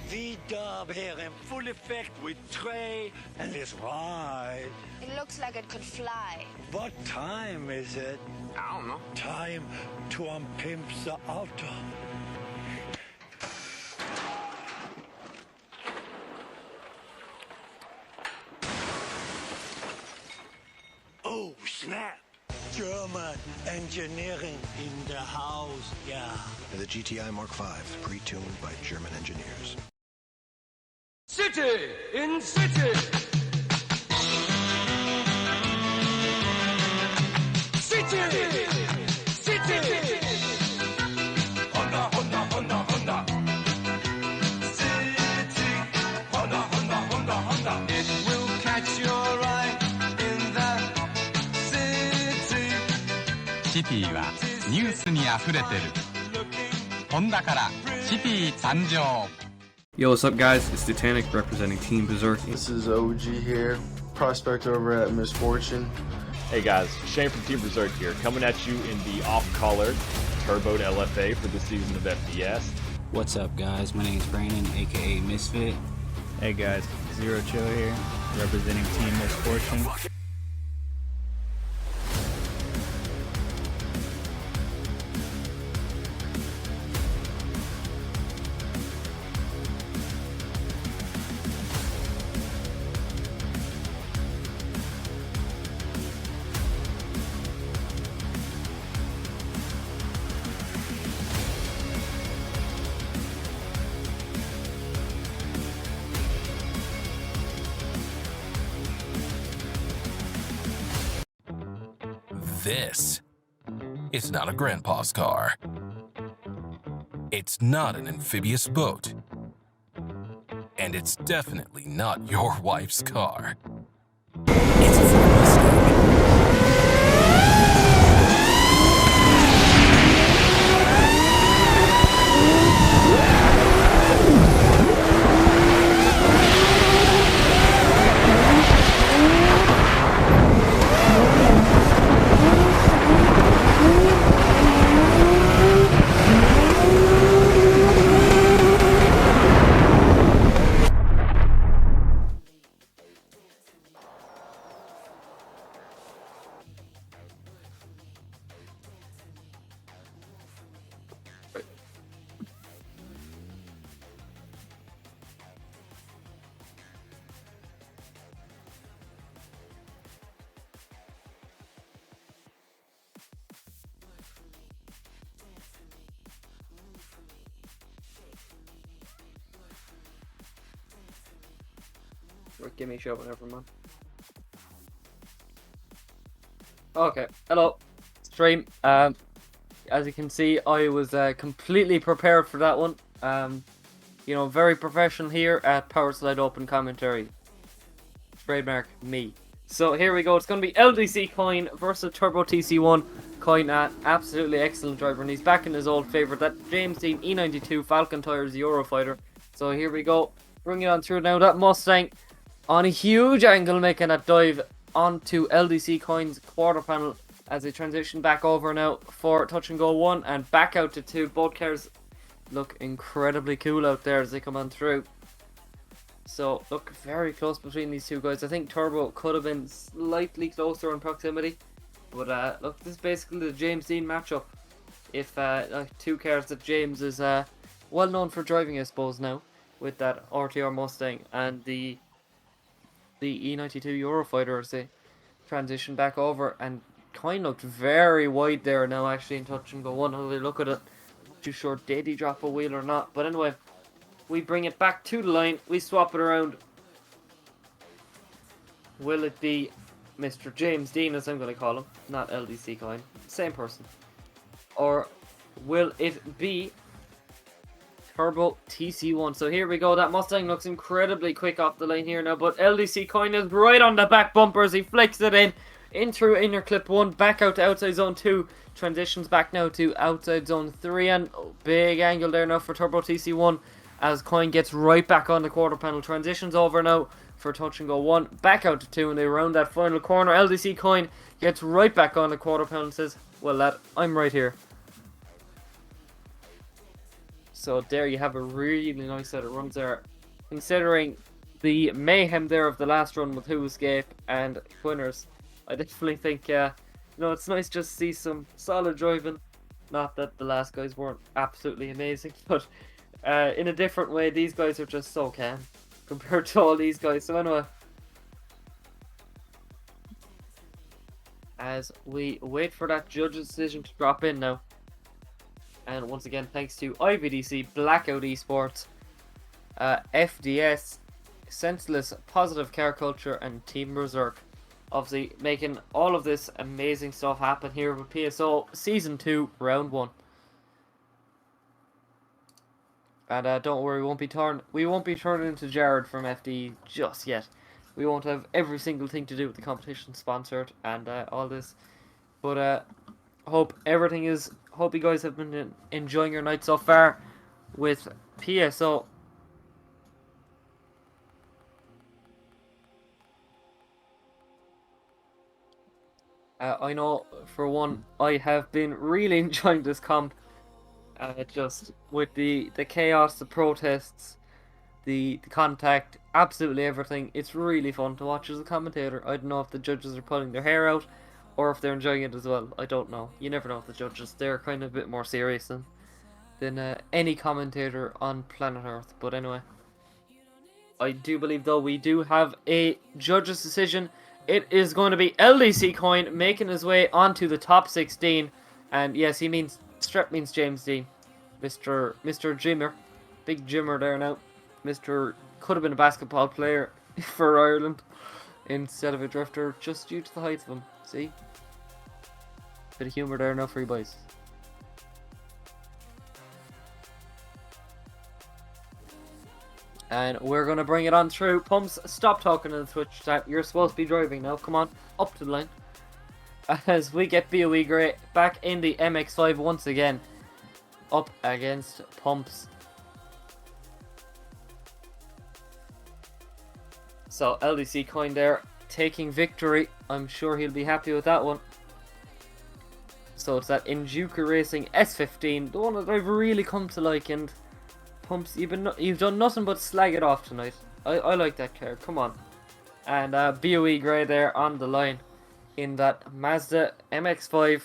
V-Dub here in full effect with Trey and his ride. It looks like it could fly. What time is it? I don't know. Time to unpimp the auto. Oh, snap! German German engineering in the house, yeah. The GTI Mark V, pre-tuned by German engineers. City in city. City. City. Honda, Honda, Honda, Honda. City. Honda, Honda, Honda, Honda. It will catch your eye in the city. シティはニュースにあふれてる。ホンダからシティ誕生。 Yo, what's up, guys? It's Titanic representing Team Berserk. This is OG here, prospect over at Misfortune. Hey guys, Shane from Team Berserk here, coming at you in the off-colored turboed LFA for this season of FDS. What's up, guys? My name is Brandon, aka Misfit. Hey guys, Zero Chill here, representing Team Misfortune. This is not a grandpa's car. It's not an amphibious boat. And it's definitely not your wife's car. It's a Ford Mustang. Give me a show whenever, man. Okay, hello, stream. As you can see, I was completely prepared for that one. You know, very professional here at Power Slide Open Commentary. Trademark me. So here we go. It's going to be LDC Coin versus Turbo TC1. Coin, absolutely excellent driver, and he's back in his old favourite, that James Dean E92 Falcon Tires Eurofighter. So here we go. Bring it on through now. That Mustang on a huge angle, making that dive onto LDC Coin's quarter panel as they transition back over now for touch and go 1 and back out to 2. Both cars look incredibly cool out there as they come on through. So look very close between these two guys. I think Turbo could have been slightly closer in proximity, but look, this is basically the James Dean matchup. If two cars that James is well known for driving, I suppose, now with that RTR Mustang and the E92 Eurofighter as they transition back over, and kind of looked very wide there now actually in touch and go 1. How they look at it, not too sure did he drop a wheel or not, but anyway, we bring it back to the line, we swap it around. Will it be Mr. James Dean, as I'm going to call him, not LDC Coin, same person, or will it be Turbo TC1? So here we go. That Mustang looks incredibly quick off the line here now, but LDC Coin is right on the back bumper as he flicks it in through inner clip 1, back out to outside zone 2, transitions back now to outside zone 3, and big angle there now for Turbo TC1 as Coin gets right back on the quarter panel, transitions over now for touch and go 1, back out to 2, and they round that final corner. LDC Coin gets right back on the quarter panel and says, well lad, I'm right here. So there you have a really nice set of runs there, considering the mayhem there of the last run with Who Escape and Quinners. I definitely think, you know, it's nice just to see some solid driving. Not that the last guys weren't absolutely amazing, but in a different way, these guys are just so calm compared to all these guys. So anyway, as we wait for that judge's decision to drop in now. And once again, thanks to IVDC, Blackout Esports, FDS, Senseless, Positive Car Culture, and Team Berserk. Obviously, making all of this amazing stuff happen here with PSO Season 2, Round 1. And don't worry, we won't be turning into Jared from FD just yet. We won't have every single thing to do with the competition sponsored and all this. But hope you guys have been enjoying your night so far with PSO. I know for one, I have been really enjoying this comp. Just with the chaos, the protests, the contact, absolutely everything. It's really fun to watch as a commentator. I don't know if the judges are pulling their hair out or if they're enjoying it as well. I don't know. You never know with the judges. They're kind of a bit more serious than any commentator on planet Earth. But anyway, I do believe though we do have a judge's decision. It is going to be LDC Coin making his way onto the top 16. And yes, he means Strep means James Dean. Mr. Jimmer. Big Jimmer there now. Mr. could have been a basketball player for Ireland instead of a drifter just due to the height of him. See? Bit of humour there now for you boys. And we're going to bring it on through. Pumps, stop talking in the Twitch chat. You're supposed to be driving now. Come on, up to the line. As we get BOE Grey back in the MX-5 once again. Up against Pumps. So LDC Coin there taking victory. I'm sure he'll be happy with that one. So it's that Injuka Racing S15, the one that I've really come to like. And Pumps, you've done nothing but slag it off tonight. I like that car. Come on. And BOE Grey there on the line in that Mazda MX-5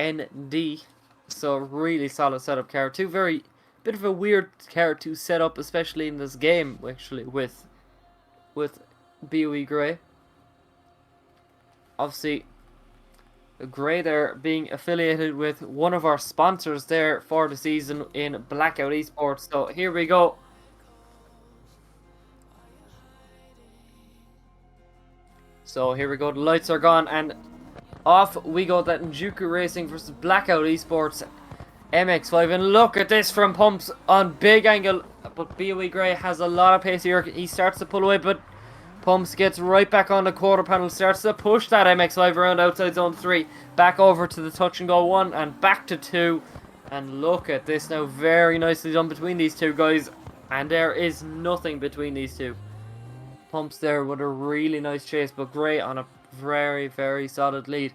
ND. So really solid setup car. Bit of a weird car to set up, especially in this game actually with BOE Grey. Obviously, Grey there being affiliated with one of our sponsors there for the season in Blackout Esports. So here we go. So here we go. The lights are gone and off we go. That Njuku Racing versus Blackout Esports MX-5. And look at this from Pumps on big angle. But BOE Grey has a lot of pace here. He starts to pull away, but Pumps gets right back on the quarter panel, starts to push that MX-5 around outside zone 3, back over to the touch and go 1 and back to 2. And look at this now, very nicely done between these two guys. And there is nothing between these two. Pumps there with a really nice chase, but Grey on a very, very solid lead.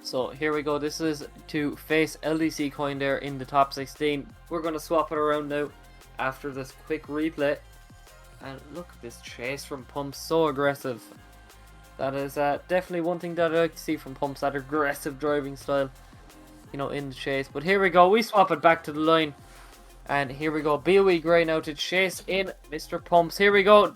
So here we go. This is to face LDC Coin there in the top 16. We're going to swap it around now after this quick replay. And look at this chase from Pumps, so aggressive. That is definitely one thing that I like to see from Pumps, that aggressive driving style, you know, in the chase. But here we go. We swap it back to the line. And here we go. BOE Grey now to chase in Mr. Pumps. Here we go.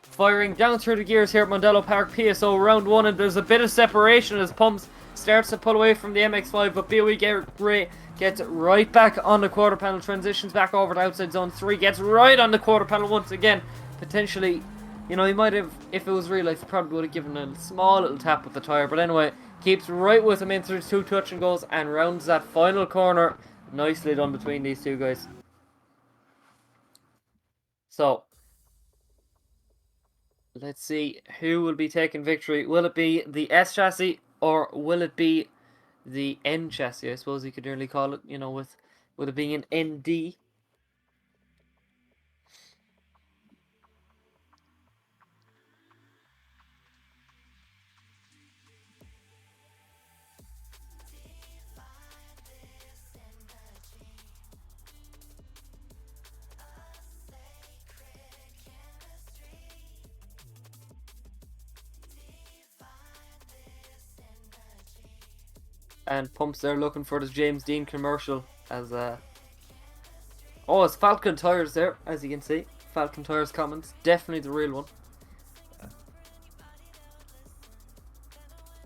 Firing down through the gears here at Mondello Park. PSO round 1. And there's a bit of separation as Pumps starts to pull away from the MX-5, but BOE Grey gets right back on the quarter panel, transitions back over to outside zone 3, gets right on the quarter panel once again. Potentially, you know, he might have, if it was real life, he probably would have given a small little tap with the tyre, but anyway, keeps right with him in through 2 touch and goes and rounds that final corner. Nicely done between these two guys. So, let's see who will be taking victory. Will it be the S chassis or will it be the N chassis? I suppose you could nearly call it, you know, with it being an ND. And Pumps there looking for this James Dean commercial as oh, it's Falcon tires there, as you can see. Falcon Tires comments. Definitely the real one.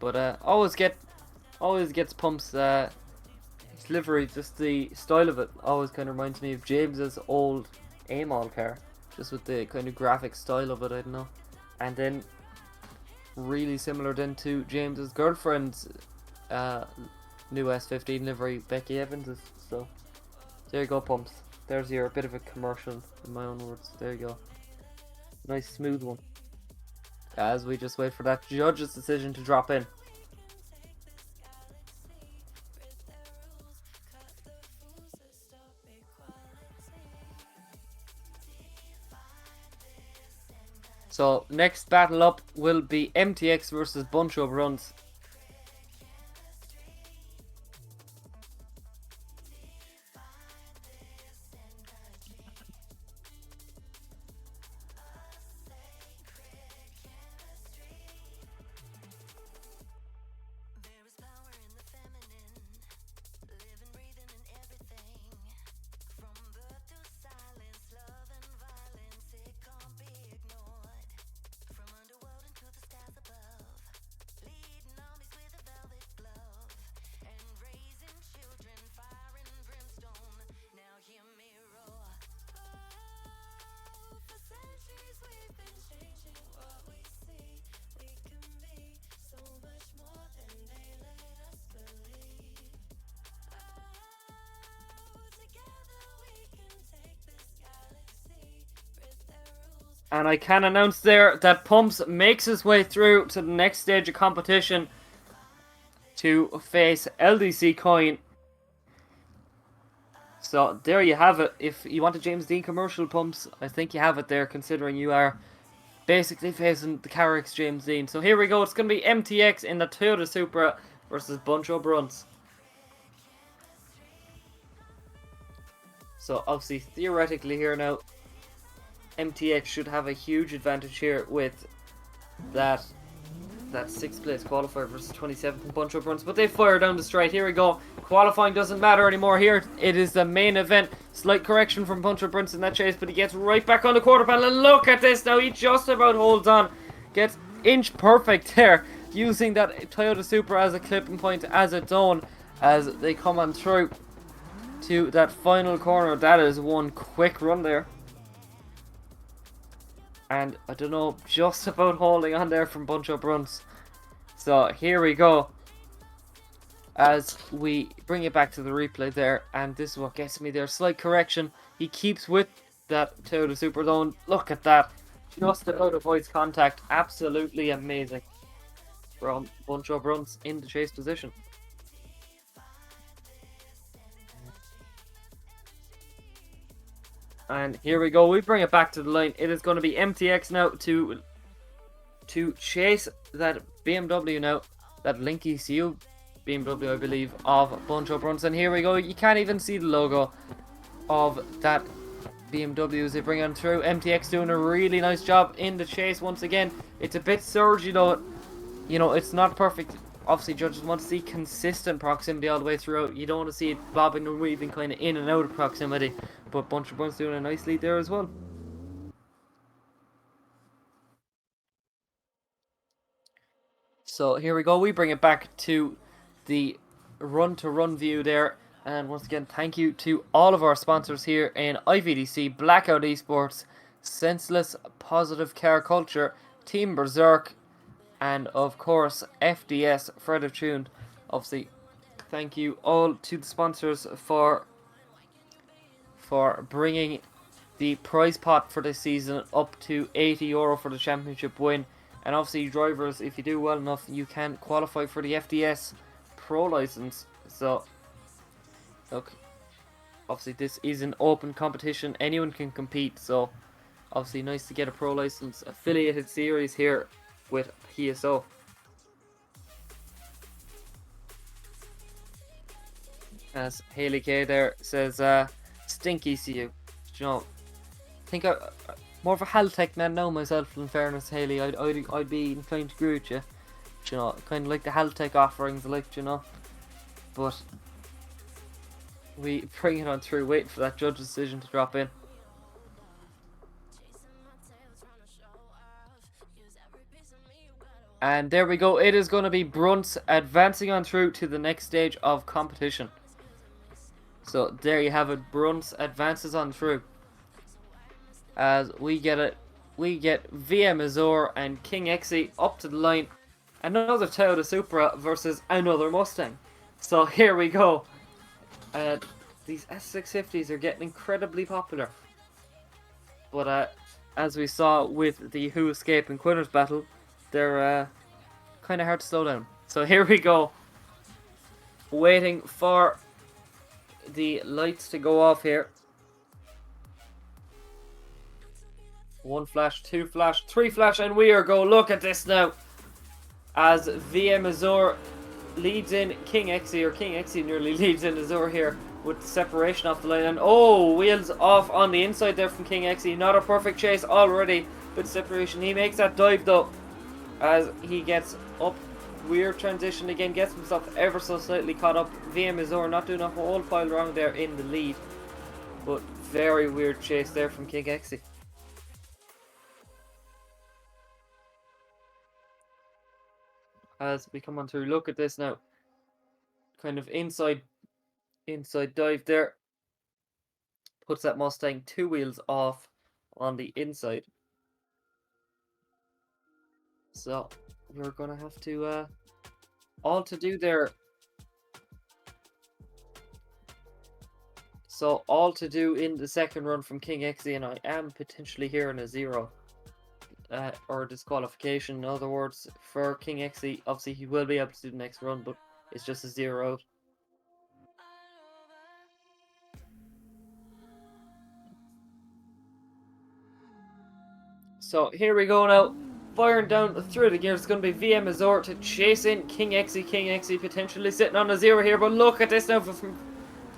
But always gets Pump's livery, just the style of it always kind of reminds me of James's old A-Mall car, just with the kind of graphic style of it, I don't know. And then really similar then to James's girlfriend's new S15 livery, Becky Evans's. So there you go, Pumps. There's your bit of a commercial, in my own words. There you go. Nice smooth one. As we just wait for that judge's decision to drop in. So next battle up will be MTX versus Bunch of Runs. And I can announce there that Pumps makes his way through to the next stage of competition to face LDC Coin. So there you have it. If you want a James Dean commercial, Pumps, I think you have it there, considering you are basically facing the Carx James Dean. So here we go. It's going to be MTX in the Toyota Supra versus Bunch of Bruns. So obviously, theoretically here now, MTX should have a huge advantage here with that 6th place qualifier versus 27th Bunch of Runs. But they fire down the straight. Here we go. Qualifying doesn't matter anymore here. It is the main event. Slight correction from Bunch of Runs in that chase, but he gets right back on the quarter panel. And look at this now. He just about holds on. Gets inch perfect there, using that Toyota Supra as a clipping point as its own as they come on through to that final corner. That is one quick run there. And I don't know, just about holding on there from Bunch of Runs. So here we go. As we bring it back to the replay there. And this is what gets me there. Slight correction. He keeps with that Toyota Supra though. Look at that. Just about avoids contact. Absolutely amazing from Bunch of Runs in the chase position. And here we go. We bring it back to the line. It is going to be MTX now to chase that BMW now. That Link ECU BMW, I believe, of Bunch of Runs. And here we go. You can't even see the logo of that BMW as they bring on through. MTX doing a really nice job in the chase once again. It's a bit surgy though. You know, it's not perfect. Obviously, judges want to see consistent proximity all the way throughout. You don't want to see it bobbing and weaving kind of in and out of proximity. But Bunch of Runs doing a nice lead there as well. So here we go. We bring it back to the run-to-run view there. And once again, thank you to all of our sponsors here in IVDC, Blackout Esports, Senseless Positive Car Culture, Team Berserk, and of course FDS Fred of Tune. Obviously, thank you all to the sponsors for bringing the prize pot for this season up to €80 for the championship win. And obviously, drivers, if you do well enough, you can qualify for the FDS Pro license. So look, obviously this is an open competition, anyone can compete, so obviously nice to get a pro license affiliated series here with PSO. As Haley K there says, stinky see you. You know, I think more of a Haltech man now myself, in fairness, Haley. I'd be inclined to agree with you. You know, kind of like the Haltech offerings, like, you know. But we bring it on through, waiting for that judge's decision to drop in. And there we go. It is going to be Brunts advancing on through to the next stage of competition. So there you have it. Brunts advances on through. As we get it. We get VM Azure and King Xe up to the line. Another Toyota Supra versus another Mustang. So here we go. These S650s are getting incredibly popular. But as we saw with the Who Escape and Quinners battle, they're kind of hard to slow down. So here we go. Waiting for the lights to go off here. 1 flash, 2 flash, 3 flash, and we are go. Look at this now. As VM Azure leads in King Xe, or King Xe nearly leads in Azure here with separation off the line. And oh, wheels off on the inside there from King Xe. Not a perfect chase already, but separation. He makes that dive though as he gets up. Weird transition again, gets himself ever so slightly caught up. VM Azure not doing a whole pile wrong there in the lead, but very weird chase there from King Xe. As we come on through, look at this now. Kind of inside dive there. Puts that Mustang 2 wheels off on the inside. So we're gonna have to all to do there. So all to do in the second run from King Xe, and I am potentially hearing a 0. Or disqualification. In other words, for King Xe, obviously he will be able to do the next run, but it's just a 0 out. So here we go now, firing down through the gears. It's going to be VM Azure to chase in King Xe. King Xe potentially sitting on a 0 here, but look at this now from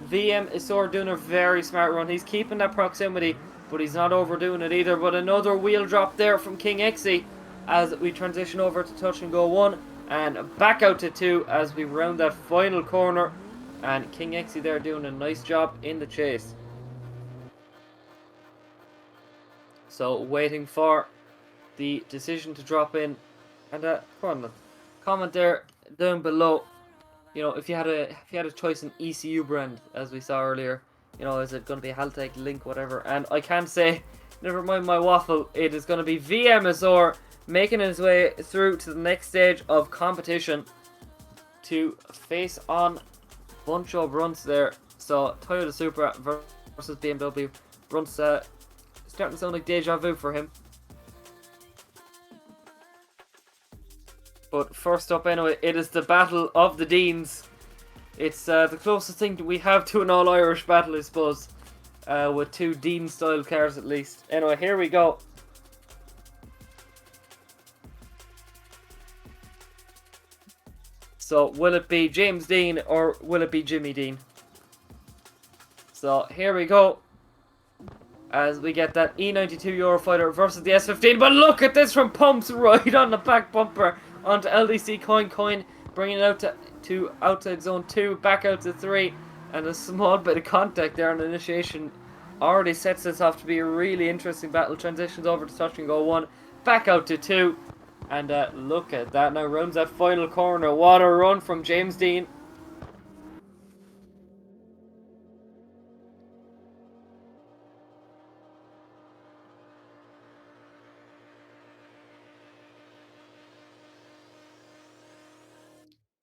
VM Azure doing a very smart run. He's keeping that proximity, but he's not overdoing it either. But another wheel drop there from King Xe as we transition over to touch and go 1 and back out to 2 as we round that final corner. And King Xe there doing a nice job in the chase. So waiting for the decision to drop in. And come on, comment there down below. You know, if you had a choice in ECU brand, as we saw earlier, you know, is it going to be a Haltech, Link, whatever? And I can say, never mind my waffle, it is going to be VM Azure making his way through to the next stage of competition to face on bunch of Brunts there. So Toyota Supra versus BMW. Brunts starting to sound like deja vu for him. But first up anyway, it is the Battle of the Deans. It's the closest thing that we have to an all-Irish battle, I suppose. With 2 Dean-style cars at least. Anyway, here we go. So, will it be James Dean or will it be Jimmy Dean? So, here we go. As we get that E92 Eurofighter versus the S15. But look at this from Pumps right on the back bumper onto LDC Coin, bringing it out to outside zone 2, back out to 3, and a small bit of contact there on initiation already sets this off to be a really interesting battle. Transitions over to touch and go 1, back out to 2, and look at that now, rounds that final corner. What a run from James Dean.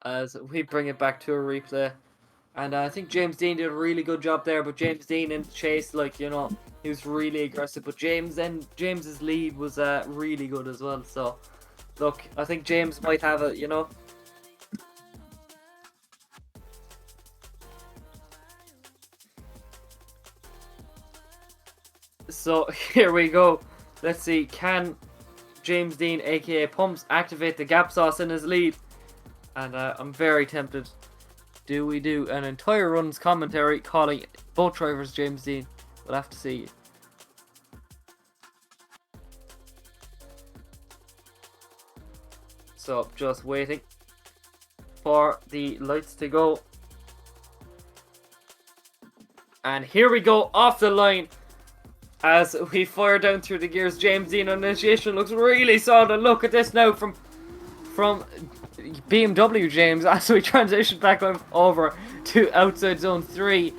As we bring it back to a replay. And I think James Dean did a really good job there, but James Dean in the chase, like, you know, he was really aggressive. But James's lead was really good as well. So, look, I think James might have it, you know. So, here we go. Let's see, can James Dean, aka Pumps, activate the gap sauce in his lead? And I'm very tempted. Do we do an entire run's commentary calling both drivers James Dean? We'll have to see. So, just waiting for the lights to go. And here we go, off the line. as we fire down through the gears. James Dean on initiation looks really solid. And look at this now from BMW James as we transition back over to outside zone 3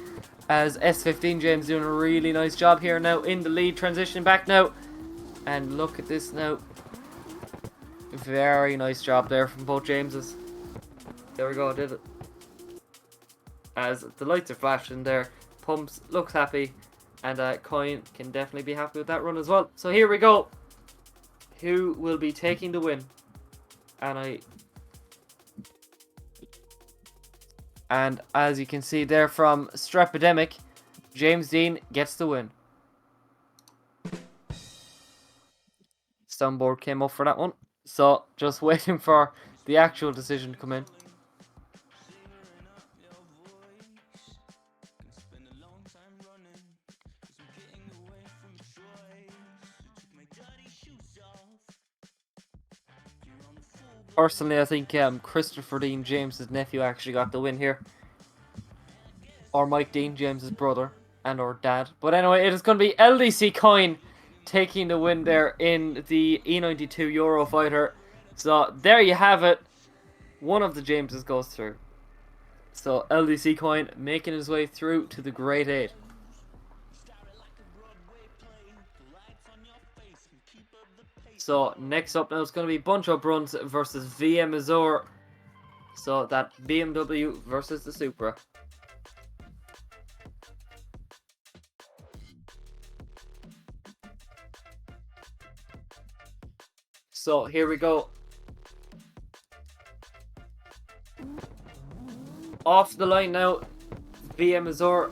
as S15 James doing a really nice job here now in the lead, transitioning back now. And look at this now. Very nice job there from both Jameses. There we go, did it. As the lights are flashing there, Pumps looks happy, and Coin can definitely be happy with that run as well. So here we go. Who will be taking the win? And as you can see there from Strepidemic, James Dean gets the win. Stoneboard came up for that one. So just waiting for the actual decision to come in. Personally, I think Christopher Dean, James's nephew, actually got the win here. Or Mike Dean, James's brother, and or dad. But anyway, it is going to be LDC Coin taking the win there in the E92 Eurofighter. So there you have it. One of the Jameses goes through. So LDC Coin making his way through to the Great 8. So next up now is going to be Buncho Bruns versus VM Azure. So that BMW versus the Supra. So here we go. Off the line now, VM Azure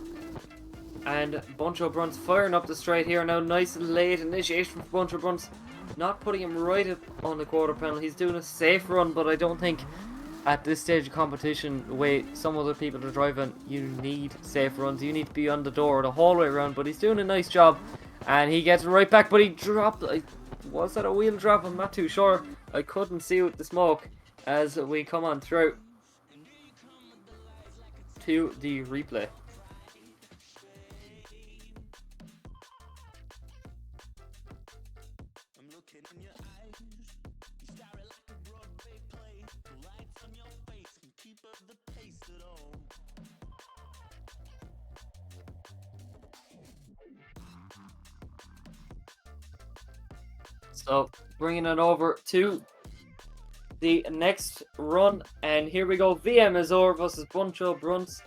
and Buncho Bruns firing up the straight here now. Nice and late initiation from Buncho Bruns. Not putting him right up on the quarter panel. He's doing a safe run, but I don't think at this stage of competition, the way some other people are driving, you need safe runs. You need to be on the door the whole way around, but he's doing a nice job. And he gets right back, but he dropped... Was that a wheel drop? I'm not too sure. I couldn't see with the smoke as we come on through to the replay. So bringing it over to the next run, and here we go. VM Azure versus Buncho Bruns.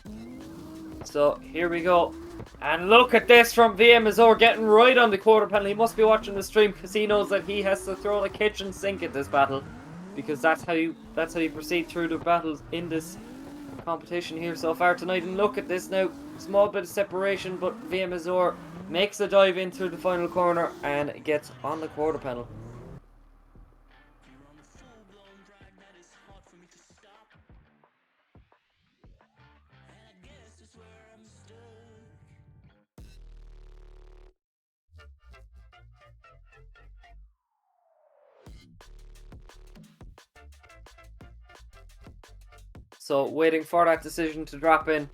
So here we go, and look at this from VM Azure getting right on the quarter panel. He must be watching the stream because he knows that he has to throw the kitchen sink at this battle, because that's how you proceed through the battles in this competition here so far tonight. And look at this now, small bit of separation, but VM Azure makes a dive in through the final corner and gets on the quarter panel. So waiting for that decision to drop in.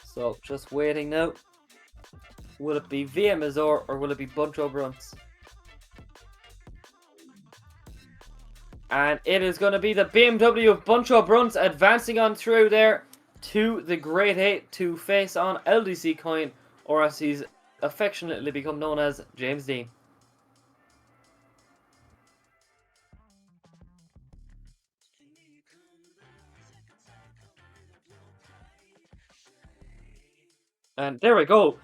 So just waiting now. Will it be VM Azure or will it be Buncho Bruns? And it is going to be the BMW of Buncho Bruns advancing on through there to the Great 8 to face on LDC Coin, or as he's affectionately become known as, James Dean. And there we go.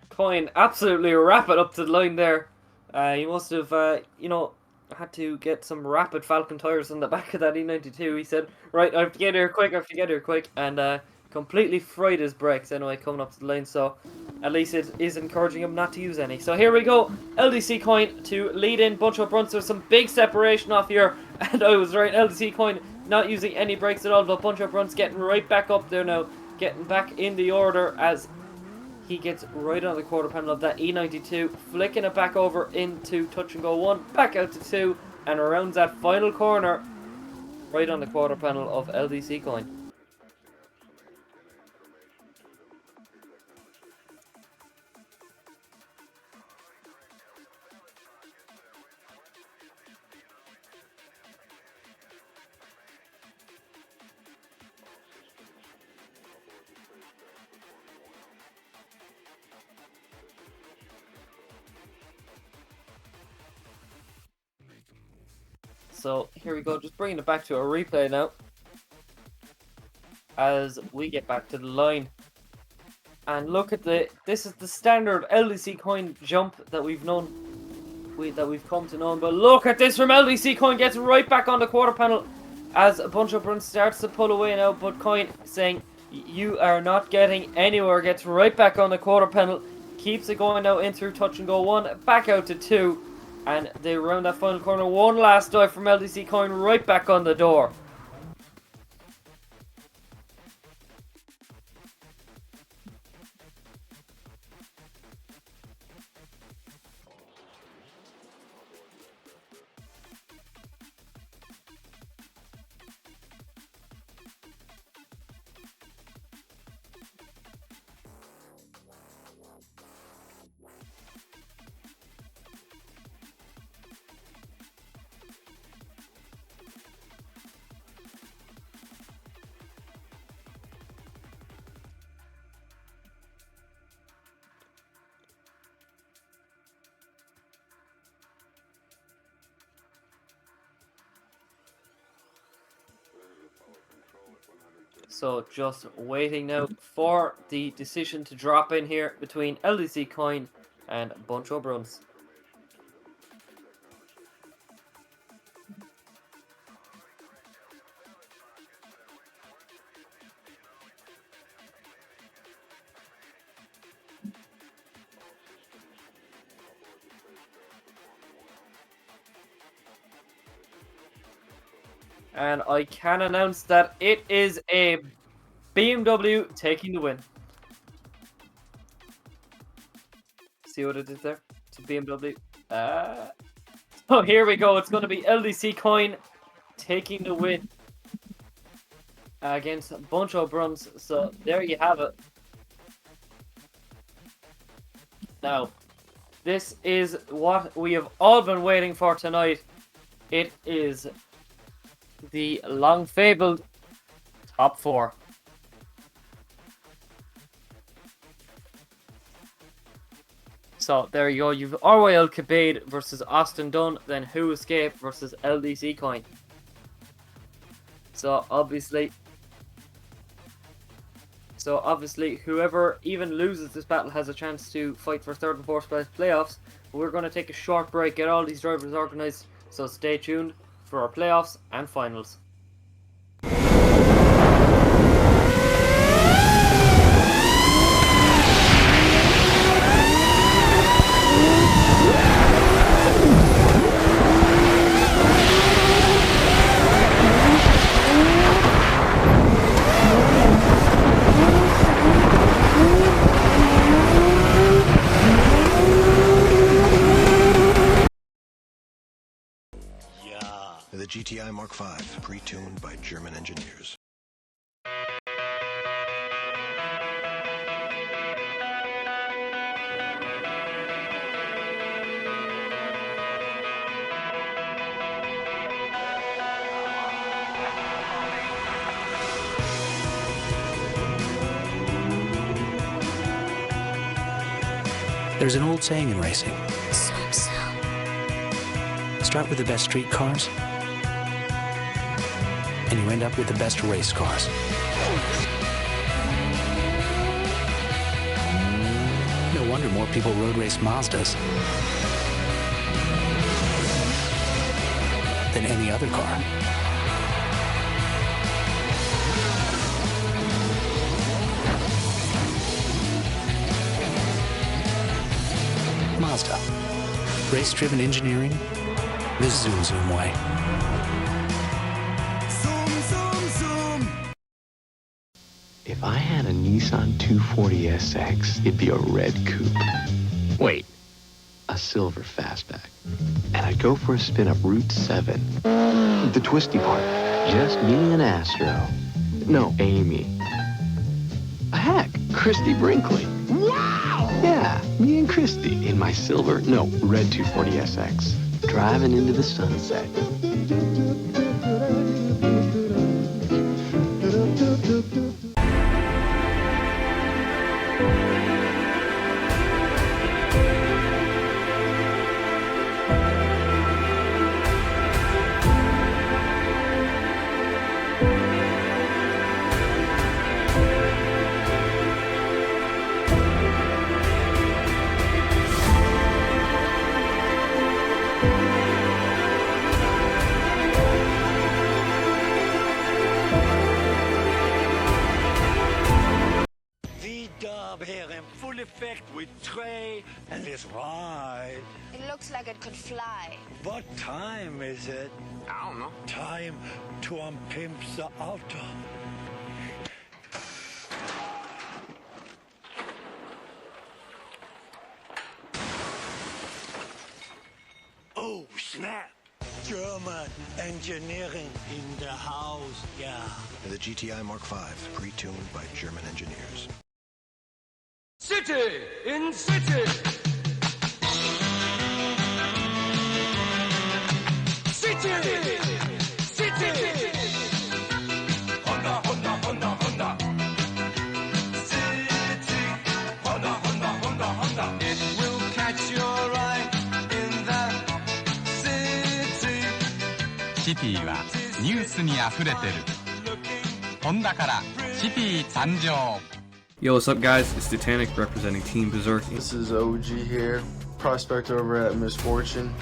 Coin absolutely rapid up to the line there. He must have, you know, had to get some rapid Falcon tires on the back of that E92. He said, right, I have to get here quick, and completely fried his brakes anyway coming up to the line. So at least it is encouraging him not to use any. So here we go, LDC Coin to lead in Buncho Bruns. There's some big separation off here, and I was right, LDC Coin not using any brakes at all, but Buncho Bruns getting right back up there now, getting back in the order as He gets right on the quarter panel of that E92, flicking it back over into touch and go 1, back out to 2, and around that final corner, right on the quarter panel of LDC Coin. So here we go, just bringing it back to a replay now, as we get back to the line. And look at this is the standard LDC Coin jump that we've known, that we've come to know. But look at this from LDC Coin, gets right back on the quarter panel as a bunch of runs starts to pull away now. But Coin saying, you are not getting anywhere, gets right back on the quarter panel, keeps it going now in through touch and go 1, back out to 2. And they round that final corner. One last dive from LDC Coin, right back on the door. So just waiting now for the decision to drop in here between LDC Coin and Bunch of Bruns. And I can announce that it is a BMW taking the win. See what it did there? It's a BMW. So here we go. It's going to be LDC Coin taking the win against Bunch of Bruns. So there you have it. Now, this is what we have all been waiting for tonight. It is the long fabled top 4. So there you go. You've RYL Cabade versus Austin Dunn, then Who Escape versus LDC Coin. So obviously whoever even loses this battle has a chance to fight for 3rd and 4th place playoffs. We're going to take a short break, get all these drivers organized, so stay tuned for our playoffs and finals. The GTI Mark V, pre-tuned by German engineers. There's an old saying in racing. Start with the best street cars, and you end up with the best race cars. No wonder more people road race Mazdas than any other car. Mazda. Race-driven engineering the Zoom Zoom way. If If I had a Nissan 240SX, it'd be a red coupe. Wait, a silver fastback. And I'd go for a spin up Route 7. The twisty part. Just me and Astro. No, Amy. Heck, Christy Brinkley. Wow! Yeah, me and Christy in my silver, no, red 240SX. Driving into the sunset. V-dub here in full effect with Trey and his ride. It looks like it could fly. What time is it? I don't know. Time to unpimp the auto. Oh, snap! German engineering in the house, yeah. The GTI Mark V, pre-tuned by German engineers. City in city. City. City. Honda, Honda, Honda, Honda. City. Honda, Honda, Honda, Honda. It will catch your eye in the city. シティはニュースにあふれてる。ホンダからシティ誕生。 Yo, what's up, guys? It's Titanic representing Team Berserk. This is OG here, prospect over at Misfortune.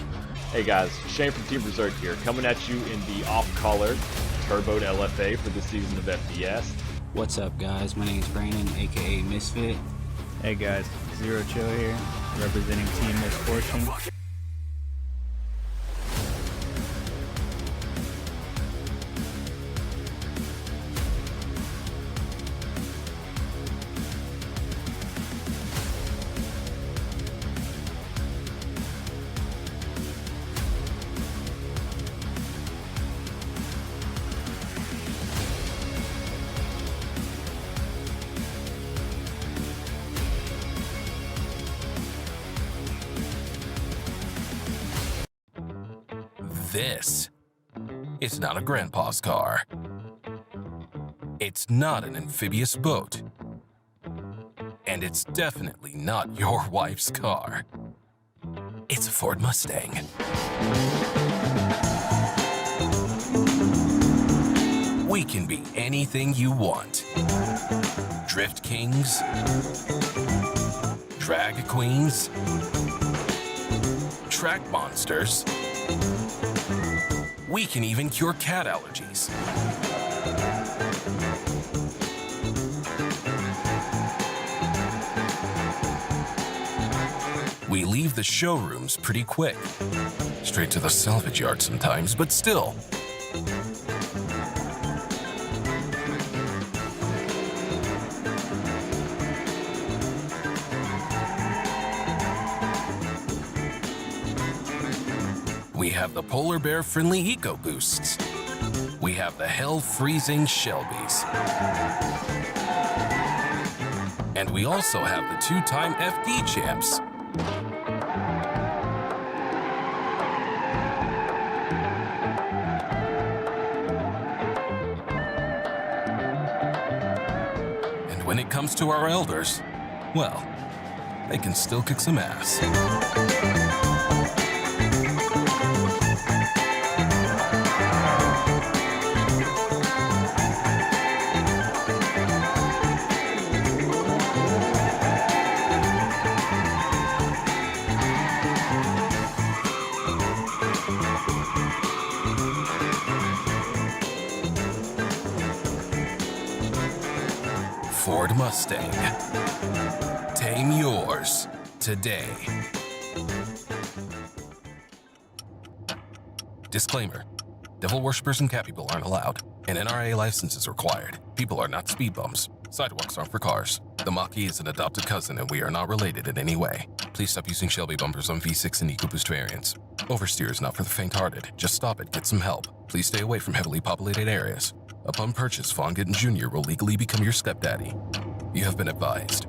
Hey guys, Shane from Team Berserk here, coming at you in the off-color turboed LFA for this season of FBS. What's up, guys? My name is Brandon, aka Misfit. Hey guys, Zero Chill here, representing Team Misfortune. This is not a grandpa's car. It's not an amphibious boat. And it's definitely not your wife's car. It's a Ford Mustang. We can be anything you want. Drift kings, drag queens, track monsters. We can even cure cat allergies. We leave the showrooms pretty quick. Straight to the salvage yard sometimes, but still. We have the polar bear friendly eco boosts. We have the hell freezing Shelbys. And we also have the two-time FD champs. And when it comes to our elders, well, they can still kick some ass. Ford Mustang. Tame yours today. Disclaimer. Devil worshippers and cat people aren't allowed. An NRA license is required. People are not speed bumps. Sidewalks aren't for cars. The Mach-E is an adopted cousin and we are not related in any way. Please stop using Shelby bumpers on V6 and EcoBoost variants. Oversteer is not for the faint-hearted. Just stop it, get some help. Please stay away from heavily populated areas. Upon purchase, Vaughn Gittin Jr. will legally become your stepdaddy. You have been advised.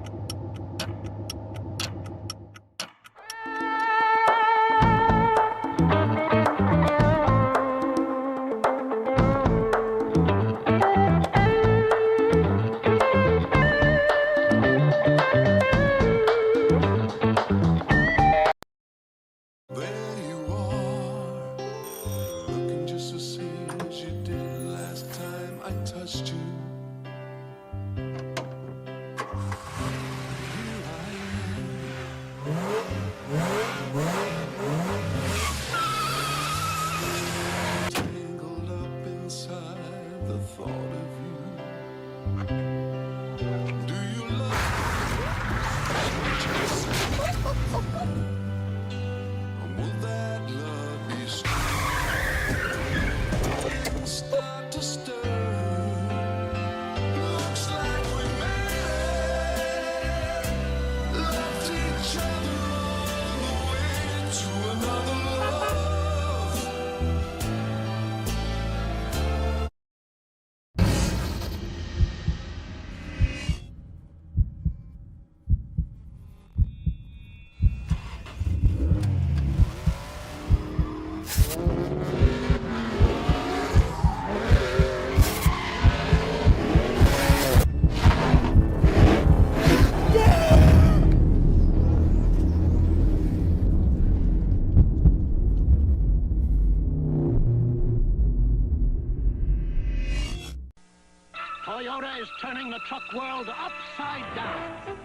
Toyota is turning the truck world upside down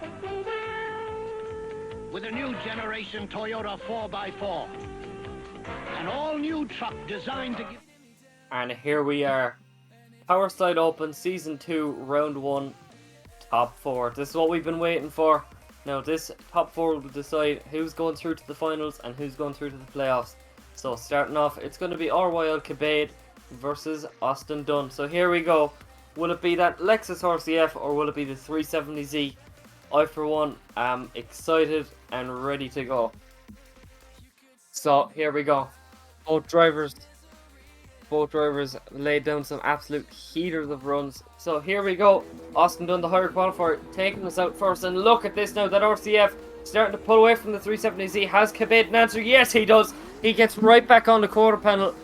with a new generation Toyota 4x4. An all-new truck designed to give... And here we are. Power Slide Open Season 2, Round 1, Top 4. This is what we've been waiting for. Now this Top 4 will decide who's going through to the finals and who's going through to the playoffs. So starting off, it's going to be RYL Cabade versus Austin Dunn. So here we go. Will it be that Lexus RCF or will it be the 370Z? I for one am excited and ready to go. So here we go. Both drivers laid down some absolute heaters of runs. So here we go. Austin Dunn, the higher qualifier, taking us out first. And look at this now. That RCF starting to pull away from the 370Z. Has Cabade an answer? Yes, he does. He gets right back on the quarter panel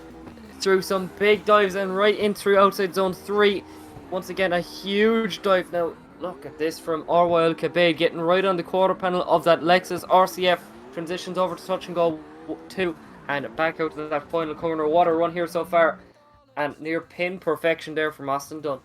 through some big dives and right in through outside zone 3. Once again, a huge dive. Now, look at this from RYL Cabade getting right on the quarter panel of that Lexus RCF. Transitions over to touch and go 2 and back out to that final corner. What a run here so far. And near pin perfection there from Austin Dunn.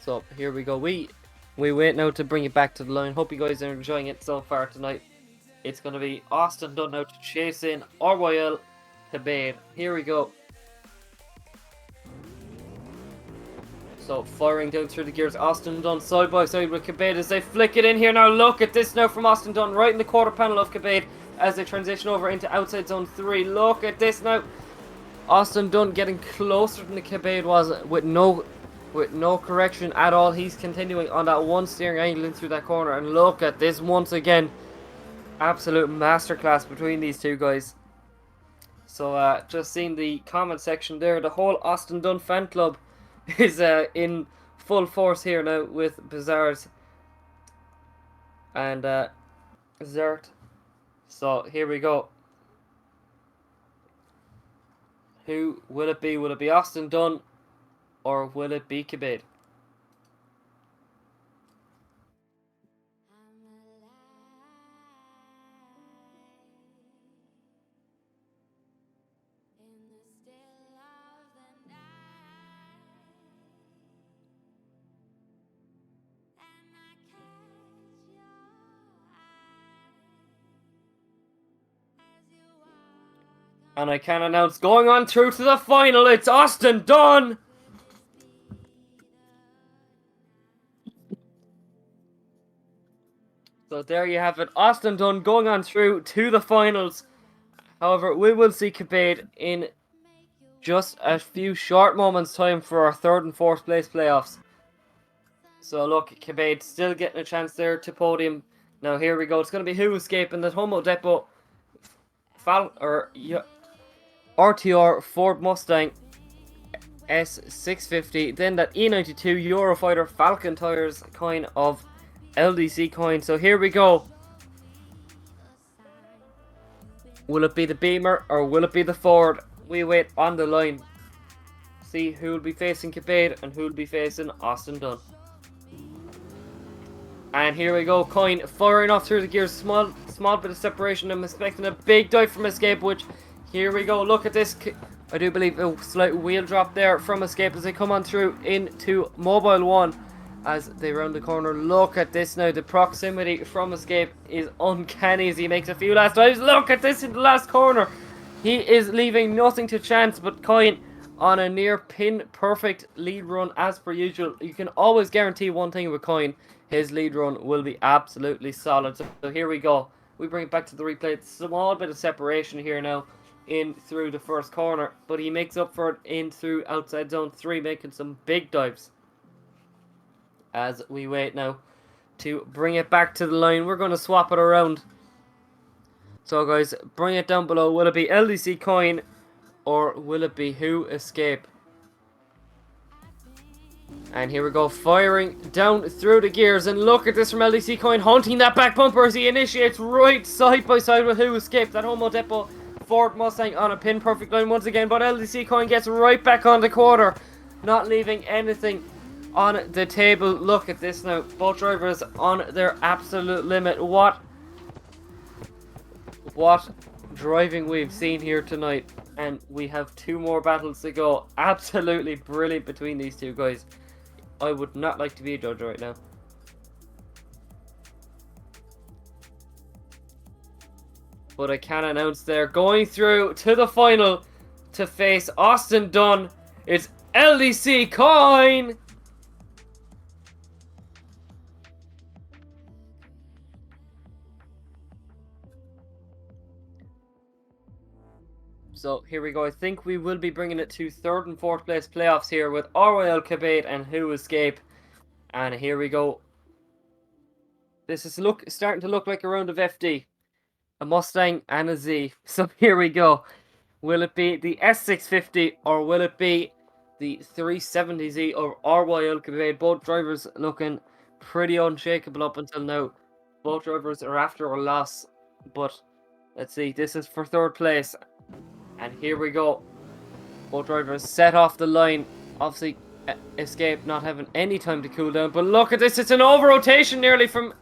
So here we go. We wait now to bring it back to the line. Hope you guys are enjoying it so far tonight. It's going to be Austin Dunn now to chase in RYL Cabade. Here we go. So firing down through the gears. Austin Dunn side by side with Cabade as they flick it in here. Now look at this now from Austin Dunn right in the quarter panel of Cabade as they transition over into outside zone 3. Look at this now. Austin Dunn getting closer than the Cabade was with no correction at all. He's continuing on that one steering angle in through that corner. And look at this once again. Absolute masterclass between these two guys. So just seeing the comment section there. The whole Austin Dunn fan club is in full force here now with Bizarres and Zert. So here we go. Who will it be? Will it be Austin Dunn or will it be Cabade? And I can announce going on through to the final, it's Austin Dunn! So there you have it, Austin Dunn going on through to the finals. However, we will see Cabade in just a few short moments time for our 3rd and 4th place playoffs. So look, Cabade still getting a chance there to podium. Now here we go, it's going to be who escaping the Homo Depot RTR Ford Mustang S650, then that E92 Eurofighter Falcon Tires coin of LDC coin. So here we go. Will it be the Beamer or will it be the Ford? We wait on the line. See who will be facing Cabade and who will be facing Austin Dunn. And here we go, coin firing off through the gears, small bit of separation. I'm expecting a big dive from Escape, which, here we go, look at this. I do believe a slight wheel drop there from Escape as they come on through into Mobile 1 as they round the corner. Look at this now, the proximity from Escape is uncanny as he makes a few last dives. Look at this in the last corner. He is leaving nothing to chance, but coin on a near pin perfect lead run as per usual. You can always guarantee one thing with coin. His lead run will be absolutely solid. So here we go. We bring it back to the replay. Small bit of separation here now in through the first corner. But he makes up for it in through outside zone 3, making some big dives. As we wait now to bring it back to the line. We're going to swap it around. So guys, bring it down below. Will it be LDC coin or will it be who escape? And here we go, firing down through the gears. And look at this from LDC Coin, hunting that back bumper as he initiates right side by side with who escaped. That Homo Depot Ford Mustang on a pin perfect line once again. But LDC Coin gets right back on the quarter, not leaving anything on the table. Look at this now, both drivers on their absolute limit. What driving we've seen here tonight. And we have 2 more battles to go. Absolutely brilliant between these two guys. I would not like to be a judge right now. But I can announce they're going through to the final to face Austin Dunn. It's LDC Coin! So here we go. I think we will be bringing it to 3rd and 4th place playoffs here with Royal Cabade and Who Escape. And here we go. This is starting to look like a round of FD. A Mustang and a Z. So here we go. Will it be the S650 or will it be the 370Z of Royal Cabade? Both drivers looking pretty unshakable up until now. Both drivers are after a loss. But let's see. This is for 3rd place. And here we go. Both drivers set off the line. Obviously, Escape not having any time to cool down. But look at this. It's an over-rotation nearly from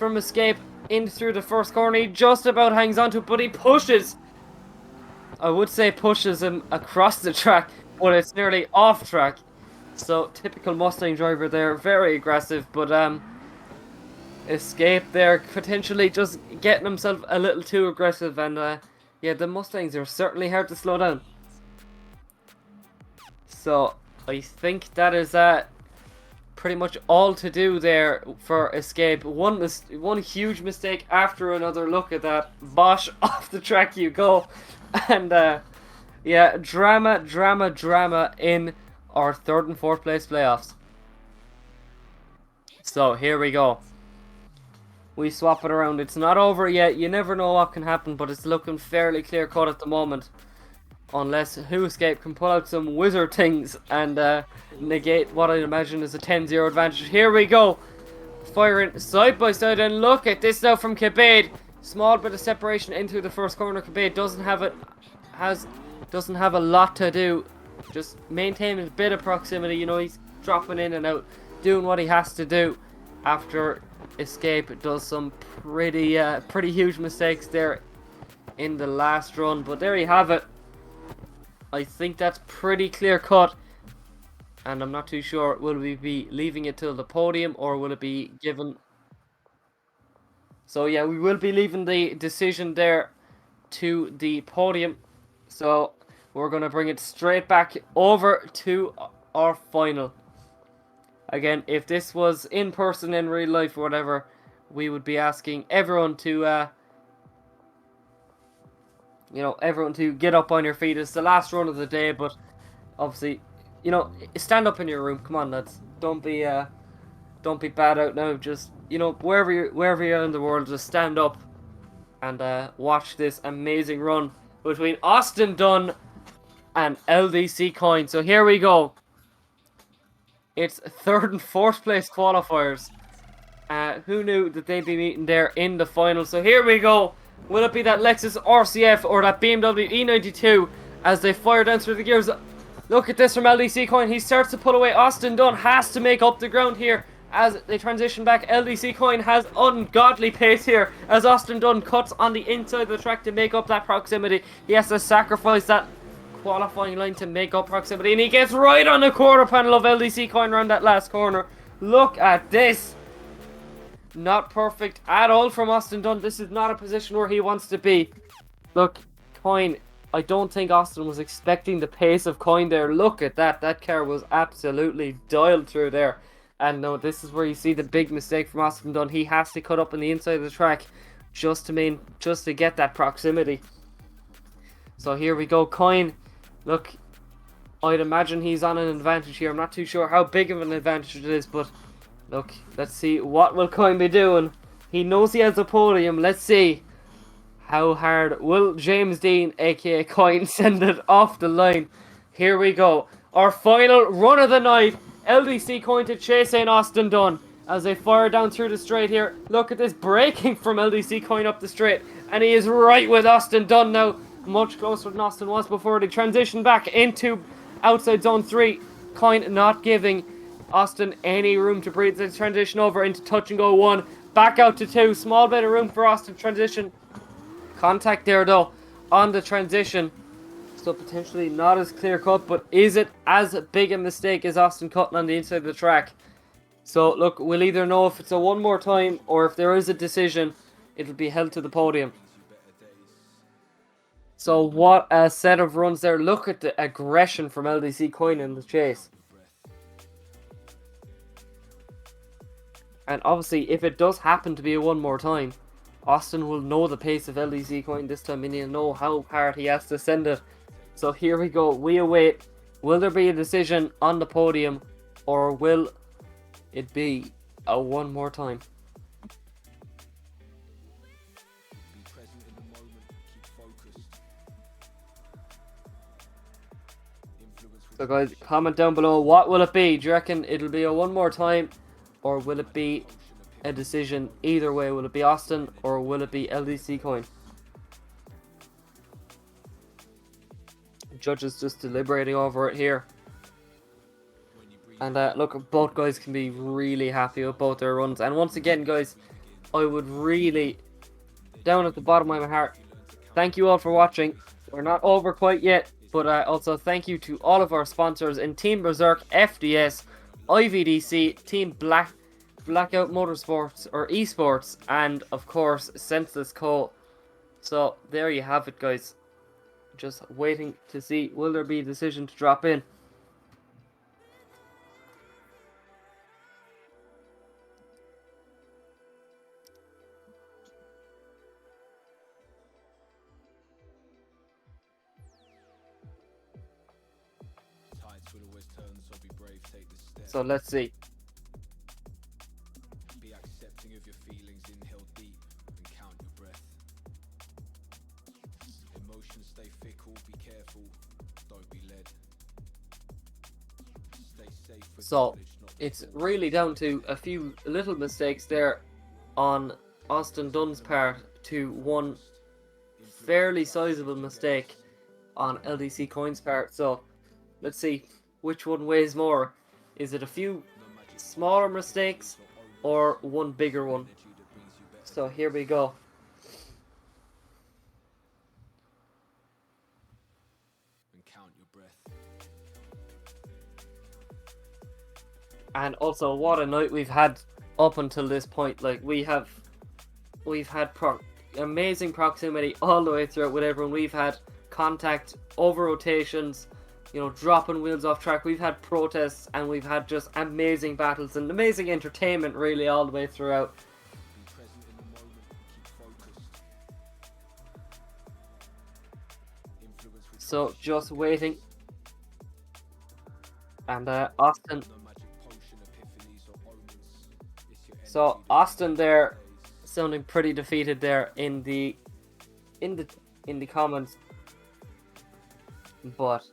Escape in through the first corner. He just about hangs on to it, but he pushes. I would say pushes him across the track, but it's nearly off track. So, typical Mustang driver there. Very aggressive, but Escape there potentially just getting himself a little too aggressive. And yeah, the Mustangs are certainly hard to slow down. So, I think that is pretty much all to do there for Escape. One huge mistake after another. Look at that. Bosh, off the track you go. And, yeah, drama in our 3rd and 4th place playoffs. So, here we go. We swap it around. It's not over yet. You never know what can happen, but it's looking fairly clear cut at the moment. Unless Who Escape can pull out some wizard things and negate what I imagine is a 10-0 advantage. Here we go. Firing side by side, and look at this now from Cabade. Small bit of separation into the first corner. Cabade doesn't have a lot to do. Just maintaining a bit of proximity. You know, he's dropping in and out, doing what he has to do after Escape does some pretty huge mistakes there in the last run. But there you have it. I think that's pretty clear cut, and I'm not too sure, will we be leaving it till the podium or will it be given? So yeah, we will be leaving the decision there to the podium. So we're going to bring it straight back over to our final. Again, if this was in person in real life or whatever, we would be asking everyone to, everyone to get up on your feet. It's the last run of the day, but obviously, stand up in your room. Come on, lads. Don't be bad out now. Just, wherever you're in the world, just stand up and watch this amazing run between Austin Dunn and LDC Coin. So here we go. It's third and fourth place qualifiers. Who knew that they'd be meeting there in the final? So here we go. Will it be that Lexus RCF or that BMW E92 as they fire down through the gears? Look at this from LDC Coin. He starts to pull away. Austin Dunn has to make up the ground here as they transition back. LDC Coin has ungodly pace here as Austin Dunn cuts on the inside of the track to make up that proximity. He has to sacrifice that qualifying line to make up proximity, and he gets right on the quarter panel of LDC Coin around that last corner. Look at this. Not perfect at all from Austin Dunn. This is not a position where he wants to be. Look, Coin, I don't think Austin was expecting the pace of Coin there. Look at that. That car was absolutely dialed through there. And no, this is where you see the big mistake from Austin Dunn. He has to cut up on the inside of the track just to get that proximity. So here we go, Coin. Look, I'd imagine he's on an advantage here. I'm not too sure how big of an advantage it is, but look, let's see what will Coin be doing. He knows he has a podium. Let's see how hard will James Dean, aka Coin, send it off the line. Here we go. Our final run of the night. LDC Coin to chase in Austin Dunn as they fire down through the straight here. Look at this braking from LDC Coin up the straight, and he is right with Austin Dunn now. Much closer than Austin was before they transition back into outside zone 3. Coin not giving Austin any room to breathe. They transition over into touch and go 1. Back out to 2. Small bit of room for Austin transition. Contact there though on the transition. So potentially not as clear cut, but is it as big a mistake as Austin cutting on the inside of the track? So look, we'll either know if it's a one more time or if there is a decision, it'll be held to the podium. So what a set of runs there. Look at the aggression from LDC Coin in the chase. And obviously, if it does happen to be a one more time, Austin will know the pace of LDC Coin this time and he'll know how hard he has to send it. So here we go. We await. Will there be a decision on the podium or will it be a one more time? So guys, comment down below, what will it be? Do you reckon it'll be a one more time or will it be a decision either way? Will it be Austin or will it be LDC Coin? Judges just deliberating over it here. And look, both guys can be really happy with both their runs. And once again, guys, I would really, down at the bottom of my heart, thank you all for watching. We're not over quite yet. But also thank you to all of our sponsors in Team Berserk, FDS, IVDC, Team Blackout Motorsports or Esports, and of course Senseless Co. So there you have it, guys. Just waiting to see, will there be a decision to drop in? So let's see. Be accepting of your feelings, inhale deep and count your breath. Emotions stay fickle, be careful, don't be led. Stay safe. So it's really down to a few little mistakes there on Austin Dunn's part to one fairly sizable mistake on LDC Coin's part. So let's see which one weighs more. Is it a few smaller mistakes or one bigger one? So here we go. And also, what a night we've had up until this point. Like, we've had amazing proximity all the way through it with everyone. We've had contact, over rotations, you know, dropping wheels off track. We've had protests and we've had just amazing battles and amazing entertainment really all the way throughout. So just waiting. And Austin. So Austin there sounding pretty defeated there in the comments. But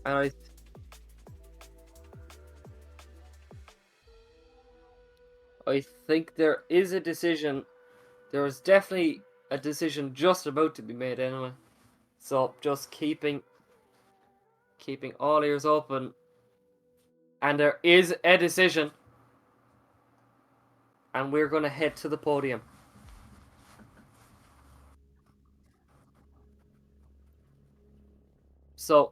and I think there is a decision. There is definitely a decision just about to be made anyway. So just keeping all ears open. And there is a decision. And we're going to head to the podium. So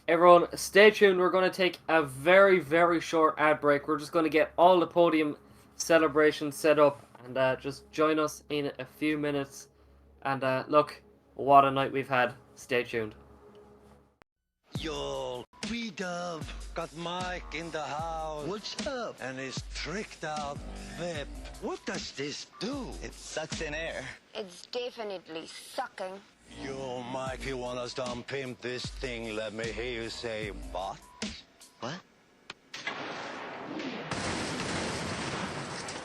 everyone, stay tuned. We're going to take a very, very short ad break. We're just going to get all the podium celebrations set up. And just join us in a few minutes. And look, what a night we've had. Stay tuned. Yo, B-Dub, got Mike in the house. What's up? And his tricked out whip. What does this do? It sucks in air. It's definitely sucking. Yo, Mike, you want us to unpimp this thing? Let me hear you say, what? What?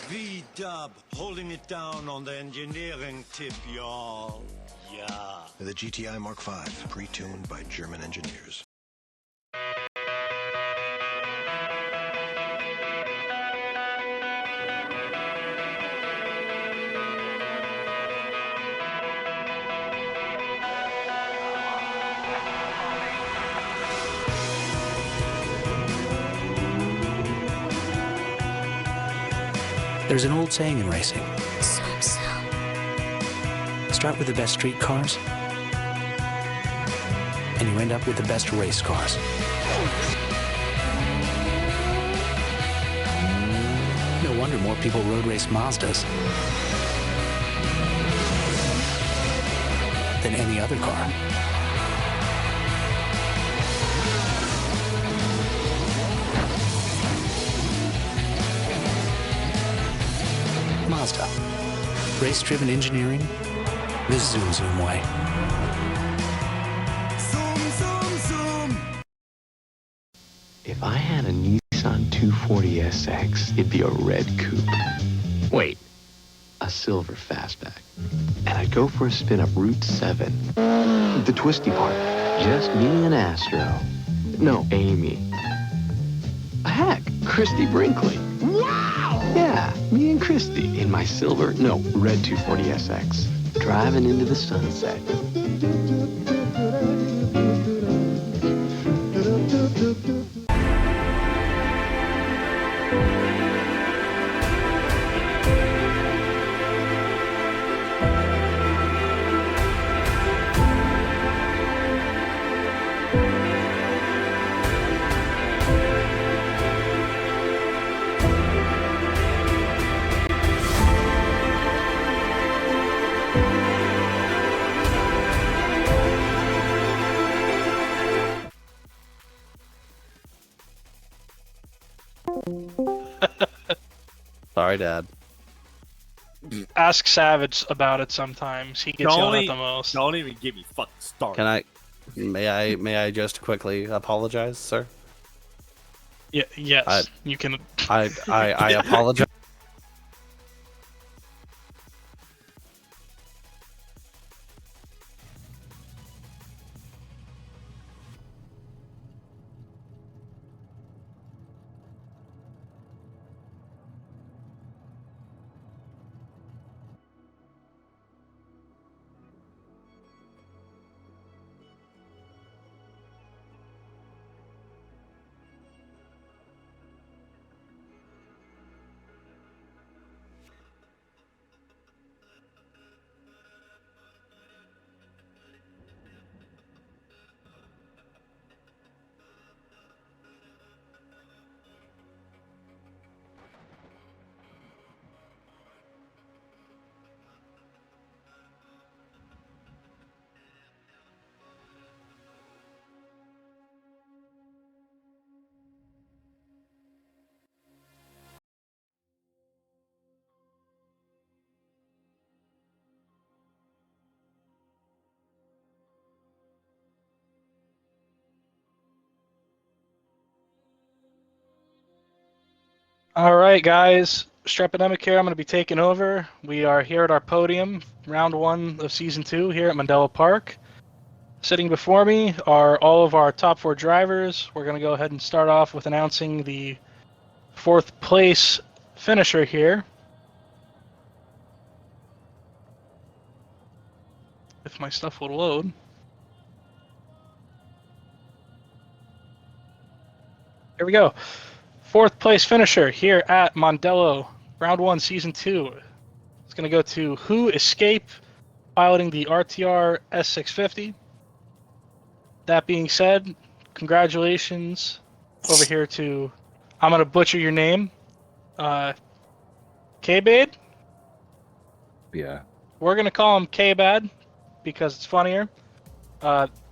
V-Dub, holding it down on the engineering tip, y'all. Yeah. The GTI Mark V, pre-tuned by German engineers. There's an old saying in racing. Start with the best street cars, and you end up with the best race cars. No wonder more people road race Mazdas than any other car. Mazda. Race-driven engineering the Zoom Zoom way. Zoom, zoom, zoom. If I had a Nissan 240SX, it'd be a red coupe. Wait, a silver fastback. And I'd go for a spin up Route 7. The twisty part, just me and Astro. No, Amy. Heck, Christy Brinkley. Wow! Yeah, me and Christy in my silver, no, red 240SX. Driving into the sunset. Sorry, Dad. Ask Savage about it sometimes. He gets yelled at the most. Don't even get me fucking started. Can I? May I just quickly apologize, sir? Yeah. Yes. You can. I apologize. All right, guys. Strepidemic here. I'm going to be taking over. We are here at our podium, round 1 of season 2 here at Mondello Park. Sitting before me are all of our top 4 drivers. We're going to go ahead and start off with announcing the 4th place finisher here. If my stuff will load. Here we go. 4th place finisher here at Mondello, round 1, season 2. It's going to go to Who Escape, piloting the RTR S650. That being said, congratulations over here to, I'm going to butcher your name, K-Bade? Yeah. We're going to call him K-Bad because it's funnier.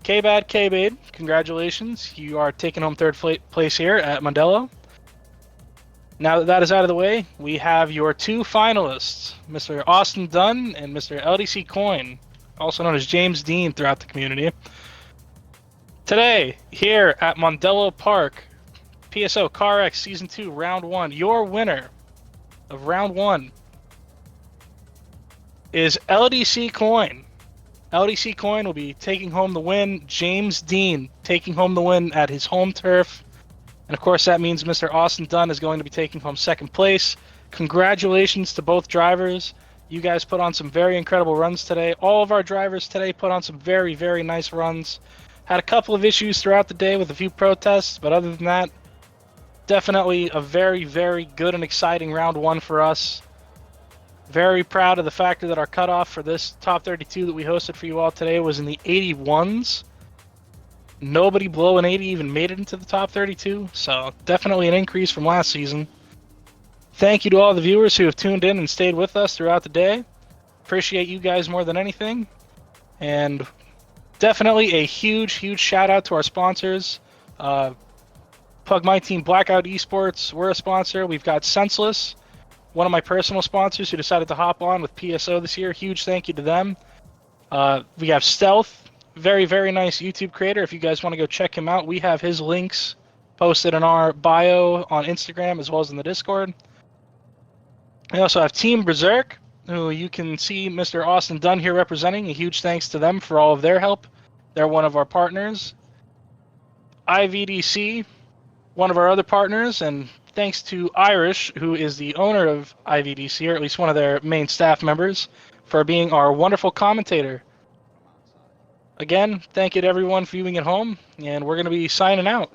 K-Bade, congratulations. You are taking home 3rd place here at Mondello. Now that that is out of the way, we have your 2 finalists, Mr. Austin Dunn and Mr. LDC Coin, also known as James Dean throughout the community. Today, here at Mondello Park, PSO Carx Season 2, Round 1, your winner of Round 1 is LDC Coin. LDC Coin will be taking home the win. James Dean taking home the win at his home turf. And of course, that means Mr. Austin Dunn is going to be taking home 2nd place. Congratulations to both drivers. You guys put on some very incredible runs today. All of our drivers today put on some very, very nice runs. Had a couple of issues throughout the day with a few protests, but other than that, definitely a very, very good and exciting round 1 for us. Very proud of the fact that our cutoff for this top 32 that we hosted for you all today was in the 81s. Nobody below an 80 even made it into the top 32, so definitely an increase from last season. Thank you to all the viewers who have tuned in and stayed with us throughout the day. Appreciate you guys more than anything. And definitely a huge, huge shout out to our sponsors. Plug my team, Blackout Esports, we're a sponsor. We've got Senseless, one of my personal sponsors who decided to hop on with PSO this year. Huge thank you to them. We have Stealth, very, very nice YouTube creator. If you guys want to go check him out, we have his links posted in our bio on Instagram as well as in the Discord. We also have Team Berserk, who you can see Mr. Austin Dunn here representing. A huge thanks to them for all of their help. They're one of our partners. IVDC, one of our other partners, and thanks to Irish, who is the owner of IVDC, or at least one of their main staff members, for being our wonderful commentator. Again, thank you to everyone for viewing at home, and we're going to be signing out.